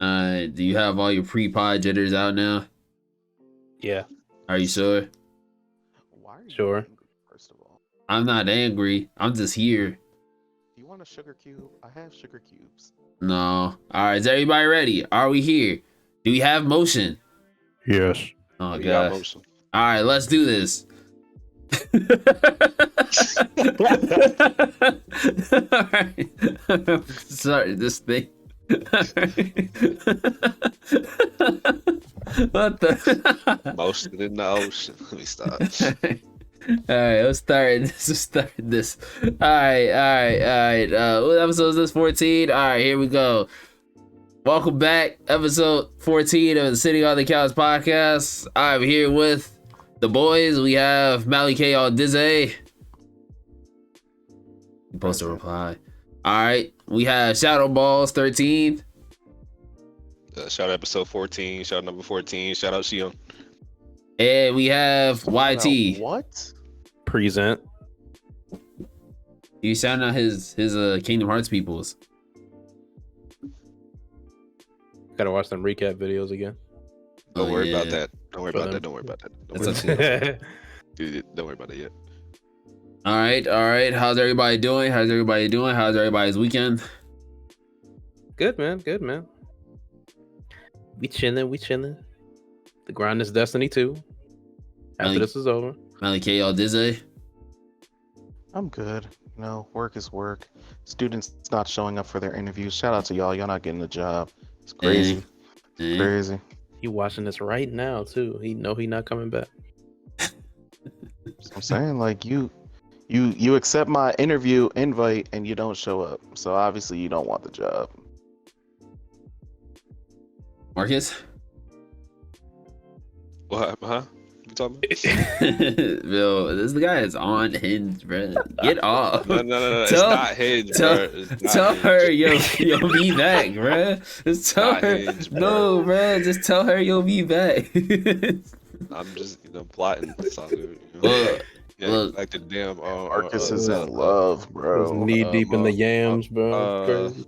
Do you have all your pre-pod jitters out now? Yeah, Are you sure? Why are you Sure. angry, first of all? I'm not angry. I'm just here. Do you want a sugar cube? I have sugar cubes. No. All right, is everybody ready? Are we here? Do we have motion? Yes. Oh We got gosh. motion. All right, let's do this. All right. Sorry, this thing. What the? Motion in the ocean. Let me stop. All right, let's start this. All right. What episode is this? 14. All right, here we go. Welcome back, episode 14 of the Sitting on the Couch podcast. I'm here with the boys. We have Mally K on Dizzy. Supposed to reply. All right, we have Shadow Balls 13. Shout out episode 14. Shout out number 14. Shout out Shion. And we have YT. What? Present. You sound out his Kingdom Hearts peoples. Gotta watch them recap videos again. Don't Oh, worry about yeah. that. Don't worry For about them. that. Don't worry about that. Don't It's worry, okay. dude, don't worry about that yet. All right. How's everybody doing? How's everybody's weekend? Good man. We chilling. The grind is Destiny 2. After Mally- this is over. Mally K on Dizzy. I'm good. You know, work is work. Students not showing up for their interviews. Shout out to y'all. Y'all not getting the job. It's crazy. Eh. Crazy. He watching this right now too. He know he not coming back. So I'm saying, like, you accept my interview invite and you don't show up. So obviously you don't want the job. Marcus? What? Huh? You talking about? Bill, this guy is on hinge, bro. Get off. No. It's Tell- not Hinge, tell- bro. It's not Tell Hinge. her you'll be back, bro. Just tell Not her. Hinge, bro. No, bro. Just tell her you'll be back. I'm just, plotting. That's all good. Look, Yeah, look. like the damn. Marcus is in love, bro. Knee deep in the yams, bro. Crazy.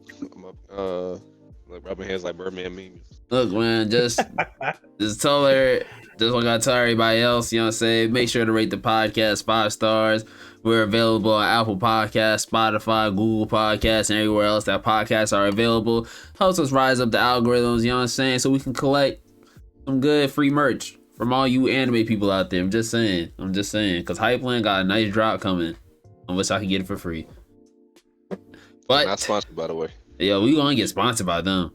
Like rubbing hands like Birdman memes. Look, man. Just tell her. Just like I tell everybody else, you know what I'm saying? Make sure to rate the podcast 5 stars. We're available on Apple Podcasts, Spotify, Google Podcasts, and everywhere else that podcasts are available. Helps us rise up the algorithms, you know what I'm saying? So we can collect some good free merch from all you anime people out there. I'm just saying. Because Hypeland got a nice drop coming. I wish I could get it for free. Not But, sponsored, by the way. yo, we gonna get sponsored by them.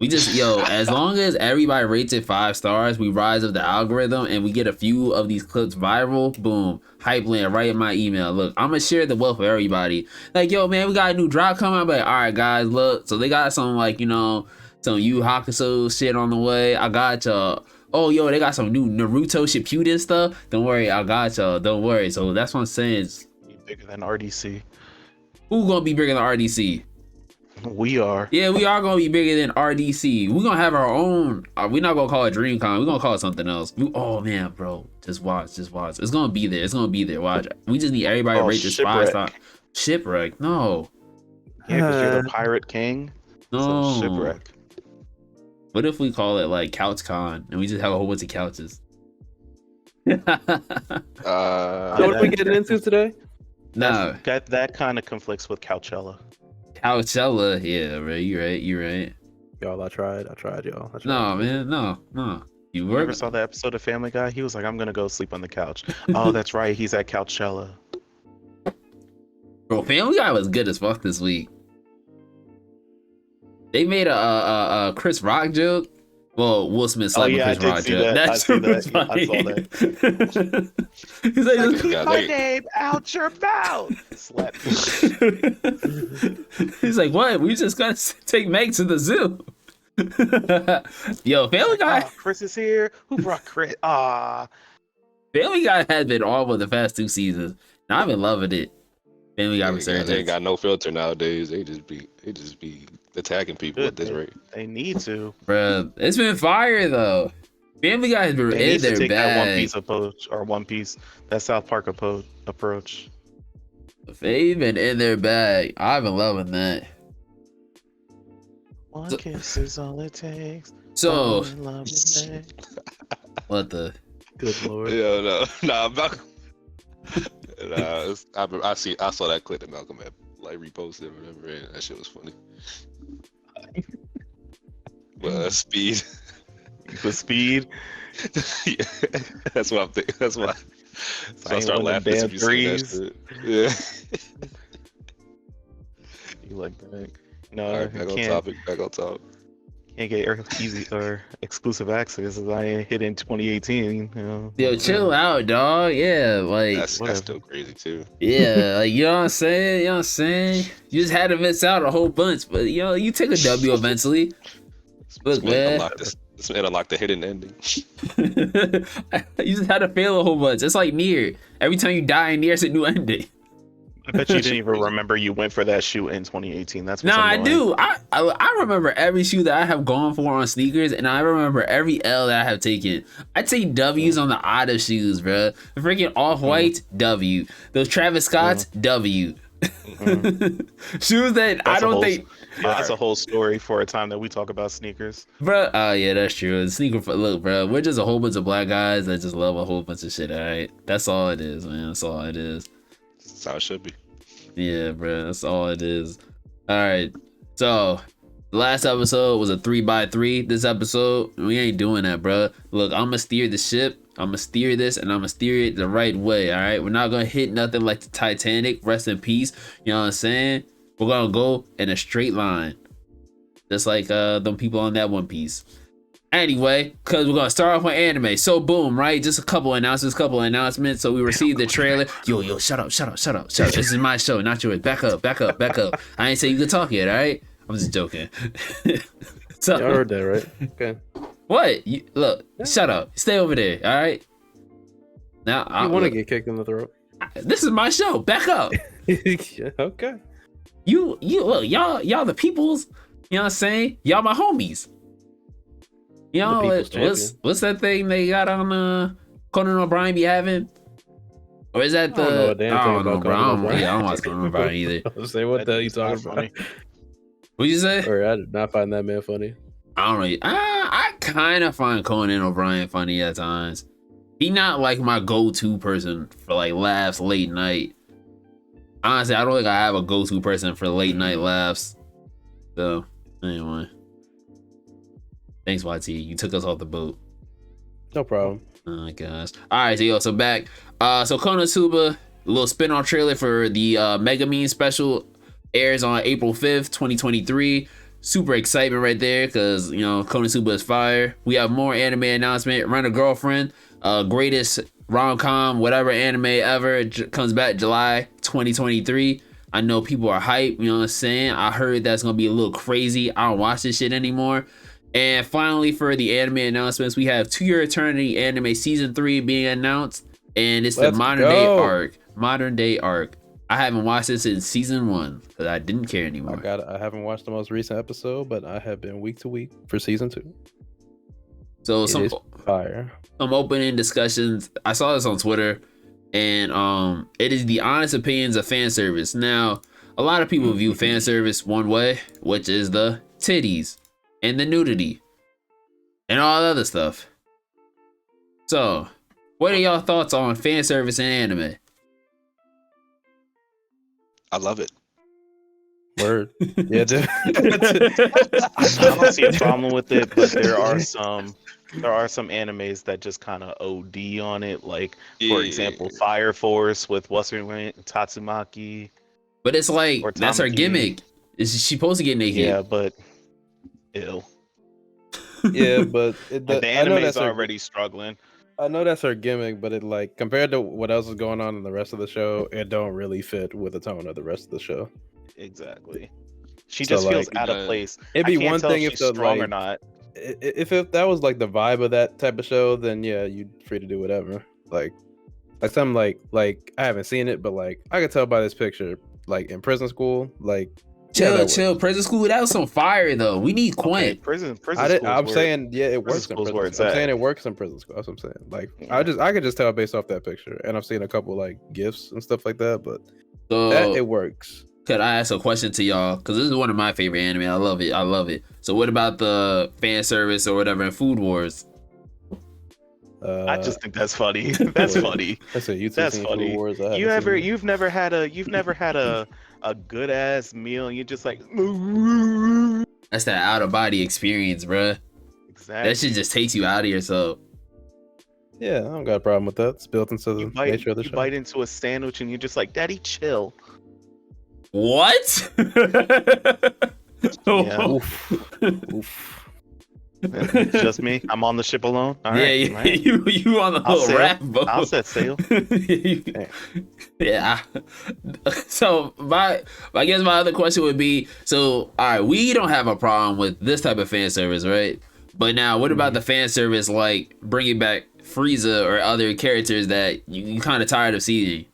We just, as long as everybody rates it 5 stars, we rise up the algorithm and we get a few of these clips viral, boom, Hypeland right in my email. Look, I'm gonna share the wealth with everybody. Like, yo, man, we got a new drop coming. I'm like, all right, guys, look. So they got some, like, some Yu Hakusho shit on the way. I got y'all. Oh, yo, they got some new Naruto Shippuden stuff. Don't worry, I got y'all. Don't worry. So that's what I'm saying. Be bigger than RDC. Who gonna be bigger than RDC? We are. Yeah, we are gonna be bigger than RDC. We're gonna have our own. We're not gonna call it DreamCon. We're gonna call it something else. Oh man, bro, just watch. It's gonna be there. Watch. We just need everybody to rate this 5 star. Shipwreck. No. Yeah, because you're the pirate king. No. So shipwreck. What if we call it like CouchCon and we just have a whole bunch of couches? So what are we getting into today? No. That kind of conflicts with Coachella. Coachella. Yeah, right. You're right. Y'all, I tried, y'all. No, man. No. You You were. ever saw that episode of Family Guy? He was like, I'm gonna go sleep on the couch. Oh, that's right. He's at Coachella. Bro, Family Guy was good as fuck this week. They made a Chris Rock joke. Well, Will Smith slapped yeah, Chris I Rock did see joke. that. I see was that. I saw funny. He's like, Keep Yeah, my they- name out your mouth. Slap. he's like, what? We just gotta take Meg to the zoo. Yo, Family Guy. Chris is here. Who brought Chris? Family Guy has been on for the past 2 seasons. And I've been loving it. Family Guy They resurgence. ain't got no filter nowadays. They just be attacking people at this rate. They need to. Bruh, it's been fire though. Family Guy has been They in need to their take that One bag. Piece approach, or One Piece, that South Park approach. They've been in their bag. I've been loving that. One kiss is all it takes. So, Fall in love with me. what the? Good lord. Yeah, nah, Malcolm. I saw that clip that Malcolm had like reposted or whatever, and that shit was funny. But speed. The speed. Yeah, that's what I'm thinking. That's why. So I start one of laughing them as you say that threes. shit. Yeah. You like that? No, All right, back on topic. Back on topic. Can't get easy or exclusive access as I hit in 2018. You know, Yo, chill out, dog. Yeah, like, That's whatever. still crazy too. yeah, like, you know what I'm saying? You know what I'm saying? You just had to miss out a whole bunch, but you know, you take a W eventually. Look, man. This man unlocked the hidden ending. You just had to fail a whole bunch. It's like Nier. Every time you die in Nier, it's a new ending. I bet you didn't even remember you went for that shoot in 2018. That's what's Nah, I annoying. do. I remember every shoe that I have gone for on sneakers, and I remember every L that I have taken. I take W's on the odd of shoes, bro. The freaking Off-Whites, W. Those Travis Scotts, W. Shoes that I don't think. That's a whole story for a time that we talk about sneakers. Bro, oh yeah, that's true. Look, bro, we're just a whole bunch of black guys that just love a whole bunch of shit, alright? That's all it is, man. That's all it is. That's how it should be. Yeah, bro, that's all it is. Alright, so the last episode was a 3x3. This episode, we ain't doing that, bro. Look, I'm gonna steer the ship. I'm gonna steer this, and I'm gonna steer it the right way, alright? We're not gonna hit nothing like the Titanic. Rest in peace. You know what I'm saying? We're gonna go in a straight line. Just like them people on that One Piece. Anyway, because we're gonna start off with anime. So boom, right? Just a couple announcements. So we received the trailer. Yo, shut up. This is my show, not yours. Back up. I ain't say you could talk yet, all right? I'm just joking. So, I heard that, right? Okay. what? Look, shut up. Stay over there, all right? Now I You want to get kicked in the throat? This is my show. Back up. Yeah, okay. You look, y'all the peoples. You know what I'm saying? Y'all my homies. You know what's that thing they got on Conan O'Brien be having? Or is that I don't know a damn thing about bro. Conan O'Brien. I don't watch Conan O'Brien either. I was saying, what the hell you talking about? What'd you say? Or I did not find that man funny. I don't know. I kind of find Conan O'Brien funny at times. He not like my go-to person for like laughs late night. Honestly, I don't think I have a go-to person for late night laughs. So anyway, thanks YT. You took us off the boat. No problem. Oh my gosh. All right, so back. So Konosuba, a little spin-off trailer for the Megamine special airs on April 5th, 2023. Super excitement right there because, you know, Konosuba is fire. We have more anime announcement. Rent a Girlfriend, greatest rom-com, whatever anime ever, comes back July 2023. I know people are hyped, you know what I'm saying? I heard that's going to be a little crazy. I don't watch this shit anymore. And finally, for the anime announcements, we have To Your Eternity anime season 3 being announced. And it's the modern day arc. I haven't watched this since season 1 because I didn't care anymore. I haven't watched the most recent episode, but I have been week to week for season 2. So It is fire. Some opening discussions. I saw this on Twitter, and it is the honest opinions of fan service. Now, a lot of people view fan service one way, which is the titties and the nudity and all the other stuff. So, what are y'all thoughts on fan service in anime? I love it. Word. Yeah, I don't see a problem with it, but there are some animes that just kind of OD on it. Like, for example, Fire Force with what's her name, Tatsumaki. But it's like, that's her gimmick. Is she supposed to get naked? Yeah, but ew. Yeah, but The anime's already struggling. I know that's her gimmick, but it, like, compared to what else is going on in the rest of the show, it don't really fit with the tone of the rest of the show. Exactly. She just feels out of place. It'd be one thing if she's the strong like, or not. If that was like the vibe of that type of show, then yeah, you'd free to do whatever. Like something like I haven't seen it, but like I could tell by this picture, like in prison school, like chill. Prison school, that was some fire though. We need Quint. Okay, prison I'm saying it works in prison school. I'm saying it works in prison school. That's what I'm saying. Like I could just tell based off that picture, and I've seen a couple like gifs and stuff like that, but that it works. could I ask a question to y'all? Because this is one of my favorite anime. I love it. I love it. So what about the fan service or whatever in Food Wars? I just think that's funny. That's funny. That's a YouTube That's seen funny. Food Wars. You've never had a good ass meal and you're just like That's that out of body experience, bruh. exactly. That shit just takes you out of yourself. Yeah, I don't got a problem with that. It's built into the You bite, nature of the you show. bite into a sandwich and you're just like, Daddy, chill. What? Yeah. Oof. Oof. It's just me. I'm on the ship alone. All right. Yeah, right. you on the I'll little sail. rap boat. I'll set sail. Yeah. So I guess my other question would be, so all right, we don't have a problem with this type of fan service, right? But now, what about the fan service like bringing back Frieza or other characters that you kind of tired of seeing?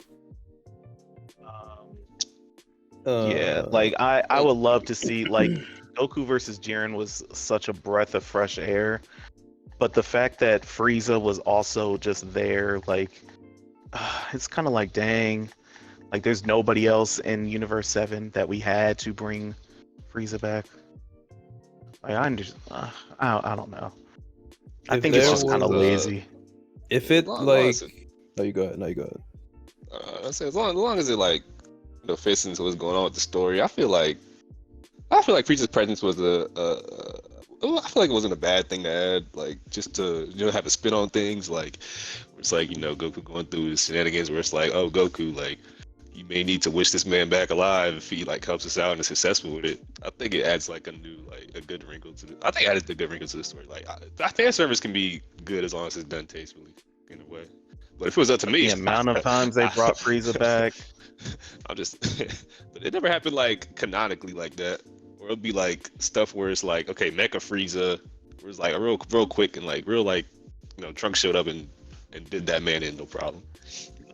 Yeah, like I would love to see like Goku versus Jiren was such a breath of fresh air, but the fact that Frieza was also just there, like it's kind of like dang, like there's nobody else in Universe 7 that we had to bring Frieza back. Like I don't know. I If think it's there just kind of was, lazy. If it Long- like, long as it- no, you go ahead. No, you go ahead. I say as long as it like fits into what's going on with the story, I feel like Frieza's presence was I feel like it wasn't a bad thing to add, like just to have a spin on things, like it's like Goku going through his shenanigans where it's like, oh Goku, like you may need to wish this man back alive if he like helps us out and is successful with it. I think it adds like a good wrinkle to I think it added a good wrinkle to the story. Like fan service can be good as long as it's done tastefully in a way. But if it was up to me, The amount of times they brought Frieza back. I'm just, but it never happened like canonically like that. Or it'll be like stuff where it's like, okay, Mecha Frieza, where it's like a real quick and like real like, Trunks showed up and did that man in no problem.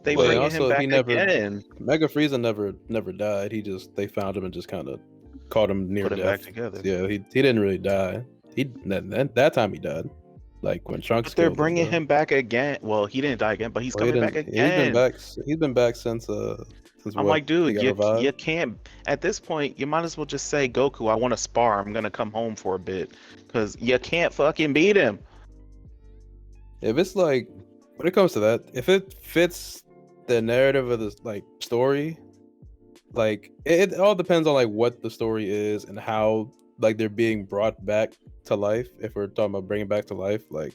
They But bring also, him back he never- again. Mega Frieza never died. They found him and just kind of caught him near Put him death. back together. Yeah, he didn't really die. That time he died, like when Trunks. But they're killed bringing though. him back again. Well, he didn't die again, but he's Well, he coming back didn't- again. He's been back since I'm what, like, he dude, got you revived? can't. At this point, you might as well just say, Goku, I want to spar. I'm gonna come home for a bit, because you can't fucking beat him. If it's like, when it comes to that, if it fits the narrative of this like story, like it all depends on like what the story is and how like they're being brought back to life. If we're talking about bringing back to life, like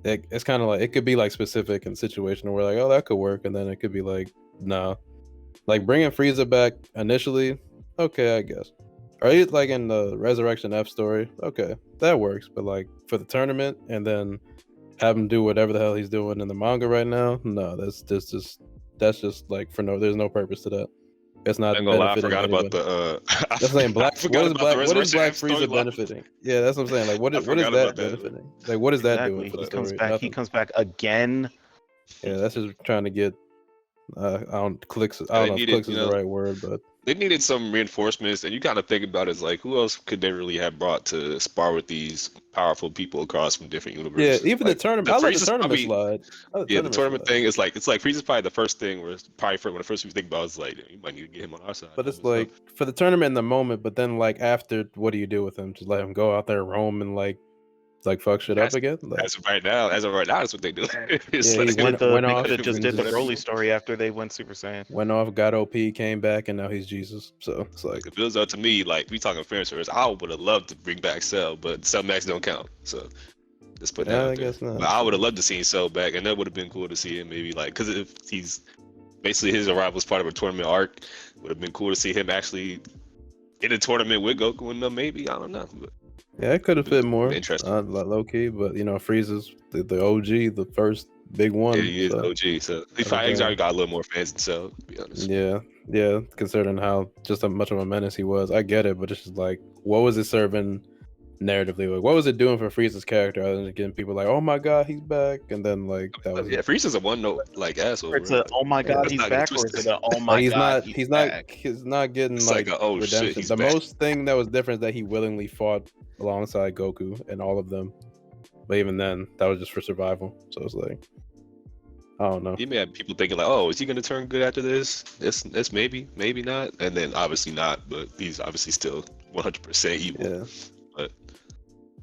it's kind of like it could be like specific and situational where like, oh, that could work, and then it could be like, no, like bringing Frieza back initially, okay, I guess. Or like in the Resurrection F story, okay, that works. But like for the tournament and then have him do whatever the hell he's doing in the manga right now, no, that's just like there's no purpose to that. It's not I'm gonna lie, I benefiting forgot anybody. about the That's what I'm saying. Black. I forgot What is about Black? the What is Resurrection Black F Frieza storyline. benefiting? Yeah, that's what I'm saying. Like, what I is forgot that about that. benefiting? Like, what is that Exactly. doing for the He comes story? back. He Nothing. comes back again. Yeah, that's just trying to get. I don't clicks. I They don't know if needed, clicks is the right word, but They needed some reinforcements, and you kind of think about it as like, who else could they really have brought to spar with these powerful people across from different yeah, universes? even Like, the tournament. I let the Frieza's tournament probably- slide. Yeah, the tournament thing is like, it's like Frieza's probably the first thing where it's probably when the first people think about it, it's like, you might need to get him on our side. But it's like for the tournament in the moment, but then like after, what do you do with him? Just let him go out there, roam, and like fuck shit up again? Like, as of right now, that's what they do. It's Yeah, like- he They went off could have just and did the just- Broly story after they went Super Saiyan. went off, got OP, came back, and now he's Jesus. So it's like, If it was up to me, like we talking fan service, I would have loved to bring back Cell, but Cell Max don't count. So just put that yeah, out I there. guess not. But I would have loved to see Cell back, and that would have been cool to see him maybe like, because if he's basically his arrival was part of a tournament arc, would have been cool to see him actually in a tournament with Goku and them. Maybe I don't know. But Yeah, it could have fit more. Interesting. Like low key, but Frieza's the OG, the first big one. yeah, he is so, OG, so he's Okay. already got a little more fans than Cell, to be honest. yeah. Considering how just how much of a menace he was, I get it, but it's just like, what was it serving narratively? Like, what was it doing for Frieza's character other than getting people like, oh my god, he's back, and then like that was Yeah, Frieza's a one note like asshole. It's bro. a oh my god, That's he's not gonna back, or twist is it. it a oh my Like, god, he's back? not getting It's like like a, oh shit, redemption. he's The back. most thing that was different is that he willingly fought alongside Goku and all of them, but even then, that was just for survival. So it's like, I don't know. You may have people thinking like, oh, is he gonna turn good after this? This maybe not, and then obviously not. But he's obviously still 100% evil. Yeah. But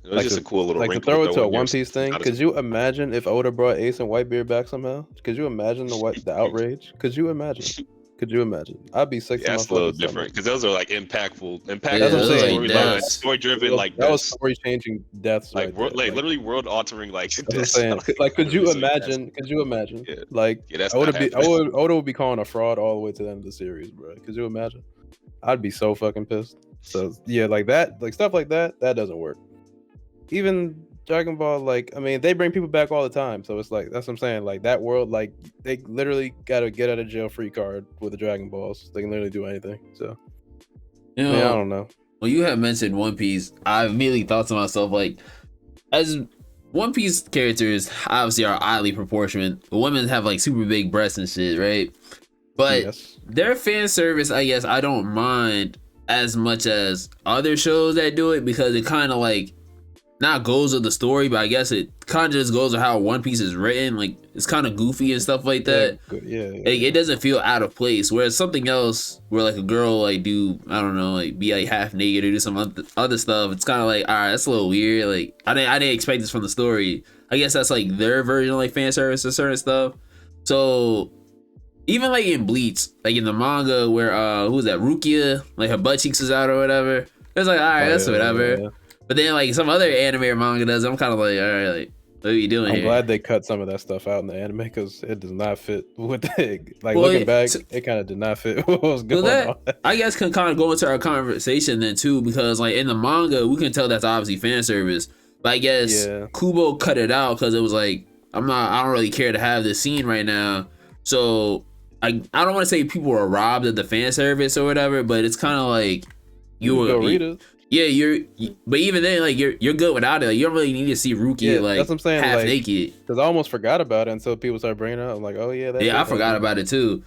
it was just a cool little like to wrinkle throw it throw to a in there One Piece thing. Could you imagine if Oda brought Ace and Whitebeard back somehow? Could you imagine the outrage? Could you imagine? Could you imagine? I'd be sick. Yeah, that's a little different because those are like impactful That's what I'm saying. storyline, story driven like that was this. story changing deaths, Like, right there. literally world altering like That's what I'm deaths. saying. Like, could you So imagine? Could you imagine? Yeah. Like, Yeah, that's Oda not happening. Oda would be calling a fraud all the way to the end of the series, bro. Could you imagine? I'd be so fucking pissed. So yeah, like that, like stuff like that, that doesn't work. Even Dragon Ball, like, I mean, they bring people back all the time, so it's like that's what I'm saying. Like that world, like they literally got a get out of jail free card with the Dragon Balls. They can literally do anything. So You I know, don't know. when you had mentioned One Piece, I immediately thought to myself, like, as One Piece characters obviously are oddly proportionate. The women have like super big breasts and shit, right? But Yes. their fan service, I guess, I don't mind as much as other shows that do it because it kind of like not goes with the story, but I guess it kind of just goes with how One Piece is written. Like it's kind of goofy and stuff like that. Yeah. Like, it doesn't feel out of place. Whereas something else, where like a girl like do, I don't know, like be like half naked or do some other stuff, it's kind of like, all right, that's a little weird. Like I didn't expect this from the story. I guess that's like their version of like fan service or certain stuff. So even like in Bleach, like in the manga where who's that, Rukia, like her butt cheeks is out or whatever. It's like, all right, that's whatever. Yeah. But then like some other anime or manga does, I'm kind of like, all right, like what are you doing I'm here? glad they cut some of that stuff out in the anime because it does not fit with the, like Well, looking back, so- it kind of did not fit what was going on. I guess can kind of go into our conversation then too, because like in the manga we can tell that's obviously fan service, but I guess Yeah. Kubo cut it out because it was like, I don't really care to have this scene right now. So I don't want to say people were robbed of the fan service or whatever, but it's kind of like Go read it. yeah, but even then, like you're good without it. Like, you don't really need to see Rukia like that's what I'm saying, half like, naked. Because I almost forgot about it until people started bringing it up. I'm like, oh yeah, Yeah, I forgot about it too.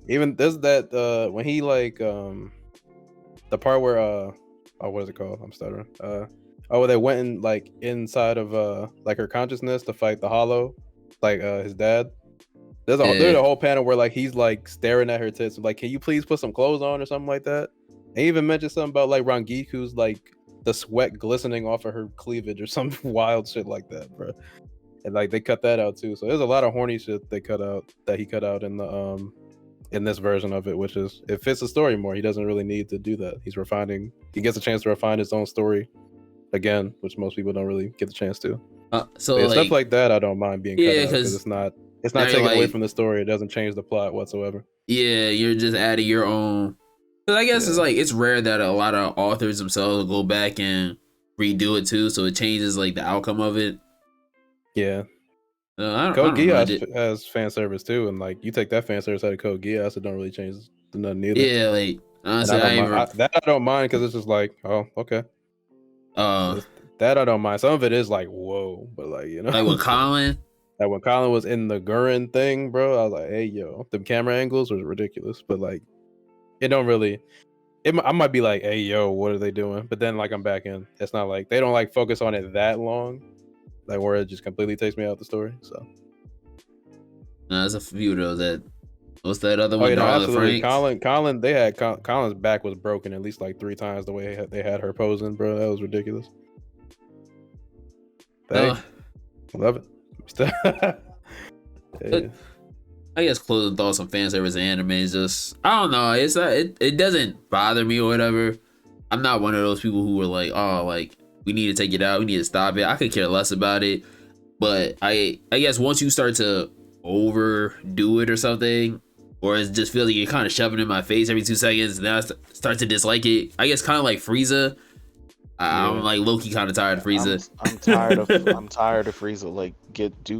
Even there's that when he like the part where oh, what is it called? I'm stuttering. They went in like inside of like her consciousness to fight the Hollow, like his dad. There's a whole panel where like he's like staring at her tits, like, can you please put some clothes on or something like that? And he even mentioned something about like Rangiku's like the sweat glistening off of her cleavage or some wild shit like that, bro. And like they cut that out too. So there's a lot of horny shit they cut out that he cut out in the in this version of it, which is it fits the story more. He doesn't really need to do that. He gets a chance to refine his own story again, which most people don't really get the chance to. So Yeah, like, stuff like that I don't mind being cut out because it's not taken away like, from the story. It doesn't change the plot whatsoever. yeah, you're just adding your own. Because I guess it's like it's rare that a lot of authors themselves will go back and redo it too, so it changes like the outcome of it. Yeah. I Code don't mind Geass it. has fan service too, and like you take that fan service out of Code Geass, it don't really change nothing either. Yeah, like And honestly, I don't mind because it's just like, oh, okay. That I don't mind. Some of it is like, whoa, but like, you know, like with Colin. like when Colin was in the Gurren thing, bro, I was like, hey, yo, the camera angles was ridiculous, but like, it don't really. I might be like, hey, yo, what are they doing? But then like I'm back in. It's not like they don't like focus on it that long, like where it just completely takes me out the story. So. No, there's a few of those that. What's that other Oh, one? yeah, no, Darla absolutely. Franks? Colin, they had Colin's back was broken at least like 3 times the way they had her posing, bro. That was ridiculous. Hey, love it. Yeah. I guess closing thoughts on fan service and anime is just, I don't know. It's not, it doesn't bother me or whatever. I'm not one of those people who were like, oh, like we need to take it out, we need to stop it. I could care less about it. But I guess once you start to overdo it or something, or it just feels like you're kind of shoving it in my face every 2 seconds, and then I start to dislike it. I guess kind of like Frieza. I'm like low-key kind of tired of Frieza. I'm tired of Frieza. Like,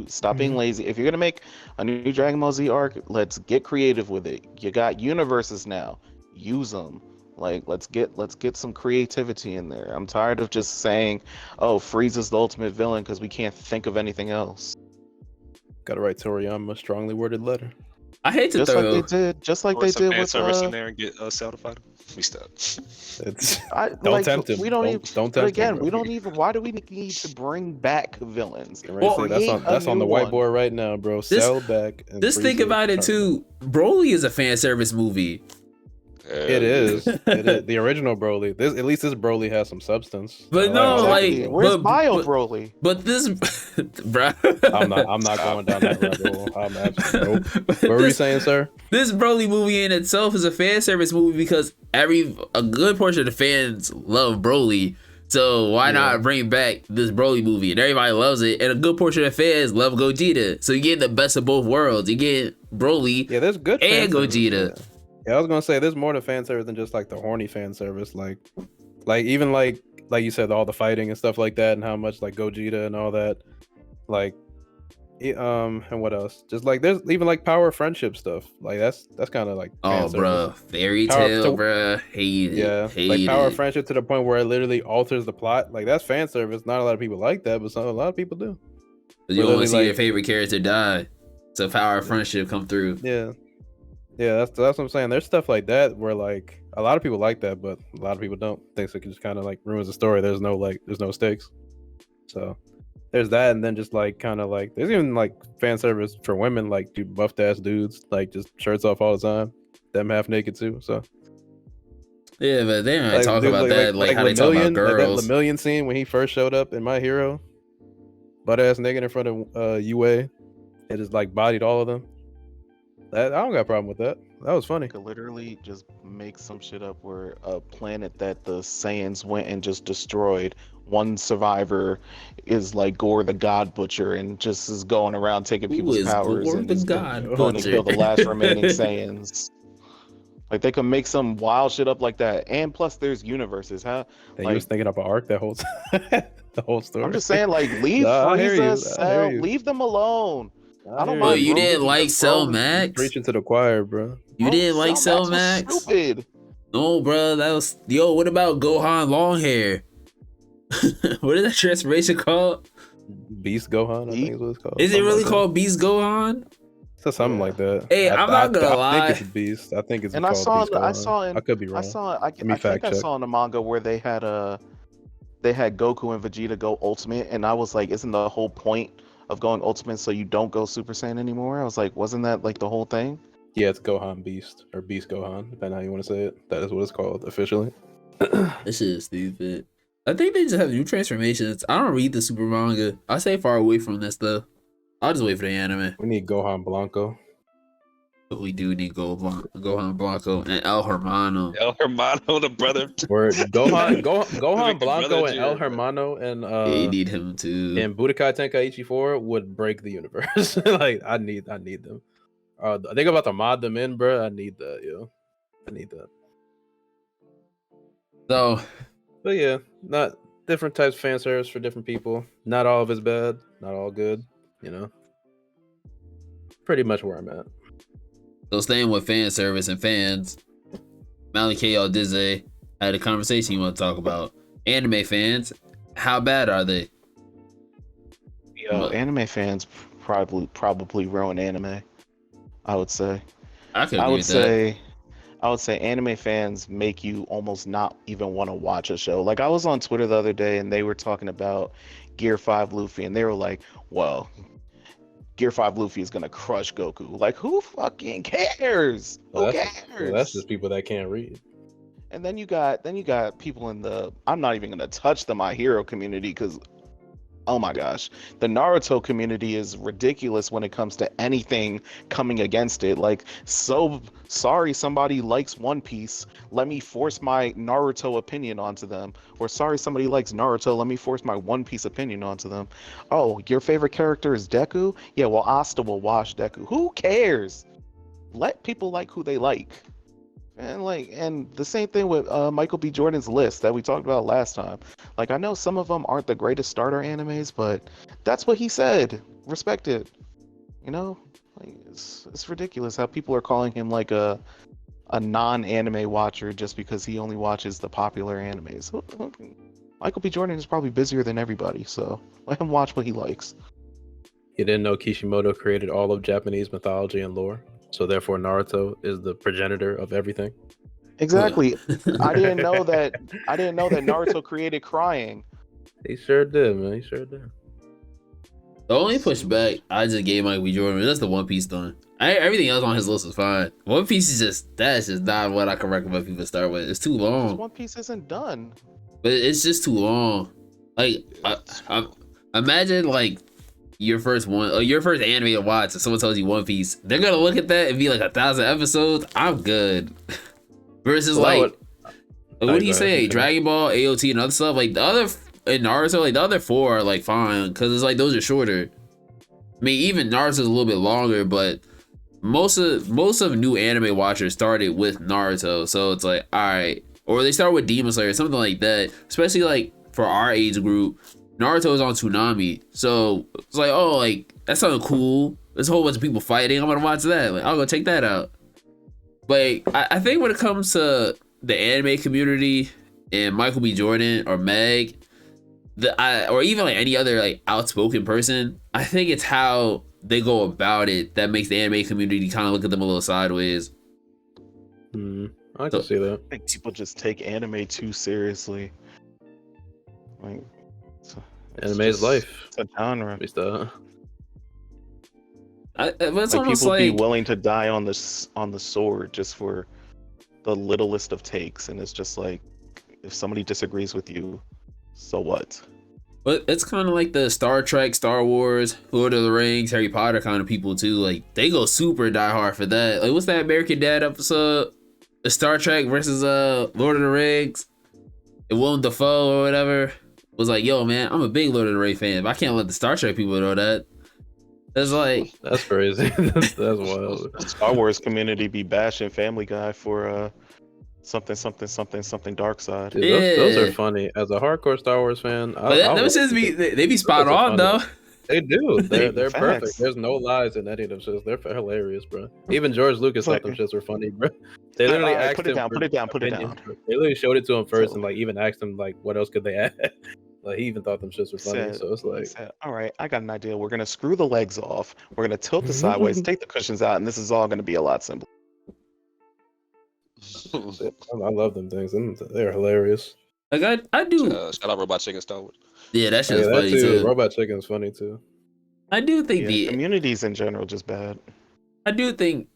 stop being lazy. If you're gonna make a new Dragon Ball Z arc, let's get creative with it. You got universes now, use them. Like, let's get some creativity in there. I'm tired of just saying, oh, Frieza's the ultimate villain because we can't think of anything else. Gotta write Toriyama a strongly worded letter. I hate to Just like throw. they did, just like Throw they some did fan with service in there and get Cell to fight him. We stop. It's don't like tempt him. we don't even. Don't But tempt him, again, bro. we don't even. Why do we need to bring back villains? Get ready to say, Create a that's on new the one. whiteboard right now, bro. This- Sell back. And Just think Frieza about it tournament. too. Broly is a fan service movie. It is. It is the original Broly. At least this Broly has some substance. But I no, all like- the Exactly. Broly. Where's but- Bio but- Broly? But this, bro. I'm not going down that rabbit hole. I'm absolutely nope. But What were you this- saying, sir? This Broly movie in itself is a fan service movie because a good portion of the fans love Broly. So why not bring back this Broly movie? And everybody loves it. And a good portion of the fans love Gogeta. So you get the best of both worlds. You get Broly Yeah, there's good and fan service, Gogeta. Yeah, I was gonna say there's more to fan service than just like the horny fan service. Like even like you said, all the fighting and stuff like that, and how much like Gogeta and all that. Like, and what else? Just like there's even like power friendship stuff. Like that's kind of like fan Oh, service. bro. Fairy Power- Tale, so- bro. Hate it. Yeah, Hate like power it. friendship to the point where it literally alters the plot. Like that's fan service. Not a lot of people like that, but a lot of people do. You don't want to see like- your favorite character die. So power of friendship come through. Yeah, that's what I'm saying. There's stuff like that where like a lot of people like that, but a lot of people don't. Thinks it just kind of like ruins the story. There's no stakes. So there's that, and then just like kind of like there's even like fan service for women, like dude buffed ass dudes, like just shirts off all the time, them half naked too. So Yeah, but they don't like, talk dude, about that, like how they talk about Lemillion, girls. Like that Lemillion scene when he first showed up in My Hero, butt ass naked in front of UA, it just like bodied all of them. That I don't got a problem with that. That was funny. Could literally just make some shit up where a planet that the Saiyans went and just destroyed, one survivor is like Gore the God Butcher and just is going around taking Who people's is powers Gore and the is God going to kill the Butcher? last remaining Saiyans. Like they could make some wild shit up like that, and plus there's universes, huh? And Like- you was thinking of an arc that whole the whole story. I'm just saying, like leave Nah, I hear you. I Frieza, hear Cell, you. leave them alone. I don't hear Bro, mind you Broly didn't like because Cell Broly- Max? Preaching to the choir, bro. You Bro, didn't like Cell was Max? Stupid. No, bro, that was what about Gohan long hair? What is that transformation called? Beast Gohan, I think is what it's called. Is it Something really like called Beast Gohan? that. So something like that. Hey, I'm not gonna I lie. think it's Beast. I think it's And I called saw, Beast I Gohan. saw, in, I could be wrong. I saw, I, me I think fact I check. saw in a manga where they had Goku and Vegeta go Ultimate, and I was like, isn't the whole point of going Ultimate so you don't go Super Saiyan anymore? I was like, wasn't that like the whole thing? Yeah, it's Gohan Beast or Beast Gohan, depending on how you want to say it. That is what it's called officially. This shit is stupid. I think they just have new transformations. I don't read the super manga. I stay far away from that stuff. I'll just wait for the anime. We need Gohan Blanco. But we do need Gohan Blanco and El Hermano. El Hermano, the brother. Where Gohan Make the Blanco brother and El Jiro. Hermano and Yeah, you need him too. and Budokai Tenkaichi 4 would break the universe. Like I need them. I think I'm about to mod them in, bro. I need that, yo. I need that. So But yeah, not different types of fan service for different people. Not all of it's bad, not all good, you know. Pretty much where I'm at. So staying with fan service and fans, Maliki Aldize had a conversation you want to talk about. Anime fans, how bad are they? Yo, anime fans probably ruin anime. I would say. I could I agree would with that. say. I would say anime fans make you almost not even want to watch a show. Like I was on Twitter the other day and they were talking about Gear 5 Luffy and they were like, well, Gear 5 Luffy is gonna crush Goku. Like who fucking cares? Well, Who that's- cares? Well, that's just people that can't read. And then you got people in the I'm not even gonna touch the My Hero community because oh my gosh, the Naruto community is ridiculous when it comes to anything coming against it. Like, so sorry somebody likes One Piece, let me force my Naruto opinion onto them. Or sorry somebody likes Naruto, let me force my One Piece opinion onto them. Oh, your favorite character is Deku? Yeah, well Asta will wash Deku. Who cares? Let people like who they like. And the same thing with Michael B. Jordan's list that we talked about last time. Like I know some of them aren't the greatest starter animes, but that's what he said. Respect it. You know, like it's ridiculous how people are calling him like a non-anime watcher just because he only watches the popular animes. Michael B. Jordan is probably busier than everybody, so let him watch what he likes. You didn't know Kishimoto created all of Japanese mythology and lore? So therefore, Naruto is the progenitor of everything. Exactly. I didn't know that. I didn't know that Naruto created crying. He sure did, man. He sure did. The only pushback I just gave Michael B. Jordan, that's the One Piece done. Everything else on his list is fine. One Piece is that's just not what I can recommend people to start with. It's too long. One Piece isn't done. But it's just too long. Like, I imagine like your first anime to watch, and someone tells you One Piece, they're gonna look at that and be like 1,000 episodes. I'm good. Versus what do you say? Dragon Ball, AOT, and other stuff. Like the other in Naruto, like the other 4 are like fine because it's like those are shorter. I mean, even Naruto's a little bit longer, but most of new anime watchers started with Naruto, so it's like all right, or they start with Demon Slayer, something like that. Especially like for our age group, Naruto is on Toonami, so it's like, oh, like that sounds cool. There's a whole bunch of people fighting. I'm gonna watch that. Like, I'll go check that out. But I think when it comes to the anime community and Michael B. Jordan or Meg, or even like any other like outspoken person, I think it's how they go about it that makes the anime community kind of look at them a little sideways. I can see that. I think people just take anime too seriously. Like, Anime is life. It's a genre. At least, but it's like almost people like be willing to die on the sword just for the littlest of takes, and it's just like, if somebody disagrees with you, so what? But it's kind of like the Star Trek, Star Wars, Lord of the Rings, Harry Potter kind of people too. Like they go super die hard for that. Like what's that American Dad episode? The Star Trek versus Lord of the Rings. And Willem Dafoe or whatever was like, yo man, I'm a big Lord of the Rings fan, but I can't let the Star Trek people know that. That's like that's crazy. that's wild. Star Wars community be bashing Family Guy for something dark side. Dude, those are funny. As a hardcore Star Wars fan, those shits they be spot on though. They do. They're Facts. perfect. There's no lies in any of them shits. They're hilarious, bro. Even George Lucas thought them shits were funny, bro. They literally asked put it him down. Put it down. They literally showed it to him first, and like even asked him like what else could they add. Like he even thought them shits were funny. So it's like, all right, I got an idea. We're gonna screw the legs off. We're gonna tilt the sideways, take the cushions out, and this is all gonna be a lot simpler. I love them things. They're hilarious. Like I do. Shout out Robot Chicken Star Wars. Yeah, that shit's funny too. Robot Chicken's funny too. I do think the communities in general just bad. I do think,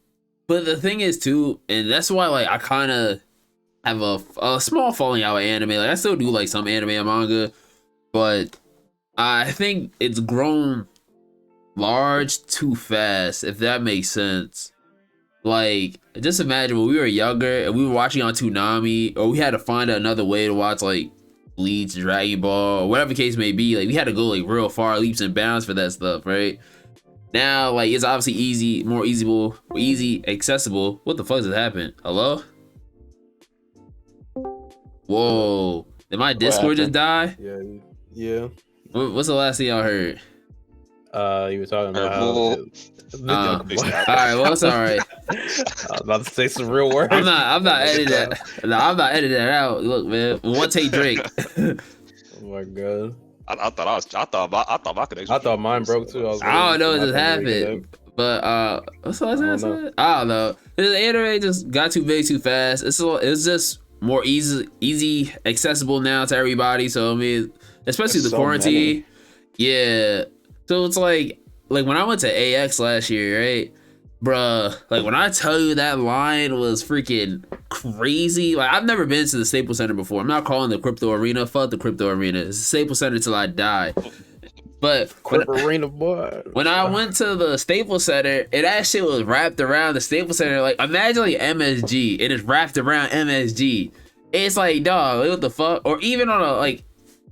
but the thing is too, and that's why like I kind of have a small falling out with anime. Like I still do like some anime and manga, but I think it's grown large too fast, if that makes sense. Like, just imagine when we were younger and we were watching on Toonami, or we had to find another way to watch like Bleach, Dragon Ball, or whatever the case may be. Like we had to go like real far leaps and bounds for that stuff, right? Now, like it's obviously more easy, accessible. What the fuck just happened? Hello? Whoa! Did my Discord just die? Yeah. What's the last thing y'all heard? You were talking about. All right, well, it's all right. I was about to say some real words. I'm not editing that. No, I'm not editing that out. Look, man, one take Drake. Oh my god. I thought my connection. I thought mine broke too. I don't know what just happened. But what's the last thing? I don't know. The anime just got too big too fast. It's just more easy accessible now to everybody. So I mean, especially the quarantine. Yeah. So it's like when I went to AX last year, right? Bruh, like when I tell you that line was freaking crazy. Like I've never been to the Staples Center before. I'm not calling the crypto arena. Fuck the crypto arena. It's the Staples Center till I die. But arena boy. When I went to the Staples Center, and that shit was wrapped around the Staples Center. Like imagine like MSG, and it's wrapped around MSG. It's like, dog, like, what the fuck? Or even on a like,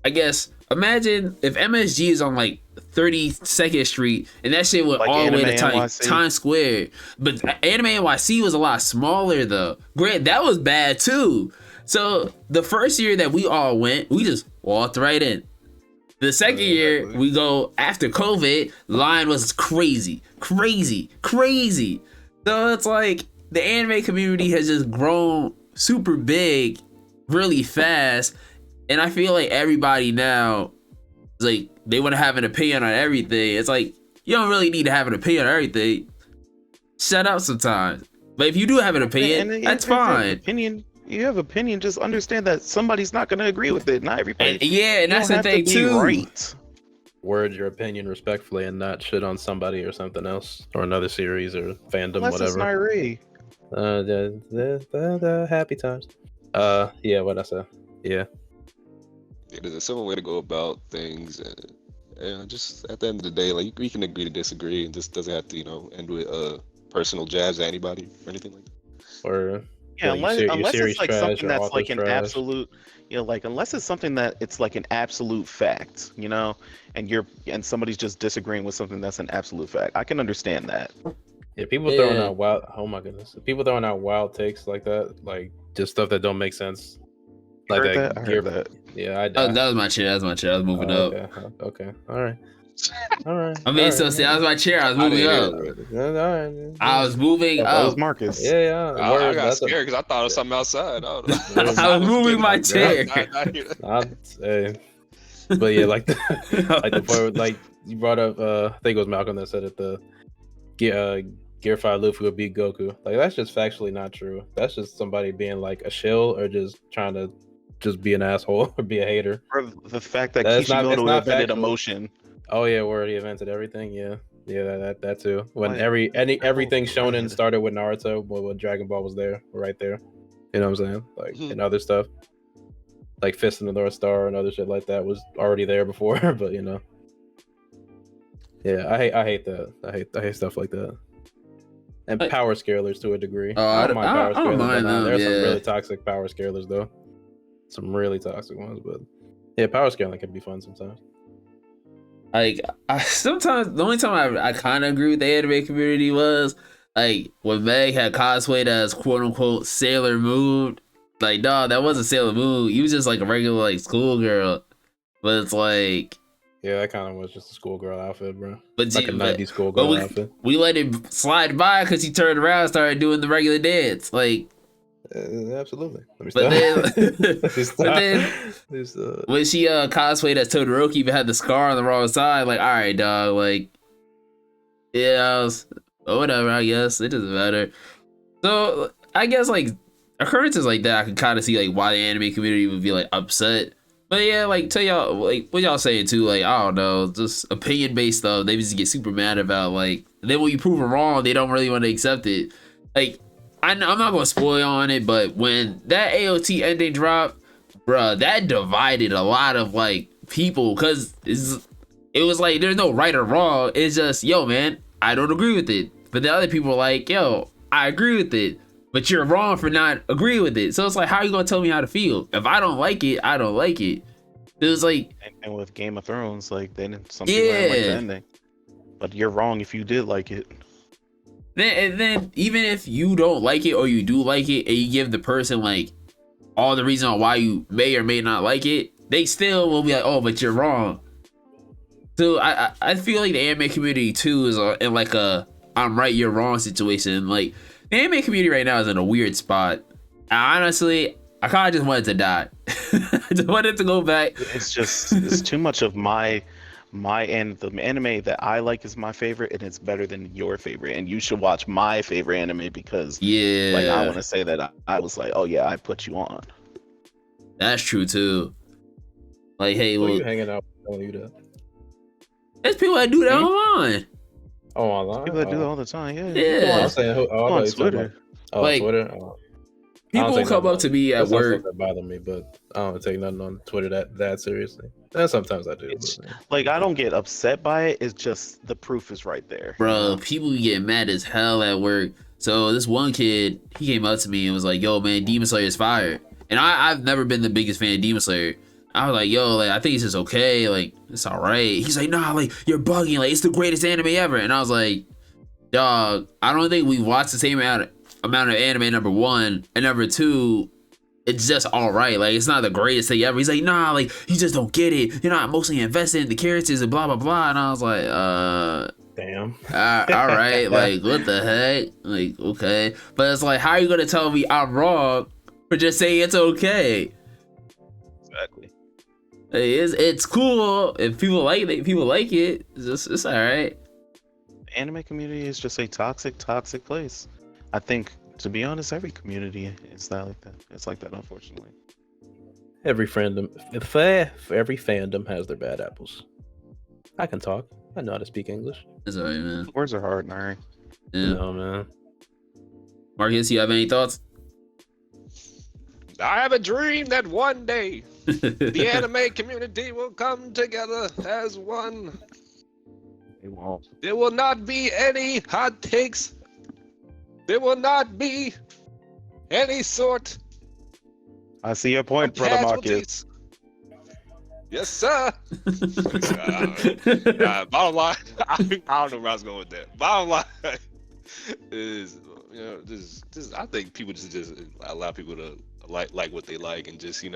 I guess imagine if MSG is on like 32nd Street and that shit went like all the way to Times Square. But Anime NYC was a lot smaller though. Grant, that was bad too. So the first year that we all went, we just walked right in. The second year we go after COVID, line was crazy. So it's like the anime community has just grown super big really fast. And I feel like everybody now, like, they want to have an opinion on everything. It's like, you don't really need to have an opinion on everything. shut up sometimes. But if you do have an opinion, And that's if you have fine. opinion, you have opinion. Just understand that somebody's not gonna agree with it. Not everybody. And yeah, and You that's don't the have to thing be too. right. Word your opinion respectfully and not shit on somebody or something else or another series or fandom, Unless it's whatever. Nairi. The happy times. Yeah, what I say? Yeah. There's a simple way to go about things, and just at the end of the day, like we can agree to disagree, and just doesn't have to, end with personal jabs at anybody or anything like that. Or Yeah, your unless series it's like trash, something your that's author's like an trash. absolute, like unless it's something that it's like an absolute fact, and somebody's just disagreeing with something that's an absolute fact. I can understand that. Yeah, people throwing Yeah. out wild. Oh my goodness, people throwing out wild takes like that, like just stuff that don't make sense. You Like heard that? I heard that. Yeah, That was my chair. That was my chair. I was moving up. Okay. All right. I mean, so see, that was my chair. I was moving up. All right. I was moving That was up. Marcus. Yeah. I got scared because I thought it was something outside. I, don't know. I was moving my chair. But yeah, like the point, like you brought up, I think it was Malcolm that said it. Gear 5 Luffy would beat Goku. Like that's just factually not true. That's just somebody being like a shill or just trying to just be an asshole or be a hater. Or the fact that It's not Kishimoto invented factual. emotion. Oh yeah, where he invented everything. Yeah, that too. When Like, everything shonen right. started with Naruto, when Dragon Ball was there, right there. You know what I'm saying? Like and other stuff, like Fist of the North Star and other shit like that was already there before. But yeah, I hate that. I hate stuff like that. And power scalers to a degree. I don't mind them. There's some Yeah. really toxic power scalers though. Some really toxic ones, but yeah, power scaling can be fun sometimes. Like sometimes the only time I kind of agree with the anime community was like when Meg had cosplayed as quote unquote Sailor Moon. Like, dog, that wasn't Sailor Moon. You was just like a regular like schoolgirl. But it's like, yeah, that kind of was just a schoolgirl outfit, bro. But like a 90s schoolgirl outfit. We let it slide by because he turned around and started doing the regular dance. Like, absolutely. But then when she cosplayed as Todoroki but had the scar on the wrong side, like, all right, dog, like, yeah, whatever. I guess it doesn't matter. So I guess like occurrences like that, I can kind of see like why the anime community would be like upset. But yeah, like tell y'all like what y'all saying too, like I don't know, just opinion based stuff. They just get super mad about like then when you prove them wrong, they don't really want to accept it. Like I'm not gonna spoil on it, but when that AOT ending dropped, bruh, that divided a lot of like people because it was like there's no right or wrong. It's just yo man, I don't agree with it. But the other people are like yo, I agree with it. But you're wrong for not agreeing with it. So it's like, how are you gonna tell me how to feel? If I don't like it, I don't like it. It was like, and with Game of Thrones, like some people didn't like the ending. But you're wrong if you did like it. Then even if you don't like it or you do like it, and you give the person like all the reason why you may or may not like it, they still will be like, oh, but you're wrong. So I feel like the anime community too is in like a I'm right, you're wrong situation. Like the anime community right now is in a weird spot. Honestly, I kind of just wanted to die. I just wanted to go back. It's too much of my and the anime that I like is my favorite, and it's better than your favorite. And you should watch my favorite anime because like I want to say that I was like, oh yeah, I put you on. That's true too. Like, hey, well, you hanging out telling you that? There's people that do that online. Oh, online? People that do that all the time, yeah. Yeah. I was saying, on Twitter. Like, Twitter? People will come up to me at work. That bother me, but I don't take nothing on Twitter that seriously. And sometimes I do. Like, I don't get upset by it. It's just the proof is right there. Bro, people get mad as hell at work. So this one kid, he came up to me and was like, yo, man, Demon Slayer is fire. And I've never been the biggest fan of Demon Slayer. I was like, yo, like, I think it's just okay. Like, it's all right. He's like, nah, like, you're bugging. Like, it's the greatest anime ever. And I was like, dog, I don't think we watched the same amount of anime, number one. And number two, it's just all right. Like, it's not the greatest thing ever. He's like, nah, like, you just don't get it. You're not emotionally invested in the characters and blah, blah, blah. And I was like, damn. All right. Like, what the heck? Like, okay. But it's like, how are you going to tell me I'm wrong for just saying it's okay? Exactly. It's cool if people like it. People like it. It's all right. Anime community is just a toxic place. I think, to be honest, every community is that like that. It's like that, unfortunately. Every fandom, every fandom has their bad apples. I can talk. I know how to speak English. That's alright, man. Words are hard, Nari. Yeah. No, man. Marcus, you have any thoughts? I have a dream that one day the anime community will come together as one. They won't. There will not be any hot takes. There will not be any sort I see your point, of brother Marcus. casualties. Yes, sir. Bottom line, I don't know where I was going with that. Bottom line is, I think people just allow people to like what they like and just, they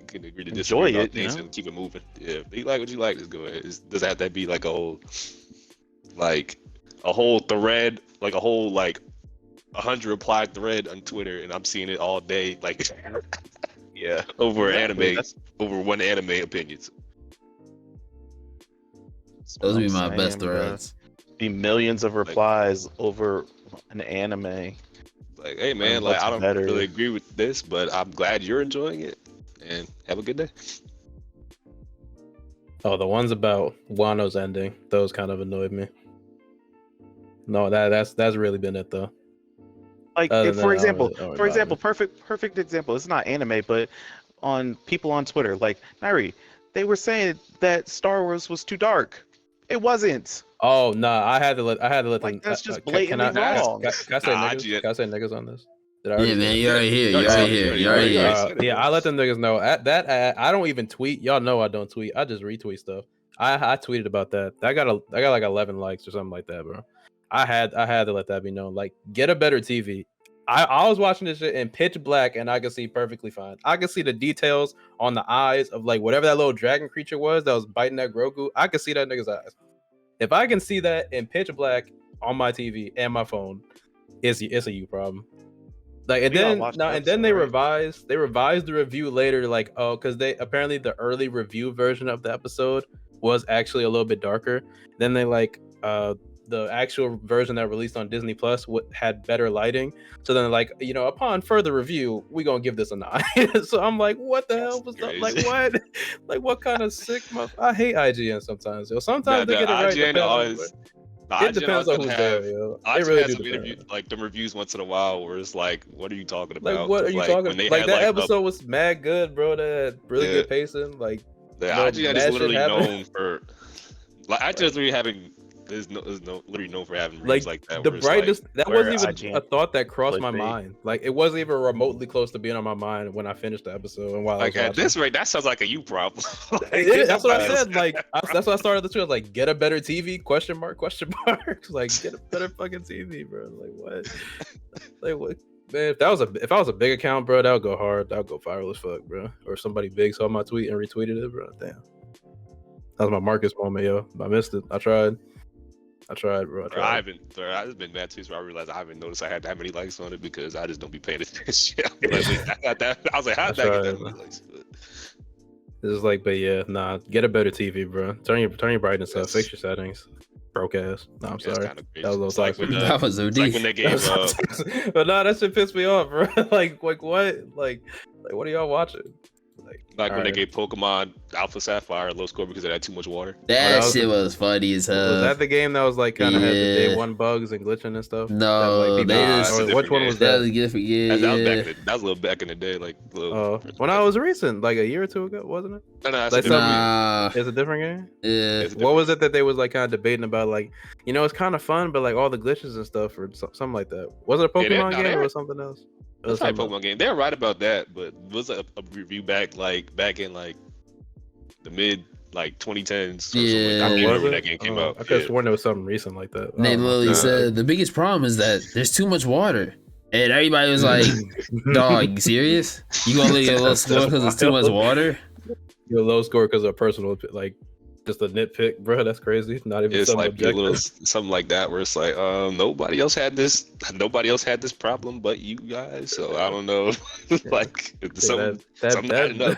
can agree to Enjoy disagree about it, things and keep it moving. Yeah, if you like what you like, just go ahead. Doesn't have to be like a whole thread, like a whole 100 reply thread on Twitter, and I'm seeing it all day, yeah, over Exactly. anime, over one anime opinions. Those would be my Saying, best bro. threads. Be millions of replies over an anime. Like, hey man, What's I don't better? really agree with this, but I'm glad you're enjoying it, and have a good day. Oh, the ones about Wano's ending, those kind of annoyed me. No, that's really been it though. Like, Other if, than for that, example, I don't really bother. perfect example. It's not anime, but on people on Twitter, like Nari, they were saying that Star Wars was too dark. It wasn't. Oh no, I had to let Like, them. that's just can blatantly I, wrong. can I say Nah, niggas? Can I say niggas on this? Did I already Yeah, say man, that? you're right here. You're Yeah, right yeah, here. yeah, You're right yeah, here. yeah. Yeah, I let them niggas know. I don't even tweet. Y'all know I don't tweet. I just retweet stuff. I tweeted about that. I got like 11 likes or something like that, bro. I had to let that be known. Like, get a better TV. I was watching this shit in pitch black and I could see perfectly fine. I could see the details on the eyes of like whatever that little dragon creature was that was biting that Grogu. I could see that nigga's eyes. If I can see that in pitch black on my TV and my phone, it's a you problem. Like, and We gotta then watch no, the and then they episode, right? revised the review later, like, oh, because they apparently the early review version of the episode was actually a little bit darker. Then they the actual version that released on Disney Plus had better lighting. So then upon further review, we gonna give this a 9. So I'm like, what the hell was that? Like, crazy. what? Like, what kind of sick? I hate IGN sometimes. Yo, sometimes they Nah, get it right. IGN always. It depends on who's there, yo. It IGN really has do some depend. interview, them reviews once in a while where it's like, what are you talking about? Like, what are you talking when they about? Like, had, that the- episode was mad good, bro. That had really Yeah. good pacing. Like, The no IGN bad is shit literally happened. known for, IGN is literally literally known for having reviews like that. the where it's like, brightest that where wasn't even IGN a thought that crossed my clickbait. mind. Like, it wasn't even remotely close to being on my mind when I finished the episode and while I was at watching. this rate, that sounds like a you problem. That's what I does. said. Like, that's what I started the show. Like, get a better TV? Question mark? Question mark? Like, get a better fucking TV, bro. Like, what? Like, what? Man, if I was a big account, bro, that would go hard. That would go viral as fuck, bro. Or somebody big saw my tweet and retweeted it, bro. Damn. That was my Marcus moment, yo. I missed it. I tried, bro. I've just been mad too, so I realized I haven't noticed I had that many likes on it because I just don't be paying attention. I was like, how did I get that many likes? This is like, but yeah, nah. Get a better TV, bro. Turn your brightness up. Yes. Fix your settings. Broke ass. No, I'm Yeah, it's sorry. kinda crazy. That was a little It's like toxic. when, That was it's like when OD. they gave But nah, that shit pissed me off, bro. like what? Like what are y'all watching? like when they alright. gave Pokemon Alpha Sapphire a low score because it had too much water. That was shit the- was funny as hell. Was that the game that was like kind of had the day Yeah. one bugs and glitching and stuff? No, that, they just- or which one was that that? was different. Yeah, That was yeah. that was a little back in the day, like When I was recent, like a year or two ago, wasn't it? No, that's like a different game. Nah, It's a different game. yeah. It's a What was it that they was like kind of debating about? Like, it's kind of fun, but like all the glitches and stuff, or something like that. Was it a Yeah, Pokemon they- game or was it something else? It was It's like a something Pokemon game. They're right about that, but it was a review back in like the mid 2010s. Or something like that. I Yeah. don't even remember Was when it? that game came Oh, out. I could have Yeah. sworn there was something recent like that. They literally nah. said the biggest problem is that there's too much water, and everybody was like, "Dog, you serious? You gonna let your low score because it's too much water?" Your low score because of personal, like, just a nitpick, bro. That's crazy. Not even It's something like a objective. little something like that where it's like, nobody else had this problem but you guys. So I don't know, like it's Yeah, something bad enough.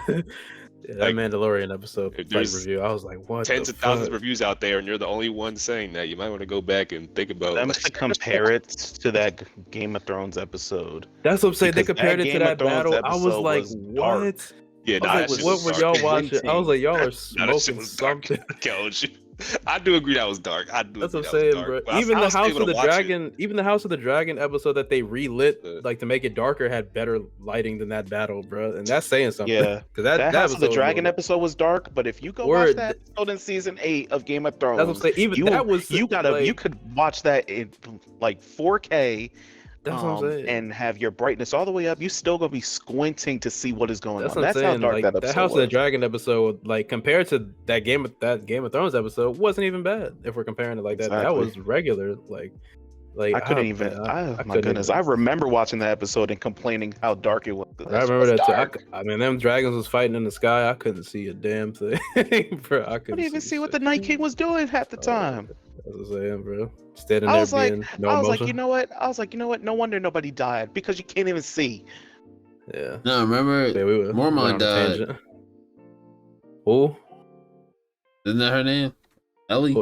Yeah, that Like, Mandalorian episode if like there's review, I was like, what tens the of thousands of fuck? reviews out there, and you're the only one saying that, you might want to go back and think about. them Like, to compare it to that Game of Thrones episode. That's what I'm saying. They Because compared that it to Game of that Thrones battle. I was episode like, was what? dark. yeah, I was nah, like, that shit what was were dark. y'all watching? I was like, y'all are Nah, that shit smoking was dark. something. I can't hold you. I do agree that was dark. I do That's agree what I'm that was saying, dark. bro. But Even I the was still House able of to the watch it. Dragon, even the House of the Dragon episode that they relit, Uh, like to make it darker, had better lighting than that battle, bro. And that's saying something. Yeah, because that House of the episode was Dragon more- episode was dark, but if you go watch Word. that episode in season 8 of Game of That's what I'm Thrones, saying. Even you that was you like, could watch that in like 4K, that's what I'm saying. and have your brightness all the way up. You still gonna be squinting to see what is going That's on. what I'm That's how saying. dark Like that that episode House of was. the Dragon episode, like compared to that Game of Thrones episode, wasn't even bad. If we're comparing it like that, that Exactly. was regular. Like I couldn't even. man, Oh my couldn't goodness! even- I remember watching that episode and complaining how dark it was. I remember that too. I mean, them dragons was fighting in the sky. I couldn't see a damn thing, bro. I I couldn't couldn't even see what the shit. Night King was doing half the Oh, time. That's what I'm saying, bro. Standing I there was like, being no I was like, emotion. you know what? I was like, you know what? No wonder nobody died because you can't even see. Yeah. No, remember Yeah, we went Mormont on a died. tangent. Who? Isn't that her name? Ellie?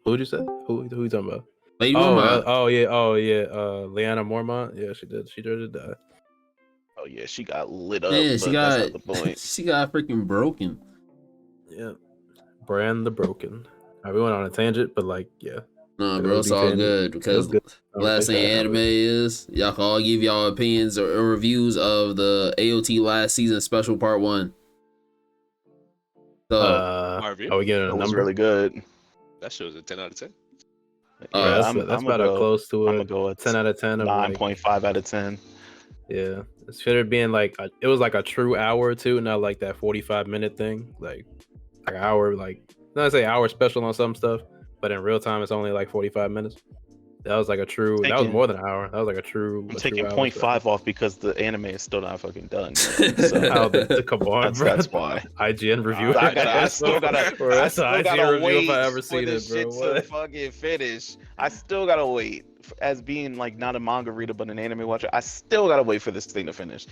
Who'd you say? Who you talking about? Lady Oh, Mormont. oh yeah. Lyanna Mormont. Yeah, she did. She did die. Oh yeah, she got lit up. Yeah, but she that's got not the point. she got freaking broken. Yeah. Brand the Broken. We went on a tangent, but like, yeah. No, It bro, was it's all tangent. good It was because good. last thing anime is y'all can all give y'all opinions or reviews of the AOT last season special part 1. So Marvin, are we getting a It was number? really good. that show's a 10 out of 10. Yeah, that's I'm about gonna a go, close to I'm a gonna go with 10 out of 10 of like, 9.5 out of 10. yeah. Instead of being like it was like a true hour or two, not like that 45-minute thing. Like an hour, like not say hour special on some stuff, but in real time it's only like 45 minutes. That was like a true. That was Taking- more than an hour. That was like a true. I'm a taking true 0.5 off because the anime is still not fucking done. Yet. So How come on, bro. that's why. IGN review. I still gotta, Bro, I that's still an gotta IGN review wait if I ever for seen this it, bro. shit to What? fucking finish. I still gotta wait. As being like not a manga reader but an anime watcher, I still gotta wait for this thing to finish.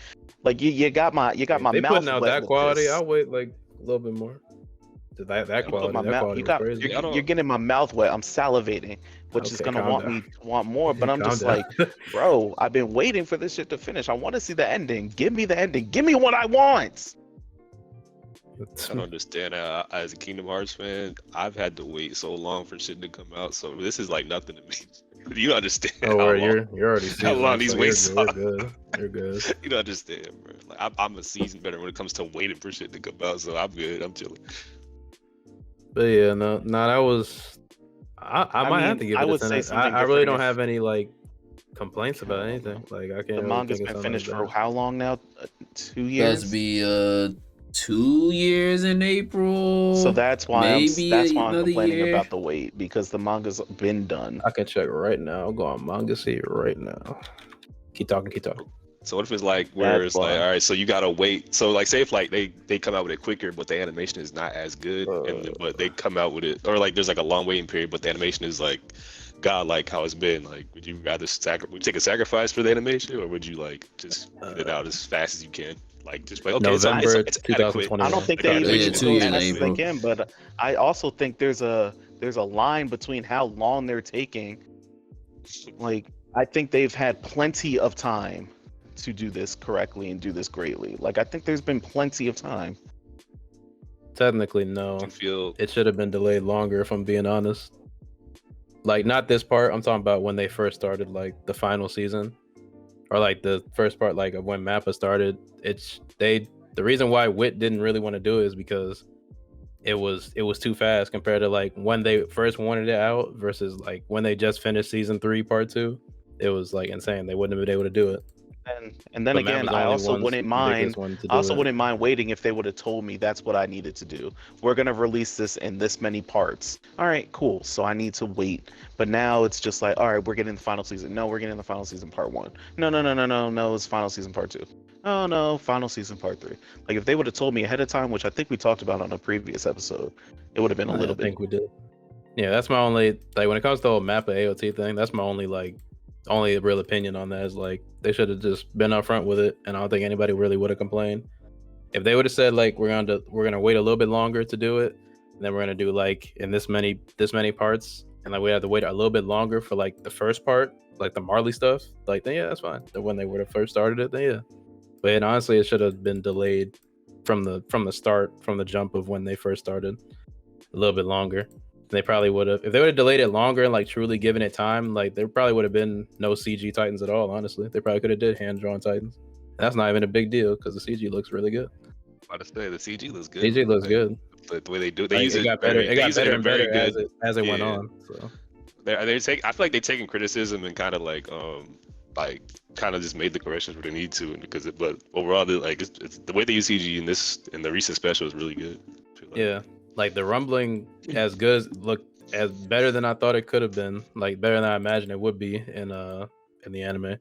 Like you got my They mouth putting out wet that with quality. this. I'll wait like a little bit more. That Put quality. my That mouth- quality you was got- crazy. You're getting my mouth wet. I'm salivating, which is Okay, gonna calm want more. But I'm Calm just down. like, bro, I've been waiting for this shit to finish. I want to see the ending. Give me the ending. Give me what I want. I don't understand how, as a Kingdom Hearts fan, I've had to wait so long for shit to come out. So this is like nothing to me. You understand? Oh, how word, long- you're already how seasoned, long these so waits you're are. good. You're good. You don't understand, bro. Like I'm a season better when it comes to waiting for shit to come out. So I'm good. I'm chilling. But yeah, no, that was. I might have mean, to give I it a would 10. say something I really different don't if- have any like complaints about I don't anything. Like I can't. The really manga's think of been something finished for bad. how long now? 2 that's years. be 2 years in April. So that's why maybe I'm another complaining year. about the wait because the manga's been done. I can check right now. I'll go on Manga See right now. Keep talking. So what if it's like where That's it's like, why. all right, so you gotta wait. So like, say if like they come out with it quicker, but the animation is not as good, but they come out with it, or like there's like a long waiting period, but the animation is like, God, like how it's been. Like, would you rather would you take a sacrifice for the animation, or would you like just get it out as fast as you can? Like just like okay, November it's adequate. 2021. I don't think Like, they yeah, even 2 go years as in fast as they April. can, but I also think there's a line between how long they're taking. Like I think they've had plenty of time to do this correctly and do this greatly. Like I think there's been plenty of time. Technically, no. I feel It should have been delayed longer, if I'm being honest. Like not this part. I'm talking about when they first started, like the final season, or like the first part, like of when Mappa started. The reason why Wit didn't really want to do it is because it was too fast compared to like when they first wanted it out versus like when they just finished season 3 part 2. It was like insane. They wouldn't have been able to do it. And then But again, Mappa's I only also one's wouldn't the mind. biggest one to I also do it. wouldn't mind waiting if they would have told me that's what I needed to do. We're gonna release this in this many parts. All right, cool. So I need to wait. But now it's just like, all right, we're getting the final season. No, we're getting the final season part 1. No, it's final season part 2. Oh no, final season part 3. Like if they would have told me ahead of time, which I think we talked about on a previous episode, it would have been a little I bit. think we did. Yeah, that's my only like when it comes to the whole Mappa AOT thing. That's my only real opinion on that is like they should have just been upfront with it, and I don't think anybody really would have complained. If they would have said like we're gonna wait a little bit longer to do it, and then we're gonna do like in this many parts, and like we have to wait a little bit longer for like the first part, like the Marley stuff, like then yeah, that's fine. When they would have first started it, then yeah. But honestly, it should have been delayed from the start, from the jump of when they first started, a little bit longer. They probably would have, if they would have delayed it longer and like truly given it time, like there probably would have been no CG Titans at all. Honestly, they probably could have did hand drawn Titans. And that's not even a big deal because the CG looks really good. I just say the CG looks good. CG looks good. But the way they do it, they Like, use it got better. It got better and better good. as it went on. So They take. I feel like they're taking criticism and kind of like kind of just made the corrections where they need to, but overall, it's the way they use CG in the recent special is really good. Yeah, like the rumbling as good, look as better than I thought it could have been, like better than I imagined it would be in the anime.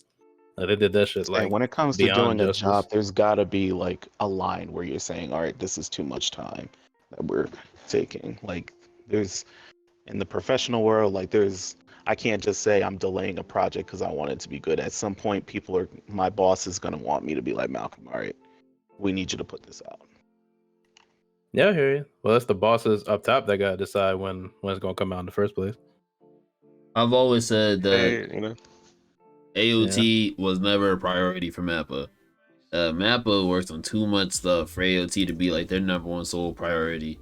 Like, they did that shit like and when it comes to doing beyond a justice. job, there's got to be like a line where you're saying, all right, this is too much time that we're taking. Like there's in the professional world, like I can't just say I'm delaying a project because I want it to be good. At some point, my boss is gonna want me to be like, Malcolm, all right, we need you to put this out. Yeah, I hear you. Well, that's the bosses up top that gotta decide when it's gonna come out in the first place. I've always said that Hey, you know, AOT was never a priority for Mappa. Mappa works on too much stuff for AOT to be like their number one sole priority.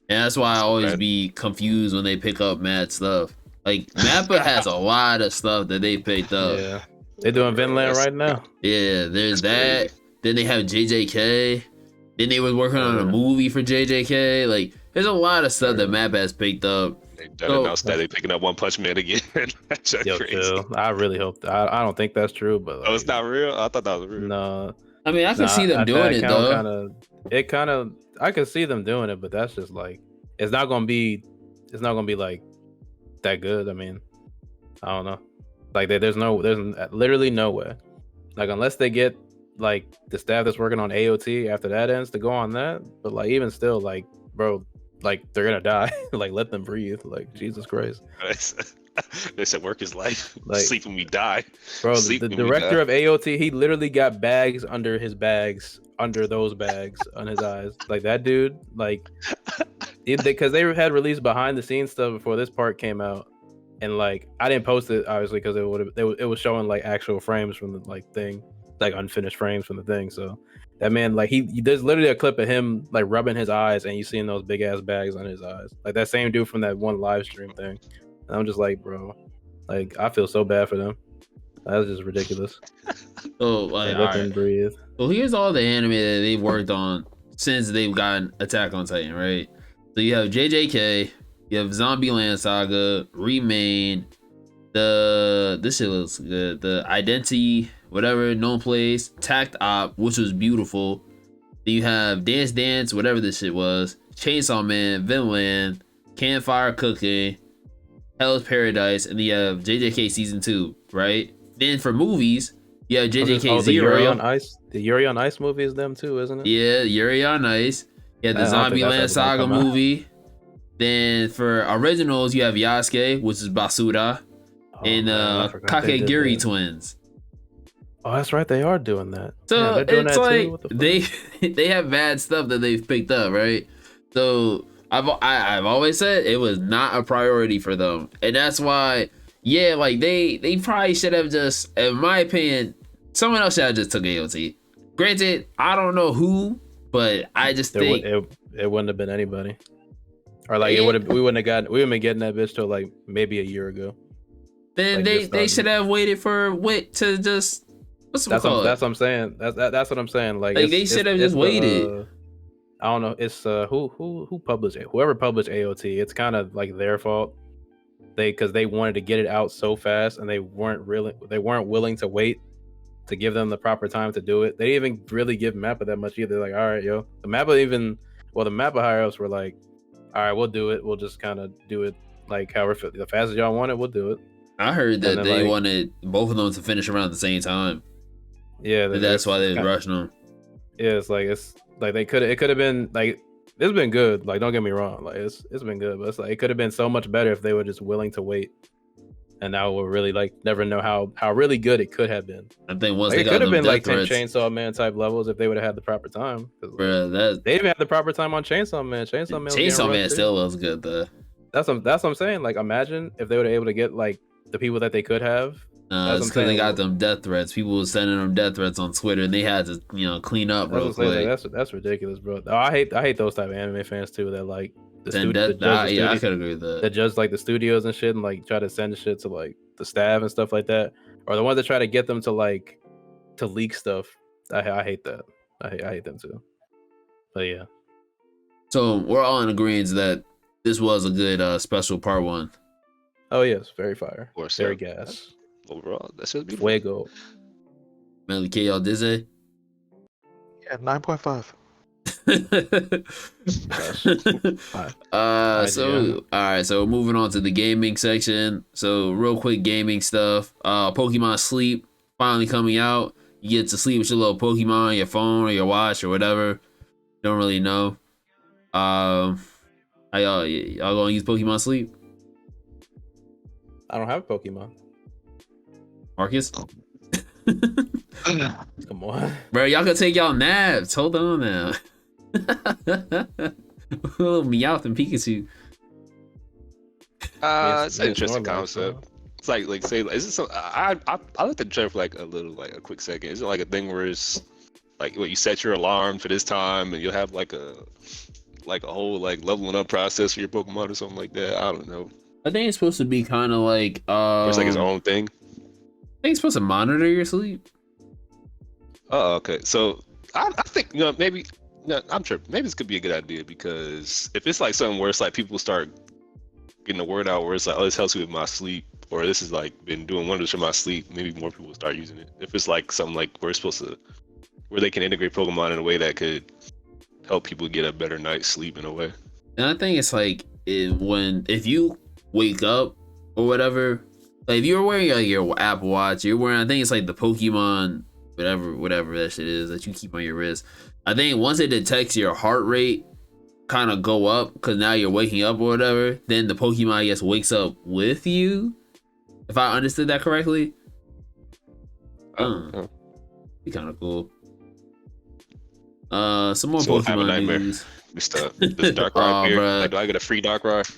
And that's why I always be confused when they pick up mad stuff. Like Mappa has a lot of stuff that they picked up. Yeah, they're doing Vinland right now. Yeah, there's that. Then they have JJK. Then they was working on a movie for JJK. Like, there's a lot of stuff that Mappa has picked up. they done announced that they picking up One Punch Man again. That's Yo, crazy. Phil, I really hope. I don't think that's true, but like, Oh, it's not real. I thought that was real. no. I mean, I can see them doing it though. I can see them doing it, but that's just like it's not gonna be like that good. I mean, I don't know. Like there's literally no way. Like unless they get like the staff that's working on AOT after that ends to go on that, but like even still, like bro, like they're gonna die. Like let them breathe. Like Jesus Christ. They said work is life. Like, sleep when we die. Bro, the director of AOT, he literally got bags under his bags, under those bags on his eyes. Like that dude, like, because they had released behind the scenes stuff before this part came out, and like I didn't post it obviously because it was showing like actual frames from the like thing, like unfinished frames from the thing. So that man, like there's literally a clip of him like rubbing his eyes, and you seeing those big ass bags on his eyes, like that same dude from that one live stream thing. And I'm just like, bro, like I feel so bad for them. That's just ridiculous. Oh, like, let them breathe. Well, here's all the anime that they've worked on since they've gotten Attack on Titan, right? So you have JJK, you have Zombieland Saga, Remain, this shit looks good. The Identity, whatever, No Place, Tact Op, which was beautiful. Then you have Dance Dance, whatever this shit was, Chainsaw Man, Vinland, Campfire Cooking, Hell's Paradise, and then you have JJK Season 2, right? Then for movies, you have JJK the Zero. Yuri on Ice. The Yuri on Ice movie is them too, isn't it? Yeah, Yuri on Ice. You have the Zombieland Saga movie. Then for originals, you have Yasuke, which is Basura, and Kakegurui Twins. Oh, that's right, they are doing that. So yeah, doing it's that like too? they have bad stuff that they've picked up, right? So I've always said it was not a priority for them, and that's why, yeah, like they probably should have just, in my opinion, someone else should have just took AOT. Granted, I don't know who, but I just think it wouldn't have been anybody, or like we wouldn't have been getting that bitch till like maybe a year ago. Then like they should have waited to just what's it called? That's what I'm saying. That's what I'm saying. Like they should have just waited. I don't know. It's who published it? Whoever published AOT. It's kind of like their fault. Because they wanted to get it out so fast, and they weren't willing to wait to give them the proper time to do it. They didn't even really give Mappa that much either. Like, all right, yo, the Mappa higher ups were like, all right, we'll do it. We'll just kind of do it like however the fast as y'all want it, we'll do it. I heard that they wanted both of them to finish around the same time. Yeah, that's why they was rushing them. Yeah, it's like it could have been like, it's been good. Like, don't get me wrong, like it's been good, but it's like it could have been so much better if they were just willing to wait and now we'll really like never know how really good it could have been. I think once Like, they it got could have them been like death 10 threats, Chainsaw Man type levels if they would have had the proper time. 'Cause, like, bruh, that they even had the proper time on Chainsaw Man. Chainsaw Man, was getting Chainsaw rough, Man too. still was good though. That's what I'm saying. Like, imagine if they were able to get like the people that they could have. It's because they got them death threats. People were sending them death threats on Twitter, and they had to, clean up real quick. That's ridiculous, bro. Oh, I hate those type of anime fans too. That like I could agree with that. That judge like the studios and shit, and like try to send shit to like the staff and stuff like that, or the ones that try to get them to like to leak stuff. I hate that. I hate them too. But yeah. So we're all in agreement that this was a good special part 1. Oh yes, very fire. Or Very so. gas. Overall, that's just beautiful. Fuego. Manly K, y'all dizzy? Yeah, 9.5. So moving on to the gaming section. So real quick gaming stuff. Pokemon Sleep finally coming out. You get to sleep with your little Pokemon, your phone or your watch or whatever. Don't really know. Y'all gonna use Pokemon Sleep? I don't have Pokemon. Marcus? Come on. Bro, y'all can take y'all naps. Hold on now. Little Meowth and Pikachu. It's an interesting concept. It's like say, is it so? I like the trailer for like a quick second. Is it like a thing where it's like what you set your alarm for this time and you'll have like a whole like leveling up process for your Pokemon or something like that? I don't know. I think it's supposed to be kind of like Or it's like its own thing. I think it's supposed to monitor your sleep. Oh, okay. So I think maybe I'm sure maybe this could be a good idea because if it's like something where it's like people start getting the word out where it's like, oh, this helps me with my sleep, or this has like been doing wonders for my sleep, maybe more people will start using it. If it's like something like where they can integrate Pokemon in a way that could help people get a better night's sleep in a way. And I think it's like if you wake up or whatever, like if you're wearing like your Apple Watch, you're wearing, I think it's like the Pokemon whatever that shit is that you keep on your wrist. I think once it detects your heart rate kind of go up because now you're waking up or whatever, then the Pokemon I guess wakes up with you. If I understood that correctly. Be kind of cool. Some more So Pokemon news. This Darkrai here. Like, do I get a free Darkrai?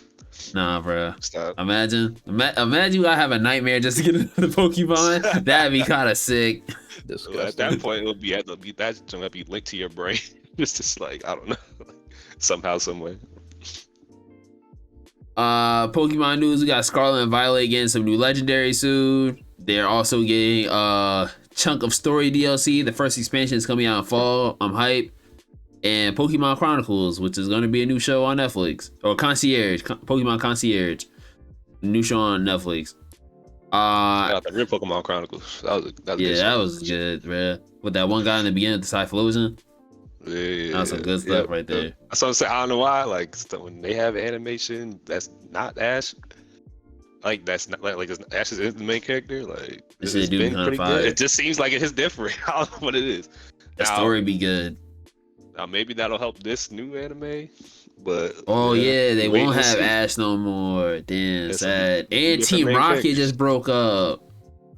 Nah, bro. Stop. Imagine you gotta have a nightmare just to get another Pokemon. That'd be kind of sick. At that point, that's gonna be linked to your brain. Just like I don't know, somehow, some way. Pokemon news: we got Scarlet and Violet getting some new legendary soon. They're also getting chunk of story DLC. The first expansion is coming out in fall. I'm hyped. And Pokemon Chronicles, which is going to be a new show on Netflix, or Pokemon Concierge, new show on Netflix. The real Pokemon Chronicles. That was good, man. With that one guy in the beginning of the Typhlosion. Yeah, that's some good stuff right there. That's what I'm saying. I don't know why. Like when they have animation, that's not Ash. Like that's not like Ash is the main character. Like it's been pretty good. It just seems like it is different. I don't know what it is. The story be good. Now maybe that'll help this new anime, but they won't have Ash no more. Damn, sad. And Team Rocket just broke up.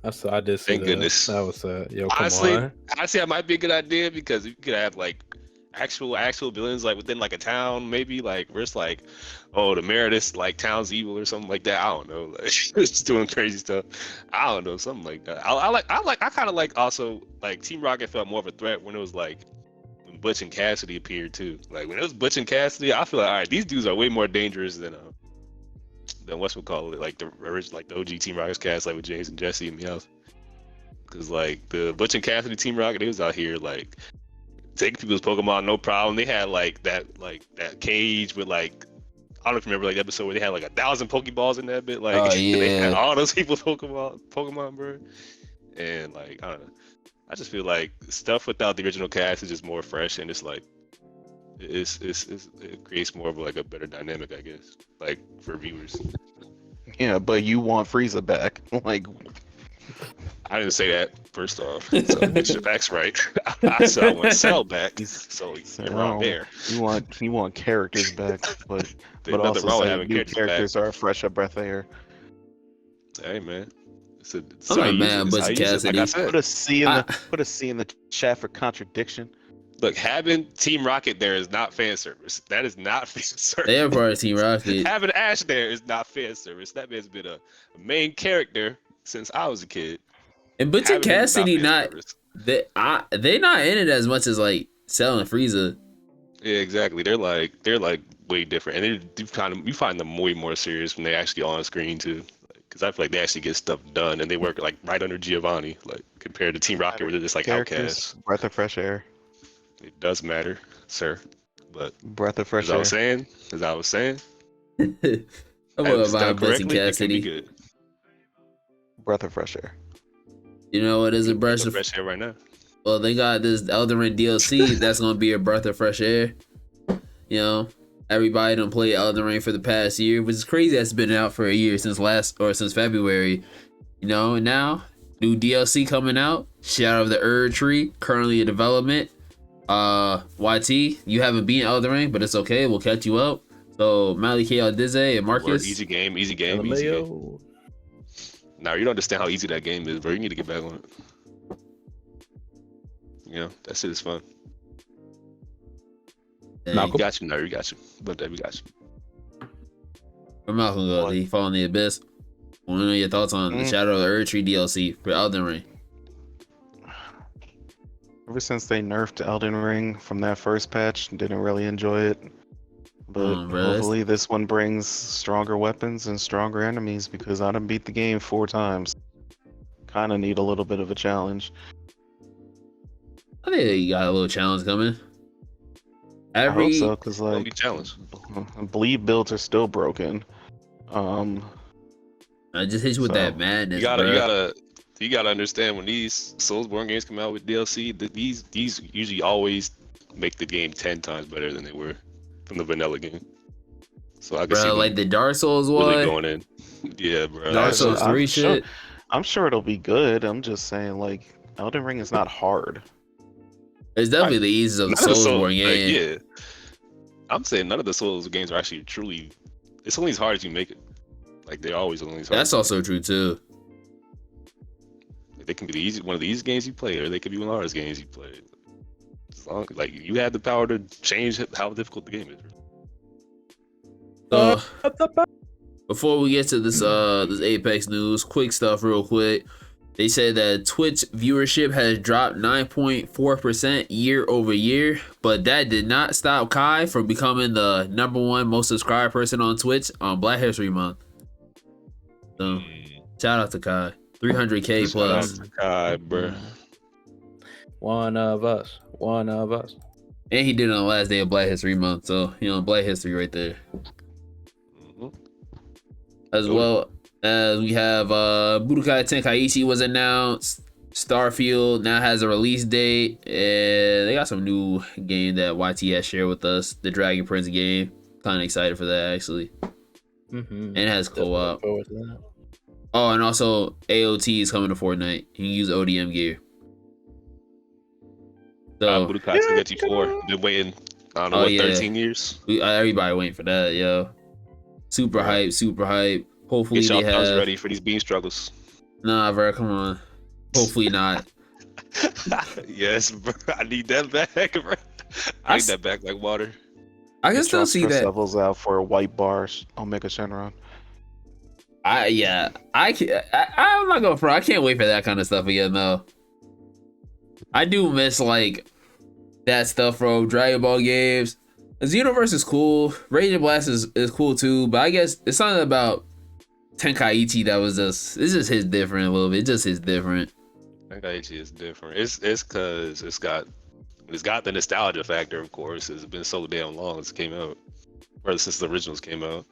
I did see Thank goodness. That was yo, honestly, come on. That might be a good idea because you could have like actual villains like within like a town, maybe like where it's like, oh, the mayor of this like town's evil or something like that. I don't know, like it's doing crazy stuff. I don't know, something like that. I kind of like also like Team Rocket felt more of a threat when it was like when Butch and Cassidy appeared too. Like when it was Butch and Cassidy, I feel like all right, these dudes are way more dangerous than what's we call it, like the original, like the OG Team Rocket's cast, like with James and Jesse and Meowth. Because like the Butch and Cassidy Team Rocket, they was out here like taking people's Pokemon no problem. They had like that cage with like, I don't know if you remember like the episode where they had like 1,000 Pokeballs in that bit. Like they had all those people's Pokemon, bro. And like I don't know, I just feel like stuff without the original cast is just more fresh and it's like it creates more of like a better dynamic, I guess, like for viewers. Yeah, but you want Frieza back, like. I didn't say that. First off, so get your facts right. I said I want Cell back, so you're wrong there. You want characters back, but also say new characters are a fresh breath of air. Hey man, I'm not mad, It's how Butch you use it. Like I Cassidy. said, Put a C in I, the chat for contradiction. look, having Team Rocket there is not fan service. That is not fan they are service. part of Team Rocket. Having Ash there is not fan service. That man's been a main character since I was a kid. And Butch Having him is not Cassidy fan not service. they not in it as much as like Cell and Frieza. Yeah, exactly. They're like way different, and you find them way more serious when they actually on screen too. Because I feel like they actually get stuff done, and they work like right under Giovanni, like compared to Team Rocket, where they're just like Characters, outcasts. breath of fresh air. It does matter, sir. But Breath of fresh as I air. was saying, I'm if gonna it's buy done Butch correctly, it can be Cassidy. good. Breath of fresh air. You know what is a Breath breath of of fresh air right now. well, they got this Elden Ring DLC that's gonna be a breath of fresh air. You know, everybody done played Elden Ring for the past year, which is crazy. That's been out for a year since February. You know, and now new DLC coming out. Shadow of the Erd Tree, currently in development. YT, you haven't beaten Elden Ring, but it's okay. We'll catch you up. So Mally K. Aldize and Word, Marcus. easy game, easy game. LMAO. Now you don't understand how easy that game is, bro. You need to get back on it. You know, that shit is fun. Dang. We got you, we got you. But we got you. Where Malcolm go? Did he fall in the abyss? I want to know your thoughts on the Shadow of the Erd Tree DLC for Elden Ring. Ever since they nerfed Elden Ring from that first patch, didn't really enjoy it. But hopefully this one brings stronger weapons and stronger enemies because I done beat the game 4 times. Kind of need a little bit of a challenge. I think you got a little challenge coming. I hope so, because Don't be like challenged. bleed builds are still broken. I just hit you with that madness, You gotta understand when these Soulsborne games come out with DLC, these usually always make the game 10 times better than they were from the vanilla game. So I can see bro, like the Dark Souls really one, going in. Yeah, bro. Dark Souls 3 shit. I'm sure it'll be good. I'm just saying, like, Elden Ring is not hard. It's definitely the easiest of the Soulsborne game. Yeah. I'm saying none of the Souls games are actually truly. It's only as hard as you make it. Like they're always only as hard. That's also true too. Like, they can be one of the easiest games you play, or they could be one of the hardest games you play. As long like you have the power to change how difficult the game is. So before we get to this Apex news, quick stuff real quick. They said that Twitch viewership has dropped 9.4% year over year, but that did not stop Kai from becoming the #1 most subscribed person on Twitch on Black History Month. So shout out to Kai. 300K plus. Shout out to Kai, bro. One of us. And he did it on the last day of Black History Month. So, you know, Black History right there. As well as we have Budokai Tenkaichi was announced. Starfield now has a release date. And they got some new game that YT has shared with us. The Dragon Prince game. Kind of excited for that, actually. And it has co-op. Oh, and also AOT is coming to Fortnite. You can use ODM gear. So Budokai Tenkaichi 4. Been waiting, I don't know, 13 years? Everybody waiting for that, yo. Super hype. Hopefully Get y'all they thumbs have... ready for these beam struggles. Nah, bro, come on. Hopefully not. Yes, bro. I need that back, bro. I need that back like water. I can still see that. Levels out for a white bar Omega Shenron. I'm not going for. I can't wait for that kind of stuff again, though. I do miss like that stuff from Dragon Ball games. The universe is cool. Raging Blast is cool too, but I guess it's something about Tenkaichi that was it's just his different a little bit. It just his different. Tenkaichi is different. It's because it's got the nostalgia factor, of course. It's been so damn long since it came out, or since the originals came out,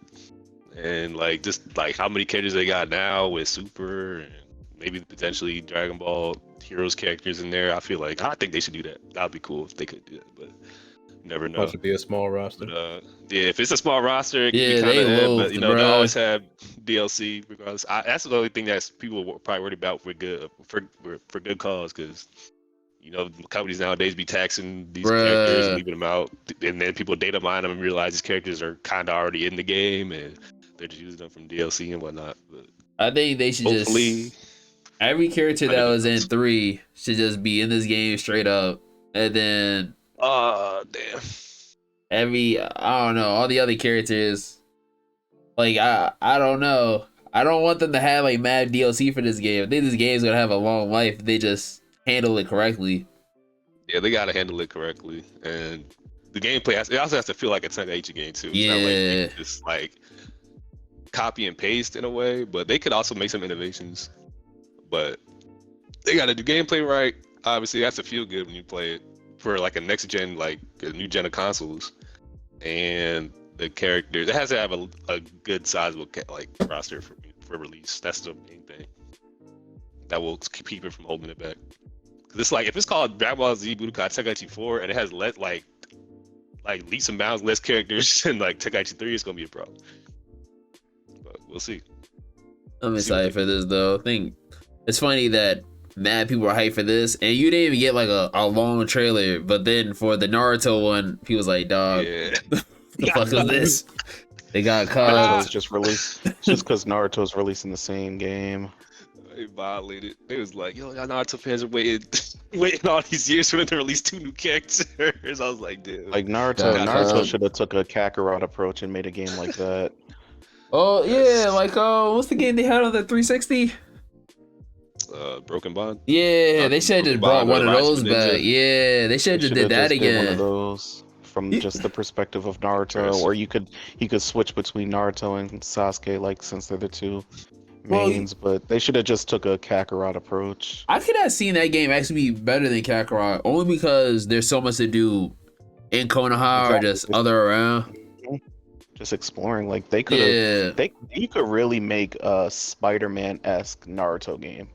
and like just like how many characters they got now with Super and maybe potentially Dragon Ball Heroes characters in there. I think they should do that. That would be cool if they could do that, but you never know. Supposed to be a small roster. But, yeah, if it's a small roster, it Yeah, can be kind of but you know, they bruh. always have DLC regardless. That's the only thing that people were probably worried about for good cause, because you know companies nowadays be taxing these characters and leaving them out, and then people data mine them and realize these characters are kind of already in the game and they're just using them from DLC and whatnot. But I think they should Hopefully, just every character Trying that to was do in this. 3 should just be in this game straight up, and then Damn. I don't know, all the other characters. Like I don't know. I don't want them to have like mad DLC for this game. I think this game's gonna have a long life if they just handle it correctly. Yeah, they gotta handle it correctly, and the gameplay it also has to feel like a 1080 game too. It's not like Yeah. you can just like copy and paste in a way, but they could also make some innovations. But they gotta do gameplay right. Obviously, it has to feel good when you play it for like a next gen, like a new gen of consoles, and the characters. It has to have a good sizable like roster for release. That's the main thing that will keep it from holding it back. Cause it's like if it's called Dragon Ball Z Budokai Tenkaichi 4 and it has like leaps and bounds less characters than like Tenkaichi 3, it's gonna be a problem. But we'll see. I'm See what excited they for this though. I think it's funny that mad people are hyped for this, and you didn't even get like a long trailer. But then for the Naruto one, he was like, "Dog, Yeah. the fuck is this?" They got Naruto's caught. just released. It's just because Naruto's releasing the same game. They violated. They was like, yo, y'all Naruto fans are waiting all these years for them to release 2 new characters. I was like, dude. Like Naruto, Yeah. Naruto should have took a Kakarot approach and made a game like that. Oh yeah, like what's the game they had on the 360? Broken Bond. Yeah, they should have just brought Bond, one of Rise those of the back. Ninja. Yeah, they should They have shoulda did that just did one of again. those from Yeah. just the perspective of Naruto, Interesting. or he could switch between Naruto and Sasuke, like since they're the two Well, mains. But they should have just took a Kakarot approach. I could have seen that game actually be better than Kakarot, only because there's so much to do in Konoha or just Exactly. other around. Just exploring, like they could have. Yeah, You could really make a Spider-Man-esque Naruto game.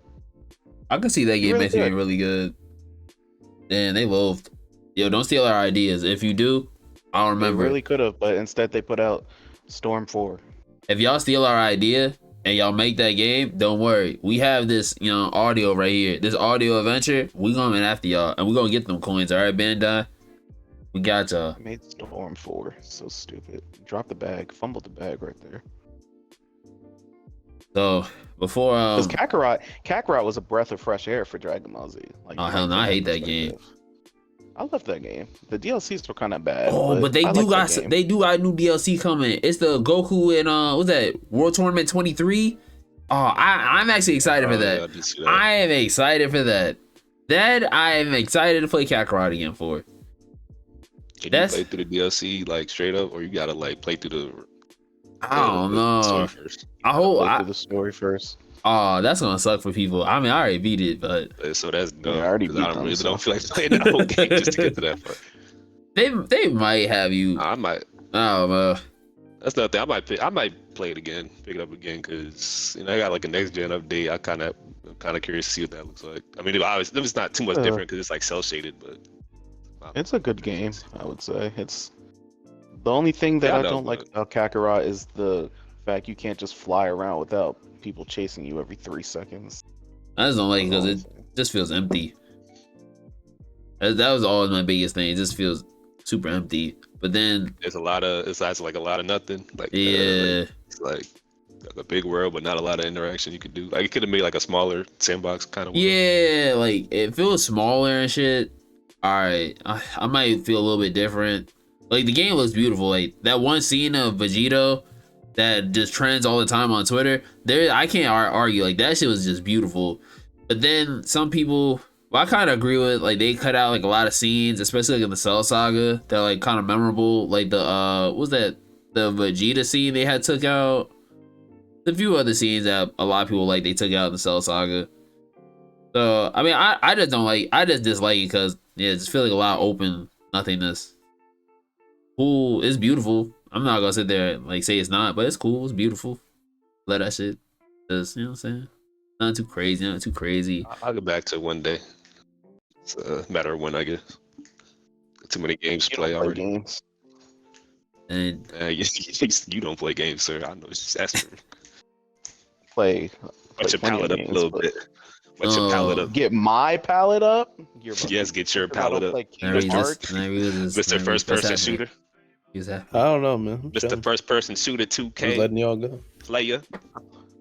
I could see that game really actually being could. really good. And they loathed. Yo, don't steal our ideas. If you do, I'll They remember. really could have, but instead they put out Storm 4. If y'all steal our idea and y'all make that game, don't worry. We have this, audio right here. This audio adventure. We coming after y'all, and we gonna get them coins. All right, Bandai. We got y'all. I made Storm 4. So stupid. Drop the bag. Fumbled the bag right there. So before Because Kakarot was a breath of fresh air for Dragon Ball Z. Like, Oh, from hell no, I that hate that game. perspective. I love that game. The DLCs were kind of bad. Oh, but they I do like got that game. they do got new DLC coming. It's the Goku and what's that? World Tournament 23. Oh, I'm actually excited for Oh, yeah, that. I did see that. I am excited for that. That I am excited to play Kakarot again for. Can that's- you play through the DLC like straight up, or you gotta like play through the I don't the story know. first? I hope. Play through the story first. Oh, that's gonna suck for people. I mean, I already beat it, but So that's dumb. I already 'cause beat I them, really so. don't feel like playing that whole game just to get to that part. they might have you. I might. I don't know. That's another thing. I might play it again, pick it up again, because I got like a next gen update. I'm kind of curious to see what that looks like. I mean, it's not too much different because it's like cell shaded, but It's a good game, I would say. It's the only thing that Yeah, I I know, don't like about Kakarot is the fact you can't just fly around without people chasing you every 3 seconds. I just don't like it because That's it the only thing. just feels empty. That was always my biggest thing. It just feels super empty. But then, it's like a lot of nothing. Like yeah, it's like a big world, but not a lot of interaction you could do. Like it could have made like a smaller sandbox kind of. yeah, like it feels smaller and shit. All right, I might feel a little bit different. Like the game looks beautiful. Like that one scene of Vegito that just trends all the time on Twitter. I can't argue. Like that shit was just beautiful. But then some people, well, I kind of agree with, like, they cut out like a lot of scenes, especially like in the Cell Saga, that are like kind of memorable. Like the what was that, the Vegeta scene they had took out. A few other scenes that a lot of people like they took out in the Cell Saga. So I mean, I just don't like. I just dislike it because yeah, it just feel like a lot of open nothingness. Cool, it's beautiful. I'm not gonna sit there and like say it's not, but it's cool. It's beautiful. Let that shit. Just, you know what I'm saying? Not too crazy. Not too crazy. I'll get back to it one day. It's a matter of when, I guess. Too many games to You play don't play already. games. And You don't play games, sir. I know. It's just asking. Play Whet your plenty of palate up a games, little but- bit. Whet your palate up. Get my palette up. You're Yes, get your because I don't palate up. play I read Kingdom this. Hearts. I read this. Mr. First Person Shooter. He's happy. I don't know, man. I'm Mr. chilling. First Person Shooter Just 2K letting y'all go. player.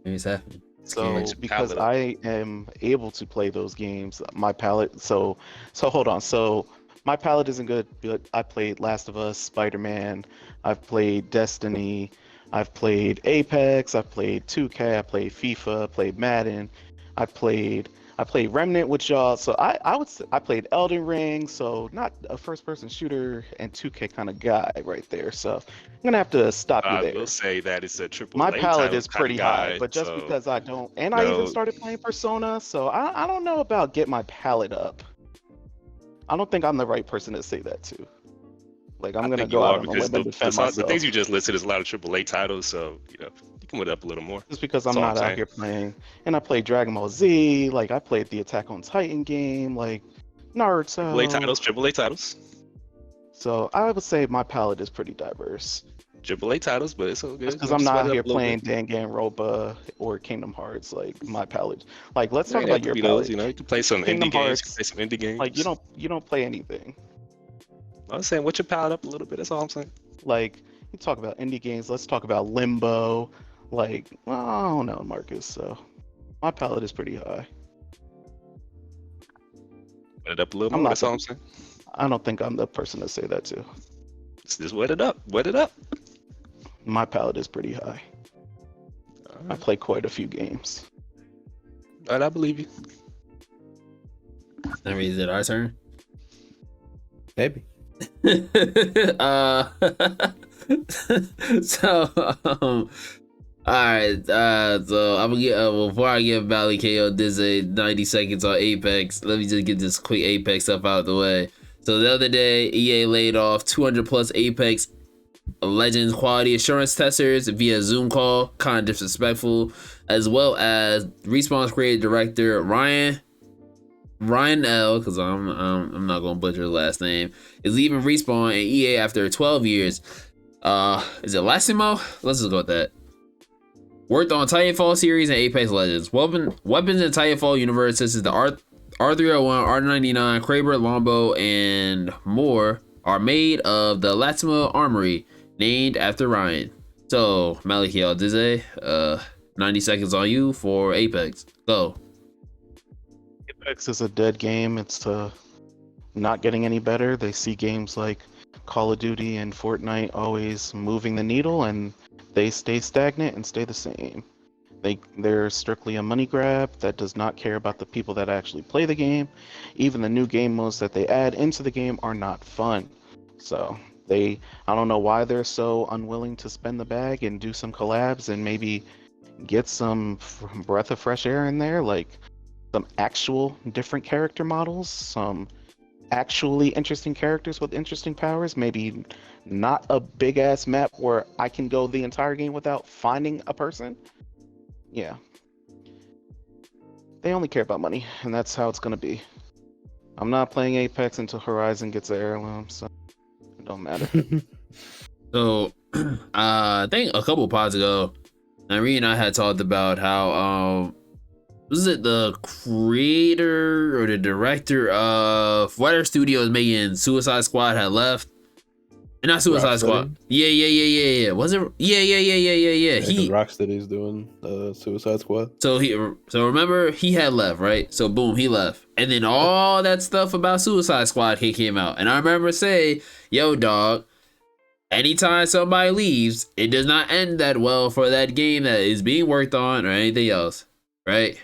He's happy. So Makes your because palate up. I am able to play those games, my palette. So hold on. So my palette isn't good. But I played Last of Us, Spider-Man. I've played Destiny. I've played Apex. I've played 2K. I played FIFA. I played Madden. I played I played Remnant with y'all. So I played Elden Ring. So not a first-person shooter and 2K kind of guy right there. So I'm gonna have to stop you I there. will say that it's a triple My A palette title is kind of pretty high, guy. but just So because I don't, and I even no, started playing Persona, so I don't know about get my palette up. I don't think I'm the right person to say that to. Like I'm I gonna think go you out are on a because limb and defend the things myself you just listed is a lot of triple A titles. So you can put it up a little more. just because That's I'm all I'm not out saying. here playing. And I played Dragon Ball Z, like I played the Attack on Titan game, like Naruto. Triple A titles, So I would say my palette is pretty diverse. triple A titles, but it's all Just good. because I'm Just not sweat out it here up a little playing bit. Danganronpa or Kingdom Hearts, like my palette. Like let's There talk ain't have about to your be those. palette. You can play some Kingdom indie games. You can Hearts, play some indie games. like you don't play anything. I'm saying, what's your palette up a little bit? That's all I'm saying. Like you talk about indie games, let's talk about Limbo. Like, well, I don't know, Marcus. So my palette is pretty high. Wet it up a little I'm more. not That's all the, I'm saying. I don't think I'm the person to say that to. Just wet it up. Wet it up. My palette is pretty high. All I right. play quite a few games. All right, I believe you. That means it our turn. Maybe. uh, so all right. So I'm gonna get before I give Valley KO this 90 seconds on Apex. Let me just get this quick Apex stuff out of the way. So the other day, EA laid off 200 plus Apex Legends quality assurance testers via Zoom call, kind of disrespectful, as well as Respawn's creative director Ryan L, because I'm not gonna butcher the last name, is leaving Respawn and EA after 12 years. Is it Lassimo? Let's just go with that. Worked on Titanfall series and Apex Legends. Weapons in Titanfall universe such as the R301, R99, Kraber, Longbow, and more are made of the Lassimo Armory, named after Ryan. So, Maliki Aldize, 90 seconds on you for Apex. Go. Apex is a dead game. It's not getting any better. They see games like Call of Duty and Fortnite always moving the needle, and they stay stagnant and stay the same. They're strictly a money grab that does not care about the people that actually play the game. Even the new game modes that they add into the game are not fun. So I don't know why they're so unwilling to spend the bag and do some collabs and maybe get some breath of fresh air in there, like some actual different character models, some actually interesting characters with interesting powers, maybe not a big ass map where I can go the entire game without finding a person. Yeah. They only care about money, and that's how it's gonna be. I'm not playing Apex until Horizon gets an heirloom, so it don't matter. So, I think a couple pods ago, Irene and I had talked about how was it the creator or the director of whatever studio is making Suicide Squad had left? Not Suicide Squad. Yeah. Was it? Yeah. He Rocksteady's doing Suicide Squad. So remember he had left, right? So boom, he left, and then all that stuff about Suicide Squad came out, and I remember saying, "Yo, dog, anytime somebody leaves, it does not end that well for that game that is being worked on or anything else, right?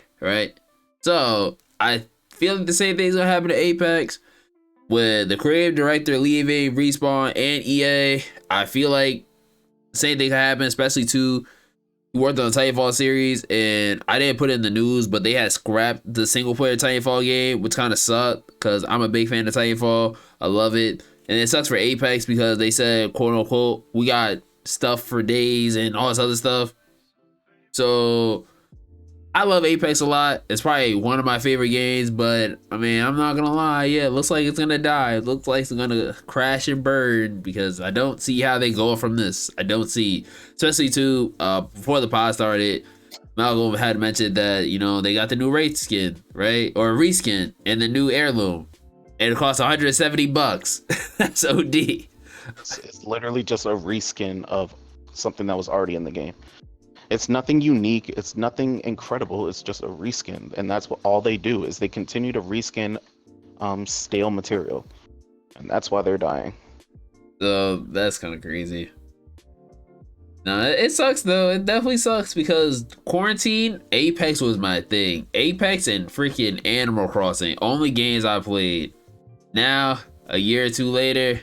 So I feel like the same thing's gonna happen to Apex with the creative director leaving Respawn and EA. I feel like the same thing can happen, especially to worked on the Titanfall series, and I didn't put it in the news, but they had scrapped the single player Titanfall game, which kind of sucked because I'm a big fan of Titanfall. I love it. And it sucks for Apex because they said, quote unquote, we got stuff for days and all this other stuff. So I love Apex a lot. It's probably one of my favorite games, but I mean, I'm not gonna lie. Yeah, it looks like it's gonna die. It looks like it's gonna crash and burn because I don't see how they go from this. I don't see, especially too, before the pod started, Malcolm had mentioned that, they got the new raid skin, right? Or reskin and the new heirloom. And it costs $170. That's OD. It's literally just a reskin of something that was already in the game. It's nothing unique. It's nothing incredible. It's just a reskin, and that's what all they do is they continue to reskin stale material, and that's why they're dying. So that's kind of crazy. No, it sucks though. It definitely sucks because quarantine, Apex was my thing. Apex and freaking Animal Crossing, only games I played. Now, a year or two later,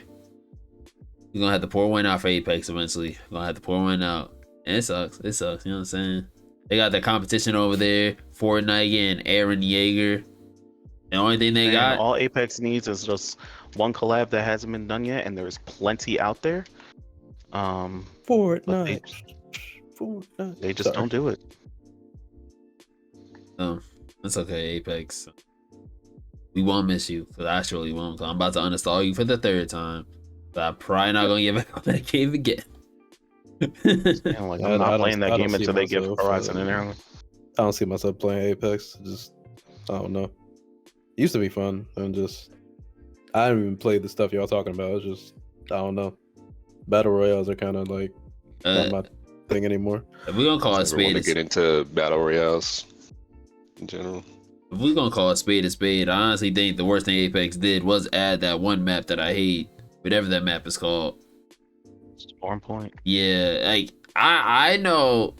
you're gonna have to pour one out for Apex eventually. You're gonna have to pour one out. And it sucks. It sucks, you know what I'm saying? They got the competition over there, Fortnite and Aaron Yeager. The only thing they got. All Apex needs is just one collab that hasn't been done yet, and there's plenty out there. Fortnite. They just don't do it. That's okay, Apex. We won't miss you, because I surely won't. Cause I'm about to uninstall you for the third time. But I'm probably not gonna get back on that game again. Man, like, I'm not playing that game until they give Horizon in there. I don't see myself playing Apex. Just, I don't know. It used to be fun, and just I haven't even played the stuff y'all talking about. It's just, I don't know. Battle royales are kind of like not my thing anymore. If we're gonna call it spade, to get into battle royales in general. If we're gonna call it a spade, I honestly think the worst thing Apex did was add that one map that I hate, whatever that map is called. Storm Point. Yeah, like I know.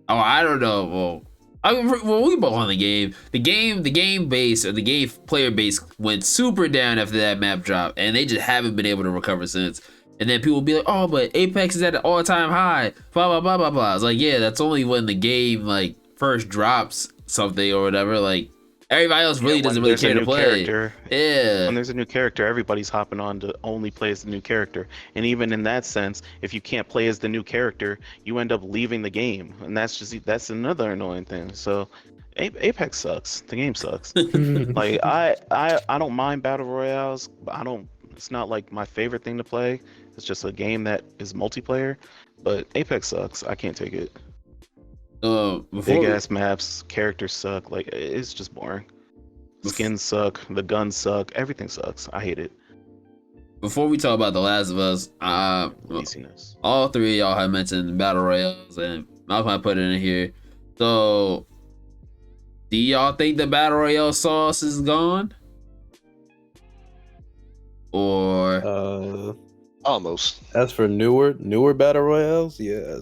Oh, I don't know. Well, we both on the game. The game base or the game player base went super down after that map drop, and they just haven't been able to recover since. And then people will be like, "Oh, but Apex is at an all-time high." Blah blah blah blah blah. It's like, yeah, that's only when the game like first drops something or whatever. Like everybody else really doesn't really care to play. Yeah. When there's a new character, everybody's hopping on to only play as the new character. And even in that sense, if you can't play as the new character, you end up leaving the game, and that's another annoying thing. So, Apex sucks. The game sucks. Like I don't mind battle royales, but I don't. It's not like my favorite thing to play. It's just a game that is multiplayer. But Apex sucks. I can't take it. Big ass maps, characters suck. Like it's just boring. Skins suck. The guns suck. Everything sucks. I hate it. Before we talk about The Last of Us, all three of y'all have mentioned battle royales, and Malcolm I put it in here. So, do y'all think the battle royale sauce is gone? Or almost. As for newer battle royales, yeah,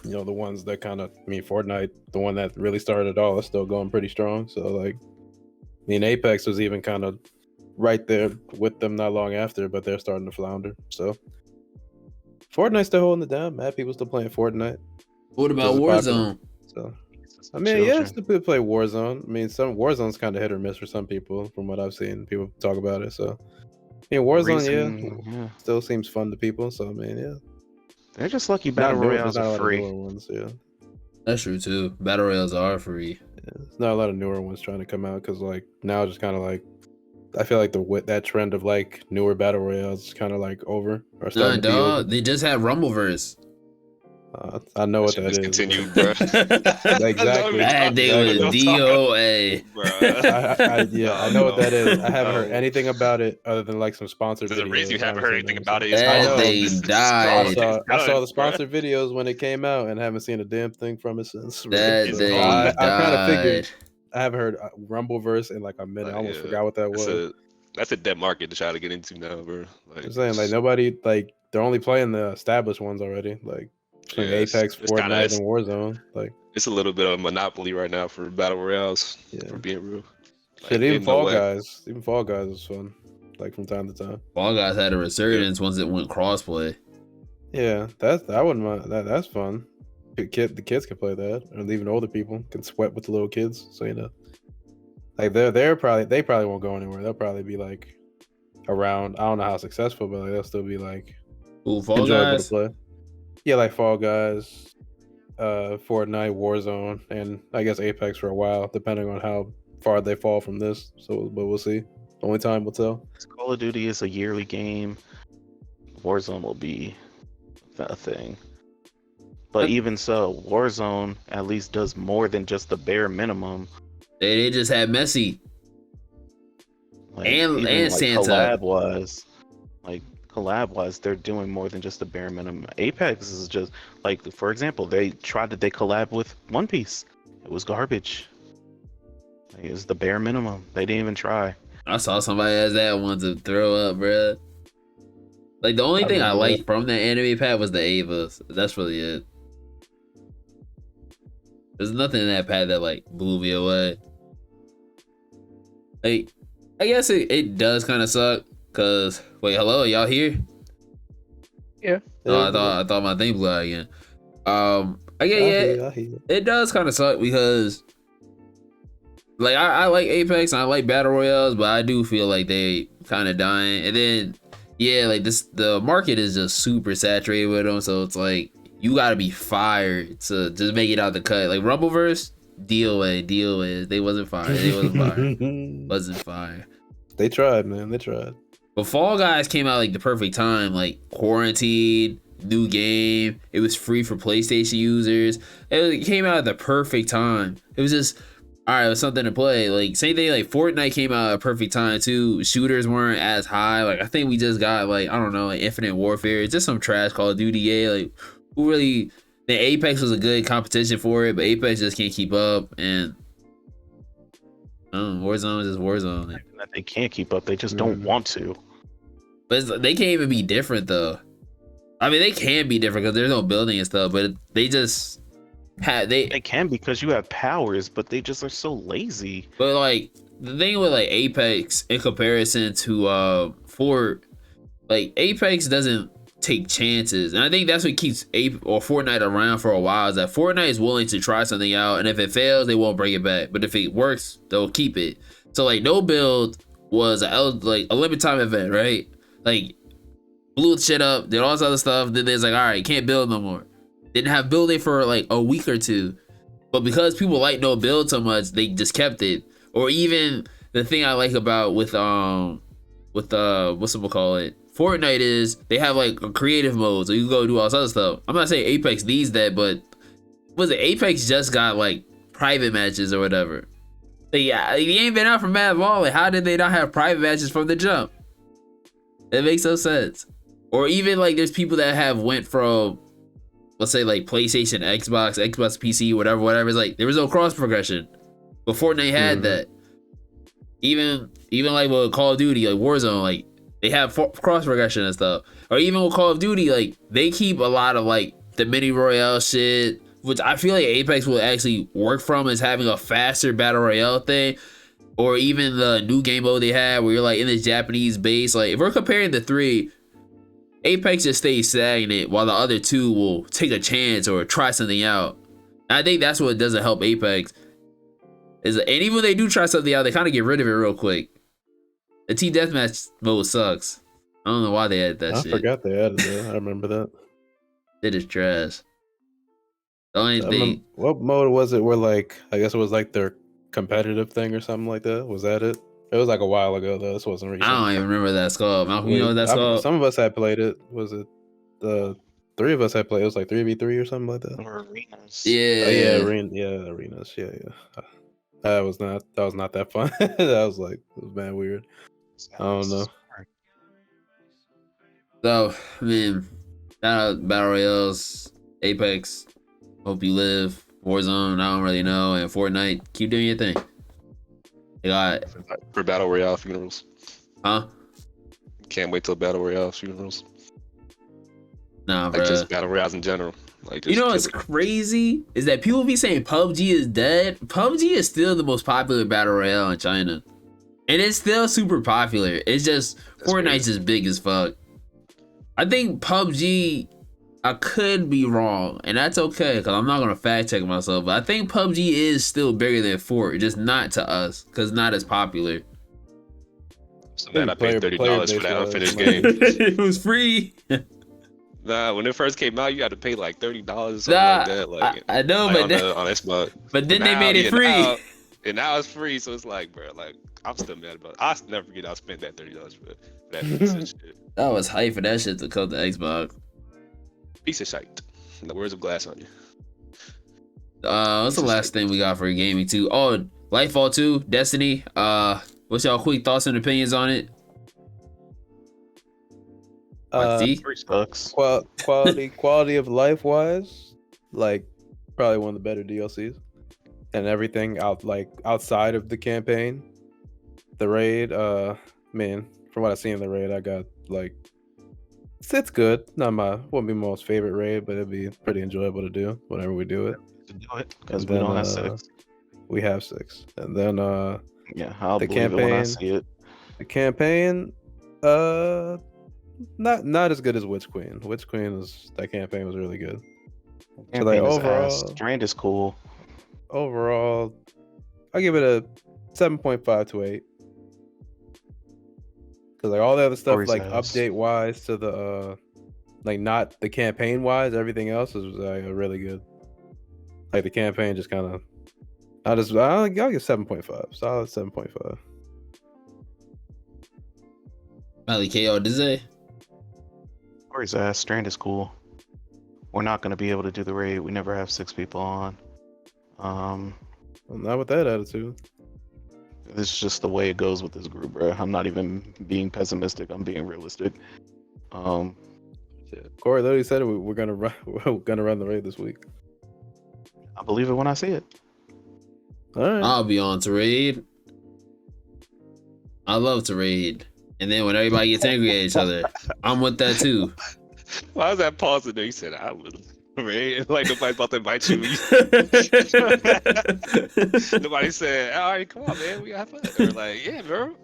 you know, the ones that kind of, I mean, Fortnite, the one that really started it all, is still going pretty strong. So like, I mean, Apex was even kind of right there with them not long after, but they're starting to flounder. So Fortnite's still holding it down. Mad people still playing Fortnite. What about Warzone? So I mean, yeah, some people play Warzone. I mean, some Warzone's kind of hit or miss for some people, from what I've seen. People talk about it. So I mean, Warzone, yeah, still seems fun to people. So I mean, yeah, they're just lucky battle royales are free. Ones, yeah, that's true too. Battle royales are free. Yeah, there's not a lot of newer ones trying to come out because like now, just kind of like I feel like that trend of like newer battle royales is kind of like over. Or nah, dog, they just had Rumbleverse. I know what that is. Continue, bro. Exactly. That thing was DOA. I know what that is. I haven't heard anything about it other than like some sponsored videos. The reason you haven't heard anything about it is that thing died. I saw the sponsored videos when it came out and haven't seen a damn thing from it since. That thing I kind of figured. I haven't heard Rumbleverse in like a minute. I almost forgot what that was. That's a dead market to try to get into now, bro. Like, I'm saying like nobody like they're only playing the established ones already. Like between Apex, Fortnite, and Warzone. Like it's a little bit of a monopoly right now for battle royales. Yeah. For being real. Shit, even Fall Guys. Even Fall Guys is fun. Like from time to time. Fall Guys had a resurgence once it went crossplay. Yeah, I wouldn't mind that. That's fun. The kids can play that, or even older people can sweat with the little kids. So you know, like they probably won't go anywhere. They'll probably be like around. I don't know how successful, but like, they'll still be like Fall enjoyable Guys? to play. Yeah, like Fall Guys, Fortnite, Warzone, and I guess Apex for a while, depending on how far they fall from this. So, but we'll see. Only time will tell. Call of Duty is a yearly game. Warzone will be a thing. But even so, Warzone at least does more than just the bare minimum. They just had Messi. Like, And like Santa. collab collab wise, they're doing more than just the bare minimum. Apex is just like, for example, they collab with One Piece. It was garbage. Like, it was the bare minimum. They didn't even try. I saw somebody as that one to throw up, bruh. Like the only thing I remember liked from that anime pack was the Avas. That's really it. There's nothing in that pack that like blew me away. Like, I guess it does kind of suck. Cause wait, hello, y'all here? Yeah. No, I thought my thing blew out again. I get it does kind of suck because like I like Apex and I like battle royales, but I do feel like they kind of dying. And then yeah, like the market is just super saturated with them, so it's like you gotta be fired to just make it out the cut. Like Rumbleverse, deal with. They wasn't fired. Wasn't fired. They tried, man. They tried. But Fall Guys came out like the perfect time, like quarantine, new game. It was free for PlayStation users. It came out at the perfect time. It was just all right, it was something to play. Like same thing, like Fortnite came out at a perfect time too. Shooters weren't as high. Like I think we just got like, I don't know, like Infinite Warfare. It's just some trash Call of Duty. Yeah, like who really? The Apex was a good competition for it, but Apex just can't keep up. And Warzone is just Warzone. That they can't keep up. They just don't want to. But they can't even be different though. I mean, they can be different because there's no building and stuff, but they just have They can because you have powers, but they just are so lazy. But like the thing with like Apex in comparison to Fort, like Apex doesn't take chances, and I think that's what keeps Fortnite around for a while. Is that Fortnite is willing to try something out, and if it fails, they won't bring it back. But if it works, they'll keep it. So like no build was a limited time event, right? Like blew shit up, did all this other stuff. Then there's like, all right, can't build no more. Didn't have building for like a week or two, but because people like no build so much, they just kept it. Or even the thing I like about with what's it call it, Fortnite is they have like a creative mode, so you can go do all this other stuff. I'm not saying Apex needs that, but was it Apex just got like private matches or whatever? Like, yeah, he ain't been out for mad long. Like, how did they not have private matches from the jump? It makes no sense. Or even like there's people that have went from, let's say like PlayStation, Xbox PC, whatever. It's like there was no cross progression, but Fortnite had that. Even like with Call of Duty, like Warzone, like they have cross progression and stuff. Or even with Call of Duty, like they keep a lot of like the mini royale shit, which I feel like Apex will actually work from, is having a faster battle royale thing. Or even the new game mode they have where you're like in this Japanese base. Like if we're comparing the three, Apex just stays stagnant while the other two will take a chance or try something out. And I think that's what doesn't help Apex. And even when they do try something out, they kind of get rid of it real quick. The team deathmatch mode sucks. I don't know why they added that shit. I forgot they added that. I remember that. It is trash. The only thing. What mode was it where like, I guess it was like their competitive thing or something like that? Was that it? It was like a while ago though. This wasn't recent. I don't even remember that called. You know what that's called? Some of us had played it. Was it the three of us had played? It was like 3v3 or something like that. Or arenas. Yeah. Arenas. Yeah. That was not that fun. That was like, it was man weird. I don't know. So, I mean, Battle Royales, Apex, Hope You Live, Warzone, I don't really know, and Fortnite, keep doing your thing. You got for Battle Royale funerals. Huh? Can't wait till Battle Royale funerals. Nah, bro. Like just Battle Royales in general. Like, you know what's crazy is that people be saying PUBG is dead. PUBG is still the most popular battle royale in China, and it's still super popular. It's just Fortnite's just big as fuck. I think PUBG, I could be wrong, and that's okay because I'm not gonna fact check myself. But I think PUBG is still bigger than Fort, just not to us because not as popular. So man, I paid $30 for that unfinished game. It was free. Nah, when it first came out, you had to pay like $30 or something like that. Like I know, like but on Xbox. But then they made it free. And now it's free, so it's like, bro, like I'm still mad about it. I'll never forget I spent that $30 for that piece of shit. That was hype for that shit to come to Xbox. Piece of shite. The words of glass on you. What's the last thing we got for gaming too? Oh, Lightfall 2, Destiny. What's y'all quick thoughts and opinions on it? See, 3 sucks. Quality of life wise, like probably one of the better DLCs, and everything outside of the campaign. The raid, man, from what I see in the raid, I got like it's good. Not wouldn't be my most favorite raid, but it'd be pretty enjoyable to do whenever we do it. To do it because And we then don't have 6. we have 6, and then Yeah, I'll the believe it when I campaign- see it. the campaign, not as good as Witch Queen. That campaign was really good. So like Campaign is ass. overall, Strand is cool. I give it a 7.5 to 8. Because like all the other stuff, Story's like ass. update wise to the like not the campaign wise, everything else is really good. Like the campaign just kind of, I'll give 7.5, solid 7.5. Valley KO Dizzy. Story's ass. Strand is cool. We're not going to be able to do the raid. We never have 6 people on. Well, not with that attitude. This is just the way it goes with this group, bro. I'm not even being pessimistic. I'm being realistic. Corey literally said we're gonna run, we're gonna run the raid this week. I believe it when I see it. All right. I'll be on to raid. I love to raid. And then when everybody gets angry at each other, I'm with that too. Why was that pause in there? You said I would. Right? Like nobody's about to invite you. Nobody said, "All right, come on, man, we got fun." They're like, "Yeah, bro."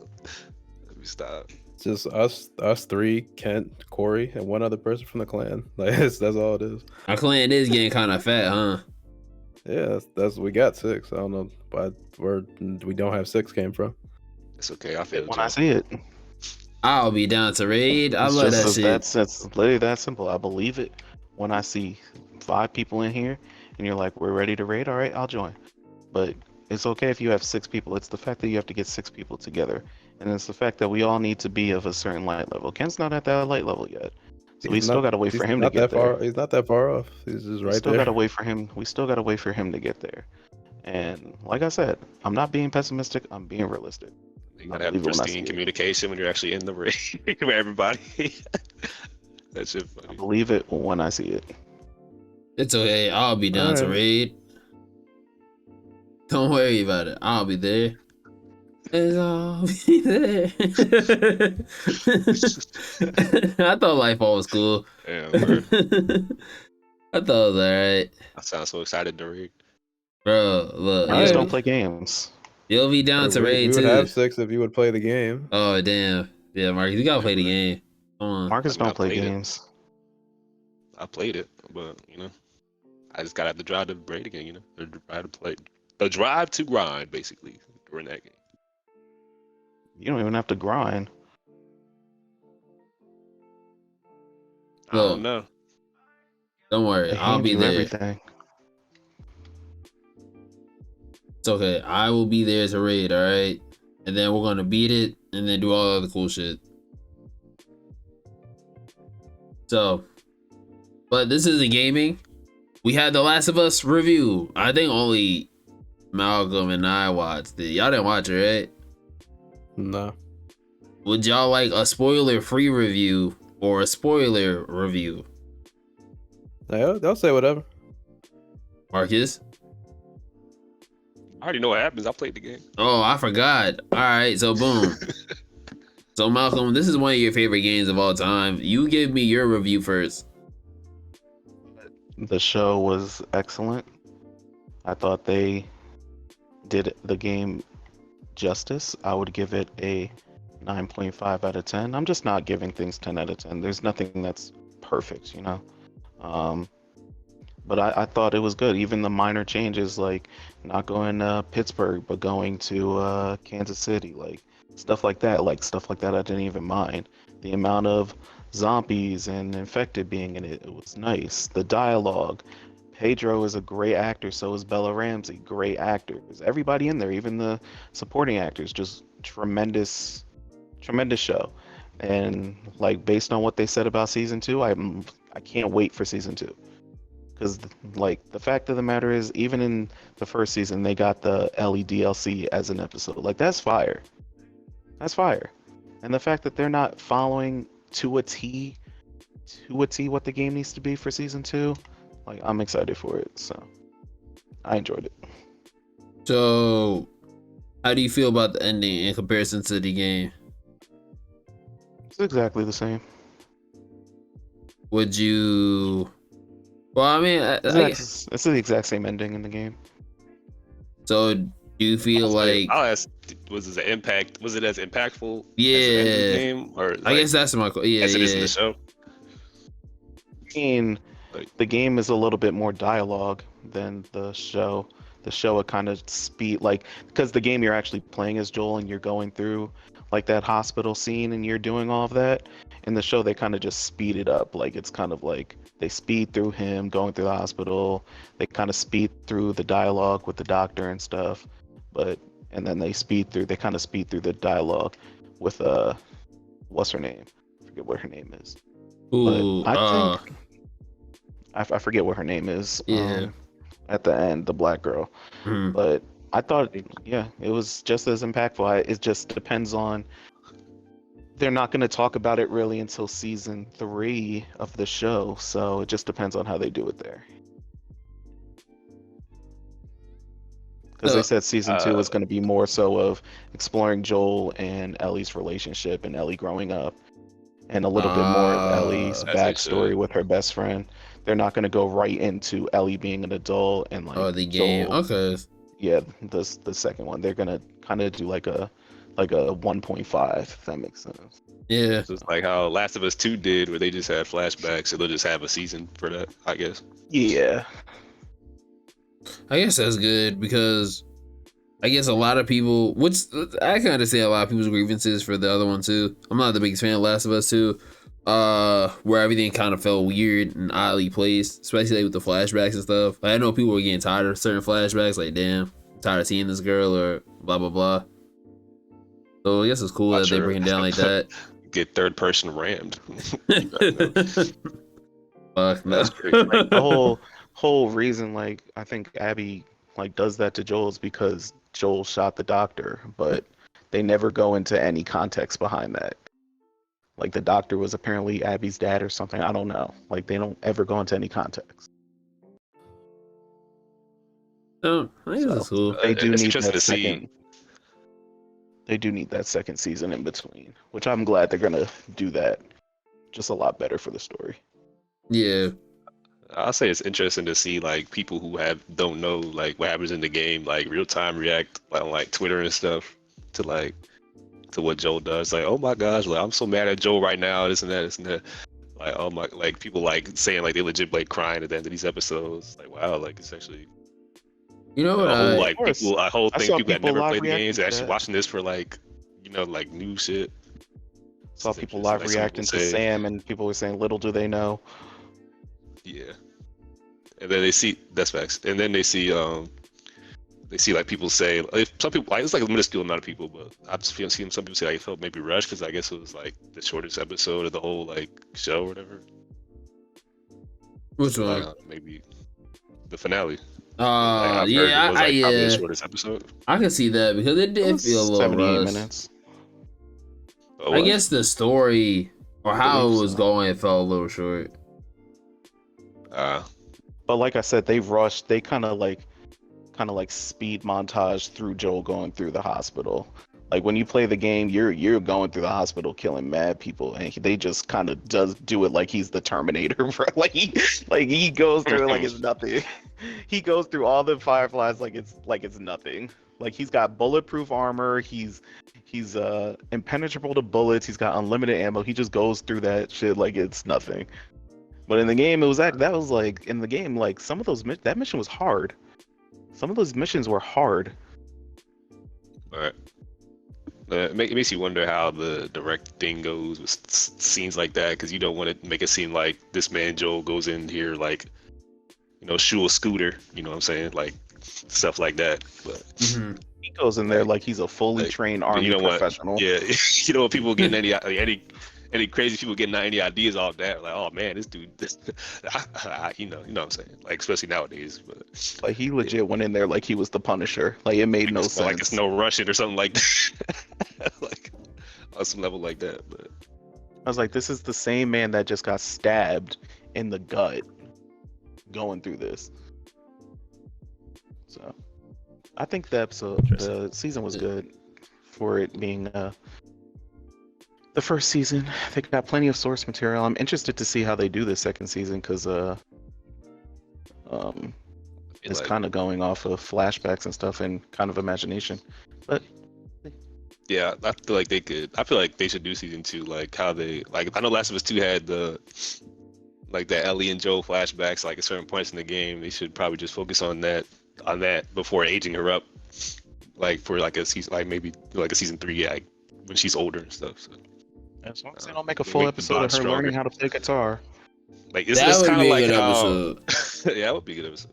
Let me stop. It's just us three, Kent, Corey, and one other person from the clan. Like that's all it is. Our clan is getting kind of fat, huh? Yeah, that's we got 6. I don't know why we don't have 6 came from. It's okay. I feel When I see it. I'll be down to raid. I It's love just that shit. It's literally that simple. I believe it when I see 5 people in here and you're like, we're ready to raid. All right, I'll join. But it's okay if you have 6 people. It's the fact that you have to get 6 people together. And it's the fact that we all need to be of a certain light level. Ken's not at that light level yet. So we still got to wait for him to get there. He's not that far off. He's just We right still there. got to wait for him. We still got to wait for him to get there. And like I said, I'm not being pessimistic. I'm being realistic. You gotta have believe it when I see pristine it. communication when you're actually in the raid with everybody. That shit I funny. believe it when I see it. It's okay. I'll be down to Alright. raid. Don't worry about it. I'll be there. I'll be there. I thought Lightfall was cool. Damn, bro. I thought it was alright. I sound so excited to raid. Bro, look. I just Alright. don't play games. You'll be down to we raid would too. have 6 if you would play the game. Oh, damn. Yeah, Marcus, you gotta play the game. Come on. Marcus I mean, don't play I played it. games. I played it, but I just gotta have the drive to raid again. The drive to play, the drive to grind, basically during that game. You don't even have to grind. I don't know. Don't worry. They I'll hand be you there. everything. It's okay. I will be there to raid, alright? And then we're gonna beat it and then do all the cool shit. So, but this isn't gaming. We had The Last of Us review. I think only Malcolm and I watched it. Y'all didn't watch it, right? No. Would y'all like a spoiler-free review or a spoiler review? They'll say whatever. Marcus? I already know what happens. I played the game. Oh, I forgot. Alright, so boom. So Malcolm, this is one of your favorite games of all time. You give me your review first. The show was excellent. I thought they did the game justice. I would give it a 9.5 out of 10. I'm just not giving things 10 out of 10. There's nothing that's perfect, But I thought it was good. Even the minor changes, like not going to Pittsburgh, but going to Kansas City, like stuff like that. I didn't even mind. The amount of zombies and infected being in it, it was nice. The dialogue. Pedro is a great actor, so is Bella Ramsey. Great actors. Everybody in there, even the supporting actors, just tremendous show. And like based on what they said about season 2, I can't wait for season 2. Because like the fact of the matter is, even in the first season, they got the LEDLC as an episode. Like that's fire. That's fire. And the fact that they're not following to a T to a T what the game needs to be for season 2. Like, I'm excited for it, so I enjoyed it. So, how do you feel about the ending in comparison to the game? It's exactly the same. Would you? Well, I mean, It's the exact same ending in the game. so do you feel like? I'll ask, was it as impactful Yeah, as the end of the game, or I guess that's my yeah, as it is in yeah. the show? I mean, Like, the game is a little bit more dialogue than the show. The show it kind of speed like because the game you're actually playing as Joel and you're going through like that hospital scene and you're doing all of that. In the show they kind of just speed it up. Like it's kind of like they speed through him going through the hospital. They kind of speed through the dialogue with the doctor and stuff. And then they kind of speed through the dialogue with what's her name? I forget what her name is. Ooh, But I think I forget what her name is. Yeah. At the end, the black girl. mhm. But I thought, yeah, it was just as impactful. It just depends on. They're not going to talk about it really until season 3 of the show, so it just depends on how they do it there. Because they said season 2 is going to be more so of exploring Joel and Ellie's relationship and Ellie growing up, and a little bit more of Ellie's as they should. backstory with her best friend. They're not going to go right into Ellie being an adult and like the game. Joel. Okay. Yeah, the second one. They're gonna kind of do like a 1.5, if that makes sense. Yeah. So it's like how Last of Us 2 did, where they just had flashbacks, so they'll just have a season for that, I guess. Yeah. I guess that's good because I guess a lot of people, which I can understand a lot of people's grievances for the other one too. I'm not the biggest fan of Last of Us 2, where everything kind of felt weird and oddly placed, especially like with the flashbacks and stuff. Like, I know people were getting tired of certain flashbacks, like damn, I'm tired of seeing this girl or blah blah blah. So I guess it's cool that they bring it down like that. Get third person rammed. Fuck no. That's great. Like the whole reason like I think Abby like does that to Joel is because Joel shot the doctor, but they never go into any context behind that. Like the doctor was apparently Abby's dad or something. I don't know. Like they don't ever go into any context. Oh, I guess it's cool. They do It's need interesting that to see. second. They do need that second season in between, which I'm glad they're gonna do that. Just a lot better for the story. Yeah. I'll say it's interesting to see like people who don't know like what happens in the game, like real time react on like Twitter and stuff to what Joel does. Like, oh my gosh, like I'm so mad at Joel right now, this and that, this and that. Like, oh my, like people like saying like they legit like crying at the end of these episodes. Like, wow, like it's actually You know what? a whole like Of course. people, a whole I thing saw people that people never live played the games reacting are to actually that. watching this for like like new shit. Saw It's people interesting, live like, some reacting people to say- Sam, and people were saying, "Little do they know." Yeah. And then they see that's facts. And then they see like people say if some people like it's like a minuscule amount of people, but I've seen some people say like it felt maybe rushed because I guess it was like the shortest episode of the whole like show or whatever. Which So, one? like, maybe the finale. Like, I've heard Yeah, it was like probably yeah, the shortest episode. I can see that because it did feel a little 78 rushed. minutes. Oh, I what? guess the story or how it believe was so. going felt a little short. But like I said, they rushed. They kind of like speed montage through Joel going through the hospital. Like when you play the game, you're going through the hospital killing mad people, and they just kind of does do it like he's the Terminator, bro. Like he goes through it like it's nothing. He goes through all the fireflies like it's nothing. Like he's got bulletproof armor. He's impenetrable to bullets. He's got unlimited ammo. He just goes through that shit like it's nothing. But in the game, it was that was like in the game like some of those that mission was hard. Some of those missions were hard. But it makes you wonder how the directing goes with scenes like that, because you don't want to make it seem like this man Joel goes in here like, shoe a scooter, you know what I'm saying, like stuff like that. But He goes in there like he's a fully like, trained army professional. Yeah, people getting any crazy people getting any ideas off that, like, oh man, this dude, you know what I'm saying, like especially nowadays. But Like he legit went in there like he was the Punisher. Like it made no it's sense. like it's no Russian or something like that. Like on some level like that. But I was like, this is the same man that just got stabbed in the gut going through this. So I think the season was good for it being the first season. They got plenty of source material. I'm interested to see how they do the second season because it's like- kind of going off of flashbacks and stuff and kind of imagination. But Yeah, I feel like they could. I feel like they should do season 2, like how they like. I know Last of Us 2 had the Ellie and Joel flashbacks, like at certain points in the game. They should probably just focus on that before aging her up, like for like a season, like maybe like a season 3, like when she's older and stuff. So as long as they don't make a full episode of her stronger. learning how to play guitar. like it's That would kind of be a like good how, episode. yeah, that would be a good episode.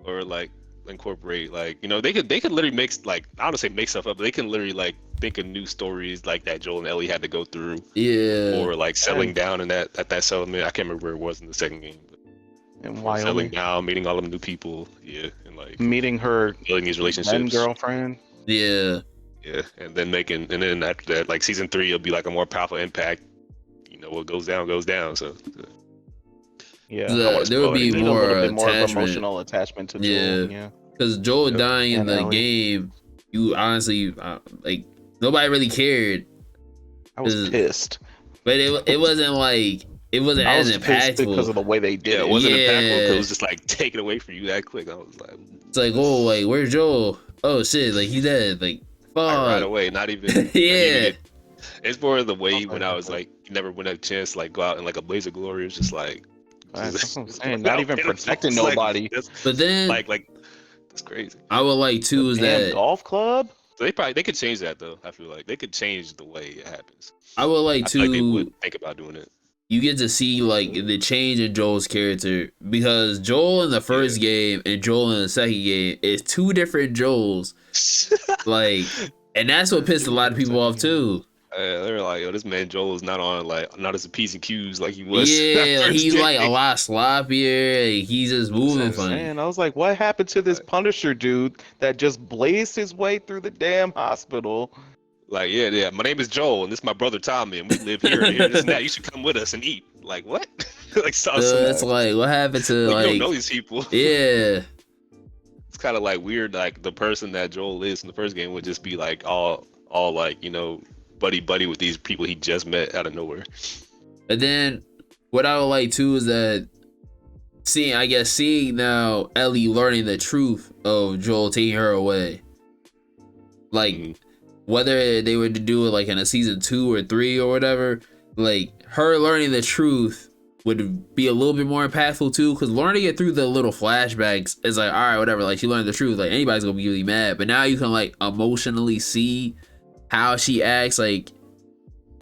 Or like incorporate like they could literally make like I don't want to say make stuff up, but they can literally like think of new stories like that Joel and Ellie had to go through, Yeah. or like settling down in that settlement. I can't remember where it was in the second game. But In settling Wyoming, down, meeting all of the new people, yeah, and like meeting her building these then relationships. girlfriend. Yeah. Yeah, and then after that, like season 3, it'll be like a more powerful impact. What goes down goes down. So Yeah, There would be Need a more little bit more of attachment. emotional attachment to Yeah. Joel. Yeah. Because Joel Yep. dying in And the Ellie. game, you honestly like nobody really cared, I was pissed. but it wasn't like it wasn't I as was pissed because impactful. of the way they did yeah, it it. wasn't Yeah. impactful because it was just like taken away from you that quick. I was like, It's like, oh, like where's Joel? Oh shit, like he's dead. Like right fuck. away, not even. Yeah. It's more of the way when I was like, you never went a chance to like go out in like a blaze of glory. It was just like, That's what I'm saying. Not even protecting nobody. But then like that's crazy. I would like too is Damn that golf club. So they could change that though. I feel like they could change the way it happens. I would like I feel like they to would think about doing it. you get to see like the change in Joel's character because Joel in the first game and Joel in the second game is two different Joels. Like, and that's what pissed a lot of people off too. They were like, yo, this man Joel is not as a P's and Q's like he was. Yeah, like, first he's like a game. lot sloppier. Like, he's just moving funny. Man, I was like, what happened to this Punisher dude that just blazed his way through the damn hospital? Like, yeah. My name is Joel, and this is my brother Tommy, and we live here and here. This and that. You should come with us and eat. Like, what? Like, It's like what happened to like, you don't know like these people. yeah. It's kind of like weird. Like the person that Joel is in the first game would just be like all like buddy with these people he just met out of nowhere. And then what I would like too is that seeing now Ellie learning the truth of Joel taking her away. Like Mhm. whether they were to do it like in a season 2 or 3 or whatever, like her learning the truth would be a little bit more impactful too, because learning it through the little flashbacks is like, all right, whatever, like she learned the truth, like anybody's gonna be really mad, but now you can like emotionally see how she acts, like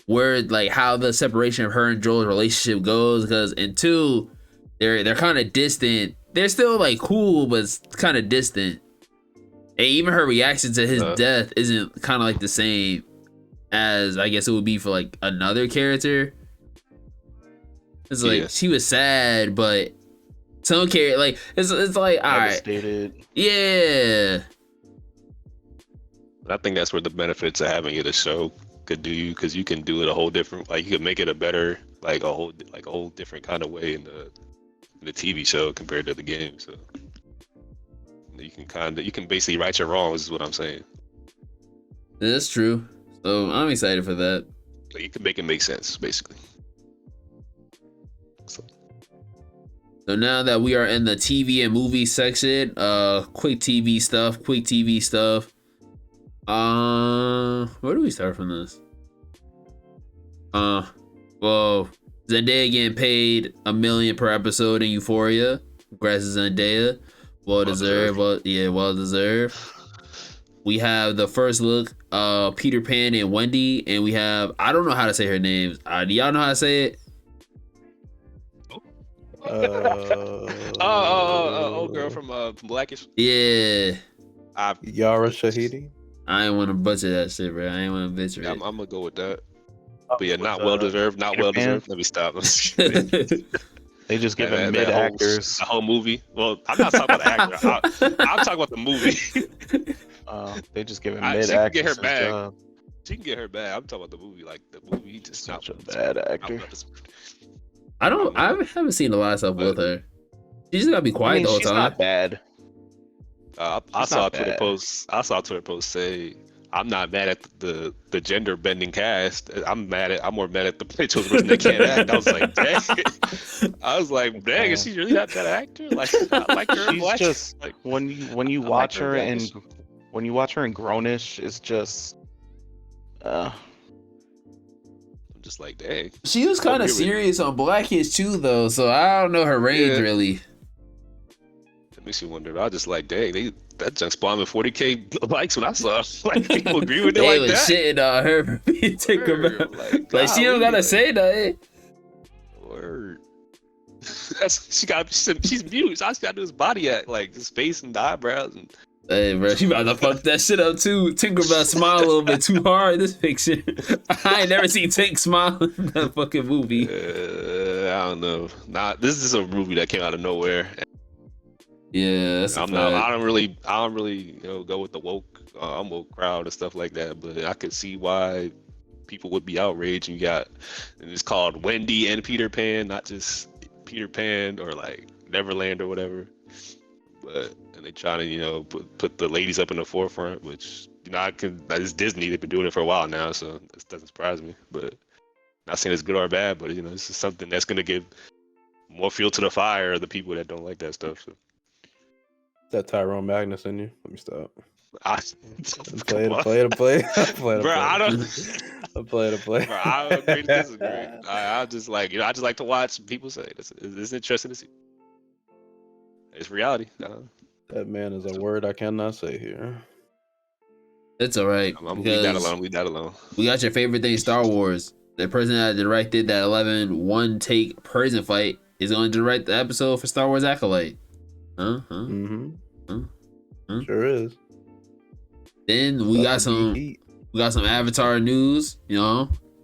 where like how the separation of her and Joel's relationship goes, because in 2 they're kind of distant. They're still like cool, but it's kind of distant. And even her reaction to his death isn't kind of like the same as I guess it would be for like another character. It's like she was sad, but some character like it's like all right, Devastated. yeah. I think that's where the benefits of having it a show could do you, because you can do it a whole different, like you could make it a better, like a whole different kind of way in the TV show compared to the game. So you can basically right your wrongs, is what I'm saying. That's true. So I'm excited for that. Like you can make it make sense, basically. So now that we are in the TV and movie section, quick TV stuff. Where do we start from this? Well, Zendaya getting paid $1 million per episode in Euphoria. Congrats to Zendaya. Well deserved. Well deserved. We have the first look, Peter Pan and Wendy, and we have, I don't know how to say her names. Do y'all know how to say it? Old girl from Blackish. Yeah. Yara Shahidi. I ain't want to butcher that shit, bro. I ain't want to butcher Yeah, it. I'm gonna go with that. But yeah, not well deserved. Not well deserved. Let me stop. They just give That- him that mid whole- actors. The whole movie. Well, I'm not talking about the actor. I'm talking about the movie. They just give him She mid can get her actors. bag. She can get her bad. I'm talking about the movie. Like the movie, he just Such a not bad actor. I haven't seen a lot of stuff with her. She just gotta be I quiet mean, the whole she's time. not bad. I She's saw a not Twitter bad. post. I saw a Twitter post say, "I'm not mad at the gender bending cast. I'm more mad at the they chose a person that can't act." I was like, dang. I was like, dang, is she really not that actor? Like, I like her in She's Black. just Like, when you I like watch her her in and Blackish. when you watch her in Grownish, it's just I'm just like, dang. She was kind of Over here with- serious on Blackish too, though, so I don't know her range Yeah. really. It makes you wonder. I was just like, dang, that junk spawned with 40K likes when I saw. Like, people agree with it They like was that. shitting on her for being Tinkerbell. Like, Like, she don't golly, gotta like, say nothing. Word. She's mute. So all she gotta do is body act, like his face and the eyebrows. And Hey, bro, she about to fuck that shit up too. Tinkerbell smile a little bit too hard in this picture. I ain't never seen Tink smile in that fucking movie. I don't know. This is a movie that came out of nowhere. Yeah, that's a I fact. don't really, go with the woke crowd and stuff like that. But I could see why people would be outraged. And it's called Wendy and Peter Pan, not just Peter Pan or like Neverland or whatever. And they trying to, put the ladies up in the forefront, which it's Disney. They've been doing it for a while now, so it doesn't surprise me. But not saying it's good or bad, but this is something that's gonna give more fuel to the fire of the people that don't like that stuff. So. That Tyrone Magnus in you. Let me stop. Play Play. Bro, I don't. Play. Bro, I agree to disagree. I just like I just like to watch people say it's interesting to see. It's reality. That man is a word I cannot say here. It's alright. I'm gonna leave that alone. Leave that alone. We got your favorite thing, Star Wars. The person that directed that 11 one-take prison fight is going to direct the episode for Star Wars Acolyte. Mm-hmm. Huh? Sure is. Then we got some Avatar news.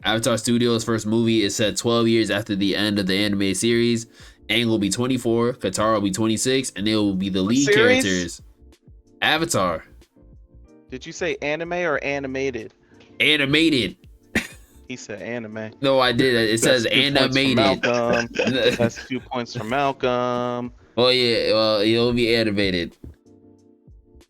Avatar Studios' first movie is set 12 years after the end of the anime series. Aang will be 24, Katara will be 26, and they will be the lead series? characters. Avatar. Did you say anime or animated? Animated. He said anime. No, I did. It says That's 2 points for animated. Malcolm. That's 2 points for Malcolm. Oh yeah, well, it'll be animated. I'm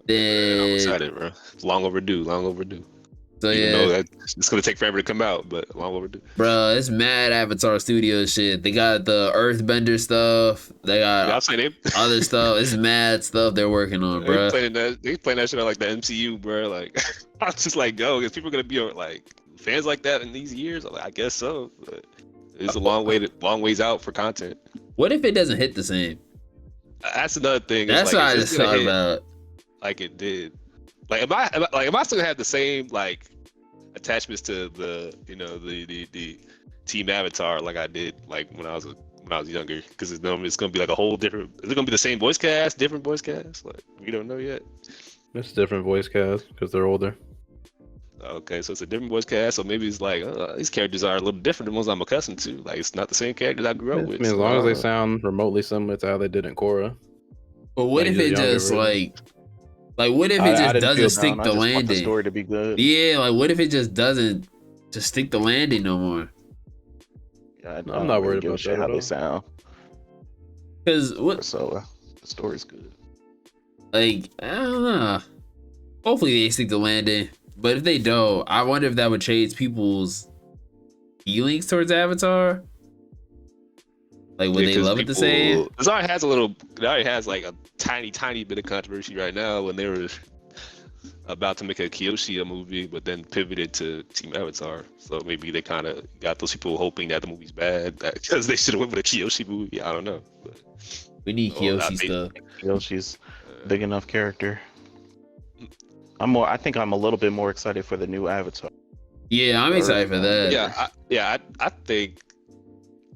Then, excited, bro. Long overdue. so Even yeah, though that it's gonna take forever to come out, but long overdue. bro, it's mad Avatar Studios shit. They got the Earthbender stuff. They got I'll say they other stuff. It's mad stuff they're working on, bro. playing that shit on like the MCU, bro. Like I'm just like, yo, is people gonna be like fans like that in these years? I'm like, I guess so. But it's a long ways out for content. What if it doesn't hit the same? That's another thing. That's what I just thought about. Like it did. Like am I still gonna have the same like attachments to the the Team Avatar like I did like when I was younger? Because it's gonna be like a whole different. Is it gonna be the same voice cast, different voice cast? Like we don't know yet. It's a different voice cast because they're older. Okay, so it's a different voice cast. So maybe it's like these characters are a little different than ones I'm accustomed to. Like it's not the same characters I grew up I with. mean, as so long I as they don't know. sound remotely similar to how they did in Korra. But what Like if the it younger just version. like what if it I just didn't feel doesn't stick I the just want the landing? story to be good. Yeah, like what if it just doesn't just stick the landing no more? Yeah, I I'm don't not really worried give a about shit that how at they all. sound. Because what So the story's good. like I don't know. Hopefully they stick the landing. But if they don't, I wonder if that would change people's feelings towards Avatar. Like would they 'cause love it the same? It already has like a tiny bit of controversy right now when they were about to make a Kyoshi movie, but then pivoted to Team Avatar. So maybe they kind of got those people hoping that the movie's bad because they should have went with a Kyoshi movie. I don't know. But, We need Kyoshi stuff. Yoshi's big enough character. I think I'm a little bit more excited for the new Avatar. Yeah, I'm excited for that. I think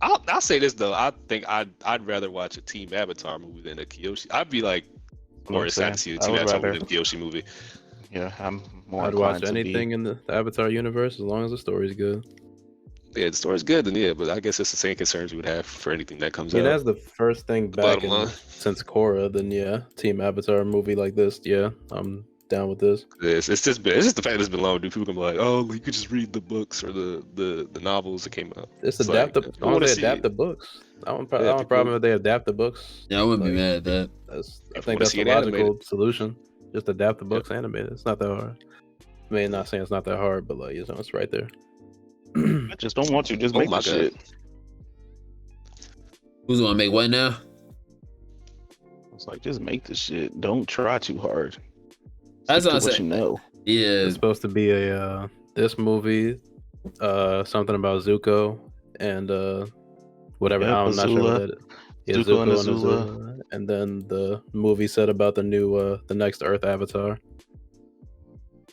I'll say this though. I think I'd rather watch a Team Avatar movie than a Kyoshi. I'd be like more excited to see a Team Avatar movie than a Kyoshi movie. Yeah, I'm more. I'd watch anything in the Avatar universe as long as the story's good. Yeah, the story's good, then yeah, but I guess it's the same concerns we would have for anything that comes I mean, out. that's the first thing back bottom line. since Korra. Then yeah, Team Avatar movie like this. Yeah, I'm down with this. It's just the fact that it's been long. Dude, people can be like, oh, you could just read the books or the novels that came out. It's It's adapt like, the. I As don't long want as to they see adapt it. the books. I don't Yeah, have a problem people, if they adapt the books. Yeah, I wouldn't be Like, mad at that. I people think want to that's see the it logical animated. solution. Just adapt the Yep. books animated. It's not that hard. I mean, not saying it's not that hard, but like, it's right there. I just don't want to. Just Oh make my the God. shit. Who's gonna make what now? It's like just make the shit. Don't try too hard. That's Stick what to I what said. you know. Yeah, It's supposed to be a this movie, something about Zuko and whatever. Yep, I'm not sure what Azula. that is. Yeah, Zuko and Zuko and Azula. Azula, and then the movie said about the new the next Earth Avatar.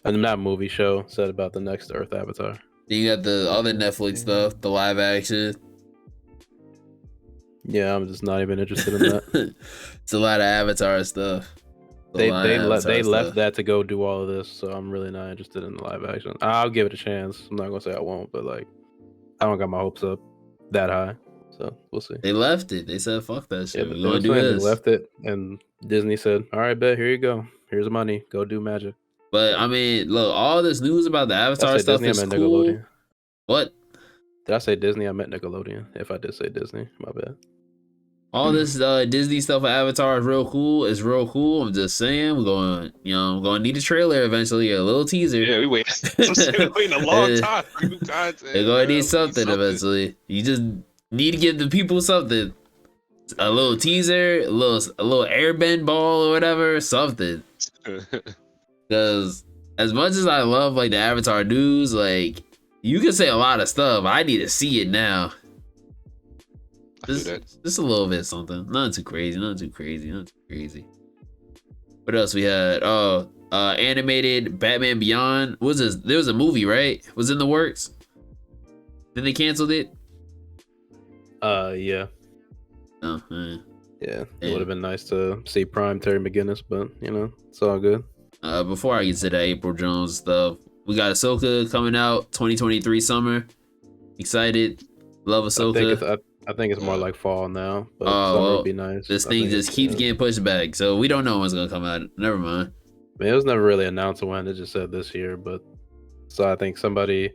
And not movie show said about the next Earth Avatar. then you got the other Netflix stuff, the live action. Yeah, I'm just not even interested in that. It's a lot of Avatar stuff. They left that to go do all of this, so I'm really not interested in the live action. I'll give it a chance. I'm not gonna say I won't, but like, I don't got my hopes up that high, so we'll see. They left it. They said, "Fuck that shit. Yeah, We're they gonna were do saying this." they left it, and Disney said, "All right, bet here you go. Here's the money. Go do magic." But I mean, look, all this news about the Did I Avatar say stuff Disney? I is meant cool. Nickelodeon. What? Did I say Disney? I meant Nickelodeon. If I did say Disney, my bad. All this Disney stuff with Avatar is real cool. It's real cool. I'm just saying, we're gonna need a trailer eventually, a little teaser. Yeah, we waiting a long time for new content. They're gonna man. need We something eventually. You just need to give the people something. A little teaser, a little airbend ball or whatever, something. Because as much as I love like the Avatar news, like you can say a lot of stuff. I need to see it now. I feel that. Just a little bit something. Not too crazy. Not too crazy. What else we had? Oh, animated Batman Beyond. What was this? There was a movie, right? Was in the works. Then they canceled it. Yeah, Oh, man. yeah. It Yeah. would have been nice to see Prime Terry McGinnis, but it's all good. Before I get to the April Jones stuff, we got Ahsoka coming out 2023 summer. Excited. Love Ahsoka. I think it's more like fall now, but Oh, summer well, would be nice. This I thing think just keeps getting pushed back, so we don't know when's gonna come out. Never mind. I mean, it was never really announced when. It just said this year, but so I think somebody,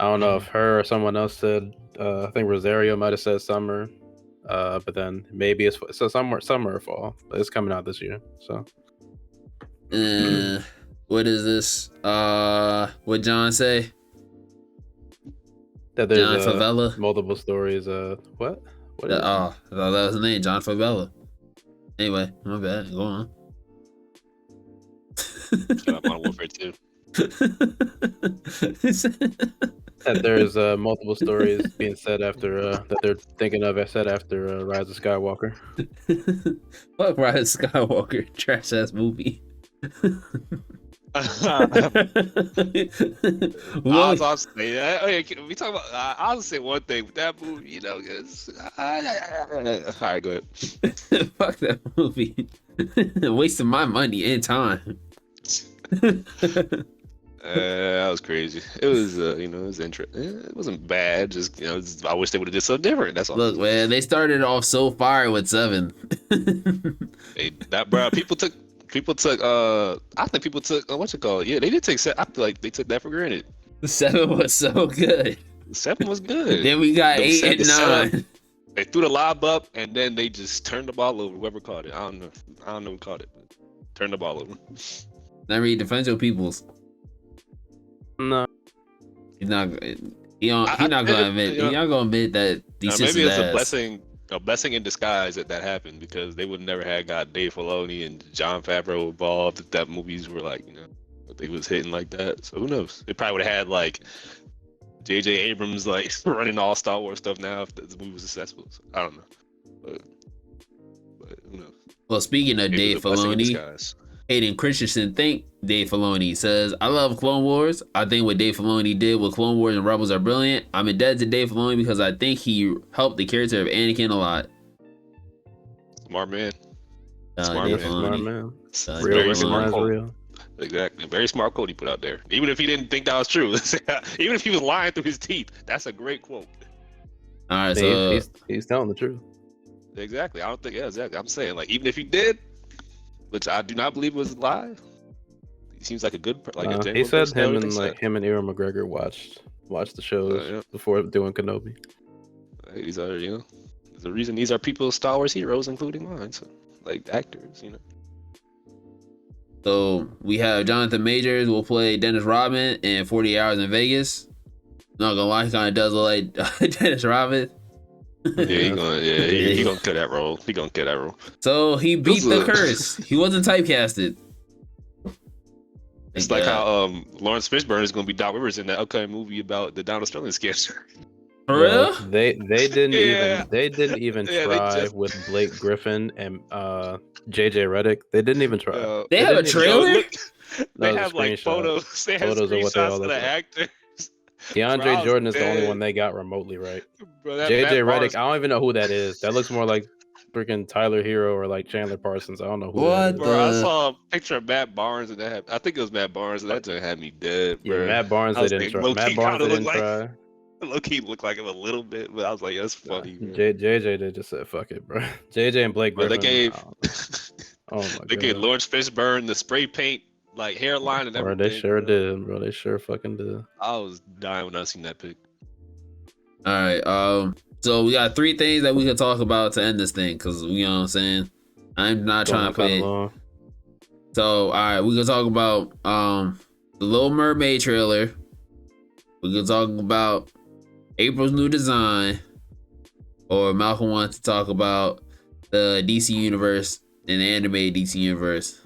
I don't know if her or someone else said. I think Rosario might have said summer, but then maybe it's so summer or fall, but it's coming out this year. So What is this? What John say? that there's John Favela. multiple stories. What? What is it? Oh, I thought that was his name, John Favela. Anyway, my bad. Go on. Shut up, Modern Warfare 2. That there's multiple stories being said after that they're thinking of said after Rise of Skywalker. Fuck Rise of Skywalker, trash ass movie. I'll say, okay, we talk about. I'll say one thing with that movie, because. All right, go ahead. Fuck that movie. Wasting my money and time. That was crazy. It was, it was interesting. It wasn't bad. Just, I wish they would have did something different. That's all. Look, man, they started off so fire with 7. Bro, people took. I think people took. What's it called? Yeah, they did take. I feel like they took that for granted. 7 was so good. 7 was good. Then we got 8 and 9. They threw the lob up and then they just turned the ball over. Whoever caught it, I don't know who caught it. Turned the ball over. Now read defend your peoples. No, He's not. He not gonna admit. He's not gonna admit that these maybe it's ass. a blessing in disguise that happened, because they would never have got Dave Filoni and Jon Favreau involved if that movies were like, they was hitting like that. So who knows? They probably would have had like J.J. Abrams like running all Star Wars stuff now if the movie was successful. So, I don't know, but who knows? Well, speaking of Maybe it Dave was a blessing in Filoni, disguise. Hayden Christensen thank Dave Filoni, says, I love Clone Wars. I think what Dave Filoni did with Clone Wars and Rebels are brilliant. I'm indebted to Dave Filoni because I think he helped the character of Anakin a lot. Smart man. Dave smart Filoni. man. Dave Real Filoni. recognize real. Exactly. Very smart quote he put out there. Even if he didn't think that was true. Even if he was lying through his teeth. That's a great quote. All right, I so mean, he's telling the truth. Exactly. I don't think, exactly. I'm saying, like, even if he did, which I do not believe was a lie, He seems like a good, like a He genuine said person. him and Ewan McGregor watched the shows Yeah. before doing Kenobi. These are, there's a reason these are people's Star Wars heroes, including mine. So, like actors, So we have Jonathan Majors will play Dennis Rodman in 40 Hours in Vegas. Not gonna lie, he kind of does look like Dennis Rodman. Yeah, he gonna kill that role. He gonna kill that role. So he beat This the is a- curse. He wasn't typecasted. It's like how Lawrence Fishburne is gonna be Doc Rivers in that upcoming movie about the Donald Sterling scam. For real? They didn't Yeah. even Yeah, they try just- with Blake Griffin and JJ Redick. They didn't even try. They have a didn't even- trailer? Look, That they was a have like screenshot. photos. They have Photos of what they screenshots all of look the like. actors. Bro, I DeAndre was Jordan is the only dead. one they got remotely right. Bro, that JJ Matt Redick, Barnes- I don't even know who that is. That looks more like freaking Tyler Hero or like Chandler Parsons. I don't know who What that is. Bro, I the- saw a picture of Matt Barnes and I think it was Matt Barnes and that just had me dead, Yeah, bro. Matt Barnes I they was didn't like, try. low-key Matt Barnes they kinda didn't look try. Low key looked like him a little bit, but I was like, that's funny. Man. JJ they just said fuck it, bro. JJ and Blake Bro, Griffin. they gave oh my they gave god. Lawrence Fishburne the spray paint like hairline and Bro, everything. they sure bro. did, bro. They sure fucking did. I was dying when I seen that pic. All right. So we got 3 things that we can talk about to end this thing, because you know what I'm saying. I'm not trying to play. Long. So all right, we can talk about the Little Mermaid trailer. We can talk about April's new design, or Malcolm wants to talk about the DC universe and the animated DC universe.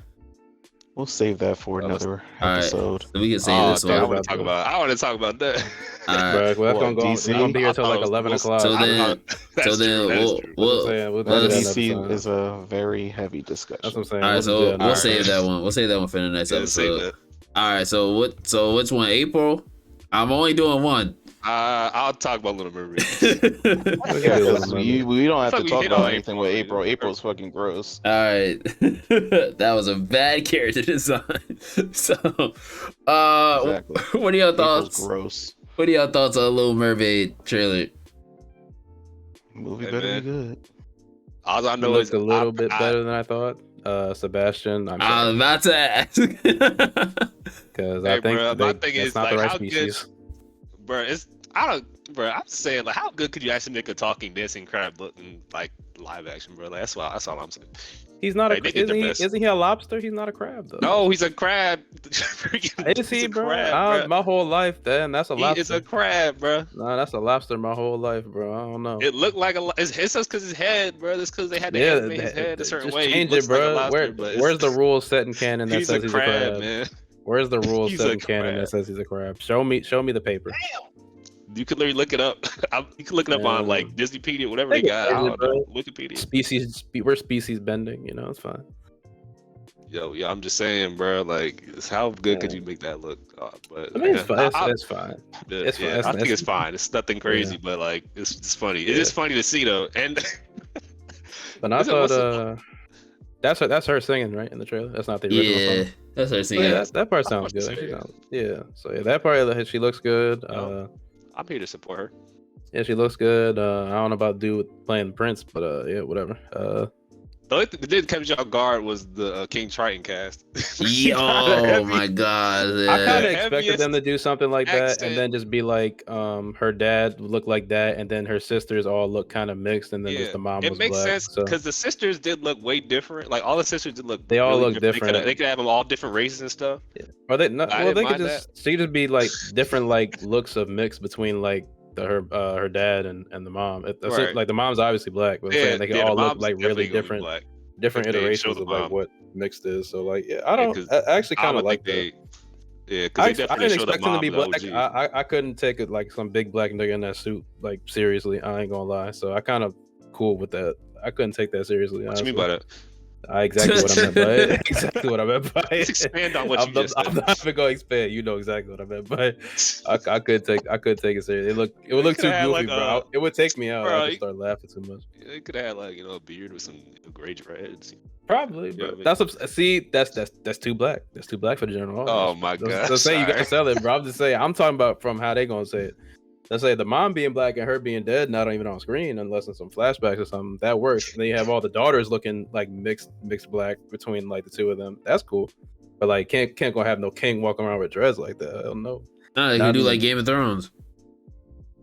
We'll save that for another All right. episode. So we can say Oh, this damn, I one. want to talk about. I want to talk about that. All right. Bro, well, that's What, gonna go. It's DC? gonna be here till I like thought it was 11 most- o'clock. So I then- thought- that's so then true, that is we'll- true. we'll- That's what I'm saying. We'll do Let's- that DC another time. is a very heavy discussion. That's what I'm saying. All right, We'll so do that we'll another save time. that one. We'll save that one for the next Yeah, save episode. that. All right. So which one? April. I'm only doing one. I'll talk about Little Mermaid. We can do Yeah, Little 'cause Mermaid. we don't have Fuck, to we talk hit about on anything April, with man. April. April's fucking gross. All right. That was a bad character design. So, Exactly. what are your April's thoughts? gross. What are your thoughts on Little Mermaid trailer? Movie Hey, better man. be good. All I It know looked is a little bit better than I thought. Sebastian, I'm I was sorry, about to ask. because Hey, I think bro, my thing that's is, not like, the right how good- species. Bro, I'm saying, like, how good could you actually make a talking dancing crab look in like live action, bro? Like, that's all I'm saying. He's not Like, they did their best. isn't he a lobster? He's not a crab though. No, he's a crab. Is he, He's a bro? crab, bro. My whole life, then that's a He lobster. is a crab, bro. Nah, that's a lobster my whole life, bro. I don't know. It looked like it's just because his head, bro. That's because they had to Yeah, animate his head a certain just way. He change it, looks like a bro. lobster, but it's- Where's the rule set in canon that he's says a he's crab, a crab? man. Where's the rule He's set a in canon crab. that says he's a crab? Show me the paper. You could literally look it up. You can look it up on Yeah. like Disneypedia, whatever they Take it, got. I don't bro. know, Wikipedia. We're species bending. You know, it's fine. Yo, I'm just saying, bro. Like, how good could Yeah. you make that look? But I mean, it's yeah, fine. It's fine. It's fine. yeah, It's I think nice. it's fine. It's nothing crazy, but like, it's funny. It is funny to see though, and But I Is it- what's thought that's her singing right in the trailer. That's not the original Yeah, song. that's what I'm So, saying. yeah, that part I sounds watched good. the Actually, video. yeah. So yeah, that part she looks good. No. I'm here to support her. Yeah, she looks good. I don't know about dude playing Prince, but yeah, whatever. The only thing that did catch me off guard was the King Triton cast. Yeah, oh my god. I kind Yeah. of The expected heaviest them to do something like that, accent. and then just be like, her dad looked like that, and then her sisters all look kind of mixed, and then just the mom it was makes black. sense So because the sisters did look way different. Like all the sisters did look. They all really look They different. could have them all different races and stuff. or they not, I well, they didn't could mind just she could just be like different like looks of mix between like her dad and the mom. Right. Like the mom's obviously black, but I'm saying they could the all look mom's like really definitely gonna be different black. different If they show iterations the of like mom. what mixed is. So like yeah, I don't. 'cause I actually I kind don't of like think that. they. Yeah, I, because they I definitely didn't showed the expect him to mom be in the black. OG. I couldn't take it like some big black nigga in that suit like seriously. I ain't gonna lie. So I kind of cool with that. I couldn't take that seriously. What you mean honestly. by that? Exactly what I meant by it. Exactly what I meant by Let's it. expand on what you just I'm said. not even gonna expand. You know exactly what I meant, but I could take it serious. It would look too coulda had, goofy, like, bro. It would take me out. bro, I you- just start laughing too much. They could have had like a beard with some gray dreads. Probably, Yeah, bro. I mean- That's too black. That's too black for the general audience. Oh my Let's- god! Let's say you sorry. gotta sell it, bro. I'm just saying. I'm talking about from how they gonna say it. Let's say the mom being black and her being dead, not even on screen, unless in some flashbacks or something. That works. And then you have all the daughters looking like mixed black between like the two of them. That's cool. But like, can't gonna have no king walking around with dreads like that. I don't know. No, they Not could do in- like Game of Thrones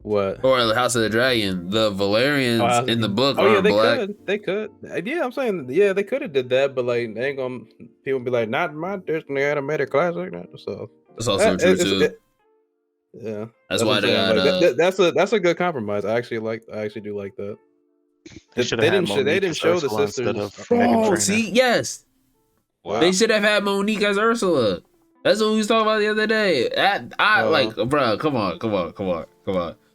What? or the House of the Dragon. The Valerians in the book Oh are yeah, they black. could. They could. Yeah, I'm saying yeah, they could have did that, but like they ain't gonna. People be like, not my Disney animated classic. So That's also true too. yeah, That's what why I'm they saying. got Like, that's a good compromise. I actually do like that. They should have had they Monique didn't as show the Ursula instead sisters. of Meghan Oh, Trainor. see, yes, Wow. they should have had Monique as Ursula. That's what we was talking about the other day. Like, bro, come on.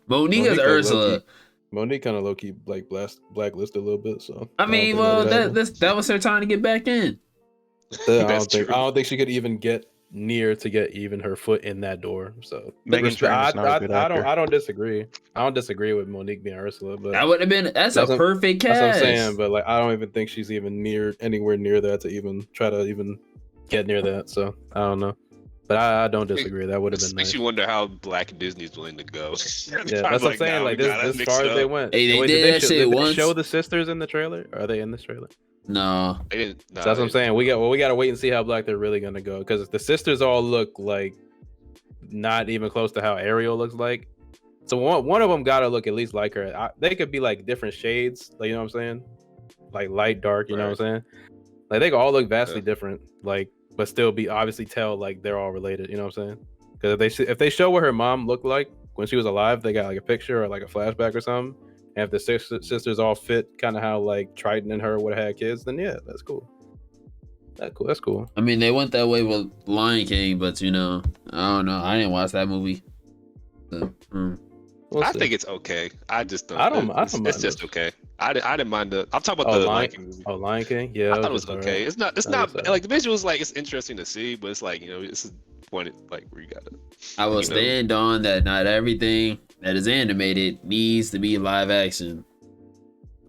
Monique as like, Ursula. low-key- Monique kind of low key like blacklisted a little bit. So I mean, well, that was her time to get back in. That's true. I don't think she could even get near to get even her foot in that door. So Meghan Trainor's not a good actor. I don't disagree. I don't disagree with Monique being Ursula, but That would have been. That's a perfect cast. that's what I'm saying. But like, I don't even think she's even anywhere near that to even try to even get near that. So I don't know. But I don't disagree. That would have been Makes nice. you wonder how Black Disney's willing to go. Yeah, that's what I'm saying. Like this as far as they went. Hey, they Wait, did that shit did once. they show the sisters in the trailer? Are they in this trailer? No, They didn't. So that's what I'm saying. We got to wait and see how black they're really gonna go, because the sisters all look like not even close to how Ariel looks like. So one of them got to look at least like her. They could be like different shades, like, you know what I'm saying, like light, dark. You know what I'm saying? Like they could all look vastly different, like, but still be obviously tell like they're all related. You know what I'm saying? Because if they show what her mom looked like when she was alive, they got like a picture or like a flashback or something. And if the sisters all fit kind of how like Triton and her would have had kids, then yeah, that's cool. That's cool. I mean, they went that way with Lion King, but you know, I don't know. I didn't watch that movie. So, We'll see. think it's okay. I just don't. I don't It's mind just okay. I didn't mind the. I'm talking about Oh, the Lion Lion King movie. Oh, Lion King. Yeah, I thought it was alright. okay. It's not. It's That not was like the visuals. Like it's interesting to see, but it's like, you know, it's pointed like where you gotta. I will stand on that. Not everything that is animated needs to be live action.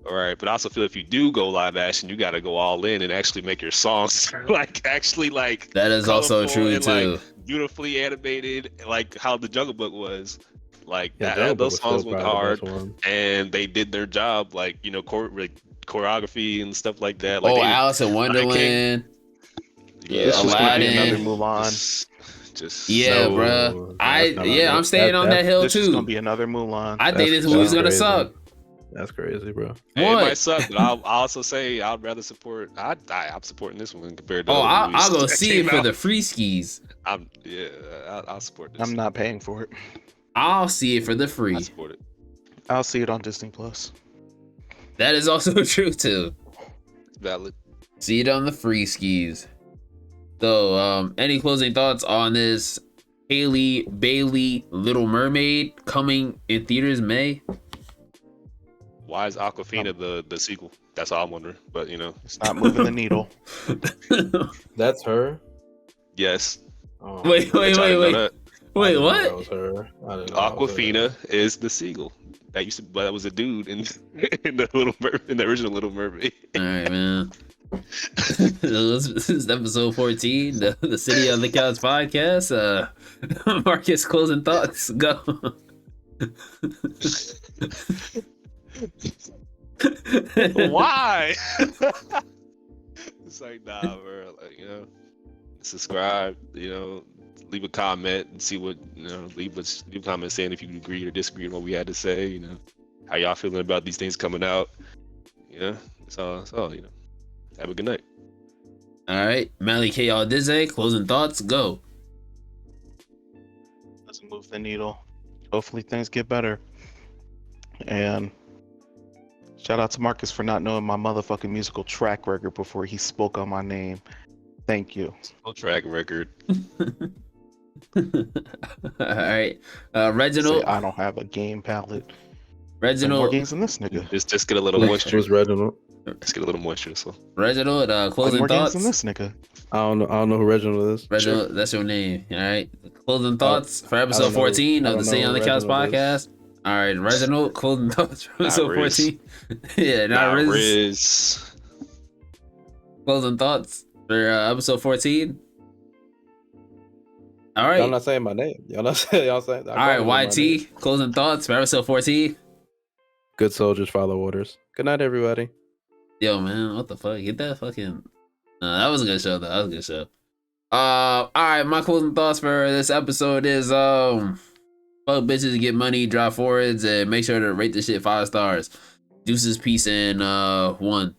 All right, but I also feel if you do go live action, you got to go all in and actually make your songs like actually like. That is also colorful true and, too. Like, beautifully animated, like how the Jungle Book was. Like Yeah, that, Jungle those Book was songs still went probably the hard, best one. and they did their job. Like, you know, choreography and stuff like that. Like Alice in Wonderland. Yeah, This was gonna be Aladdin. another Mulan. just Yeah, No, bruh. that's not I'm staying on that hill This is gonna too. be another Mulan. I think That's this movie's gonna crazy. suck. That's crazy, bro. Hey, it What? might suck, but I'll also say I'd rather support. I'm supporting this one compared to. Oh, other I'll movies go that see it came for out. the free skis. I'll support this. I'm not paying for it. I'll see it for the free. I support it. I'll see it on Disney Plus. That is also true too. Valid. See it on the free skis. So, any closing thoughts on this Haley Bailey Little Mermaid coming in theaters May? Why is Aquafina the sequel? That's all I'm wondering. But you know, It's not moving the needle. That's her. yes. Oh, Wait, I didn't know that. Wait, That what? was her. I didn't know that was her. Aquafina is the seagull. That was a dude in the original Little Mermaid. All right, man. This is episode 14, the City on the Couch podcast. Marcus, closing thoughts. Go. Why? It's like, nah, bro. Like, you know, subscribe. You know, leave a comment and see what, you know. Leave a comment saying if you agree or disagree with what we had to say. You know, how y'all feeling about these things coming out. You know, so you know. Have a good night. All right, Mally K. Dizzy, closing thoughts. Go. Doesn't move the needle. Hopefully things get better. And shout out to Marcus for not knowing my motherfucking musical track record before he spoke on my name. Thank you. No track record. All right, Say Reginald. I don't have a game palette. More Reginald. games than this nigga. Just get a little moisture. Who's Reginald? Just get a little moisture. So Reginald. Closing More games thoughts. than this nigga. I don't know who Reginald is. Reginald, that's your name. All right. Closing thoughts for I episode don't know- 14 I of the don't City know on the who Couch Reginald podcast. All right, Reginald, closing thoughts for episode Riz. 14. Yeah, not Riz. Riz. Closing thoughts for episode 14. All Y'all right. not saying my name. Y'all saying. All right, YT, closing thoughts for episode 14. Good soldiers follow orders. Good night, everybody. Yo, man, what the fuck? Get that fucking. No, that was a good show, though. That was a good show. All right, my closing thoughts for this episode is fuck bitches, get money, drop forwards, and make sure to rate the shit 5 stars. Deuces, peace, and 1.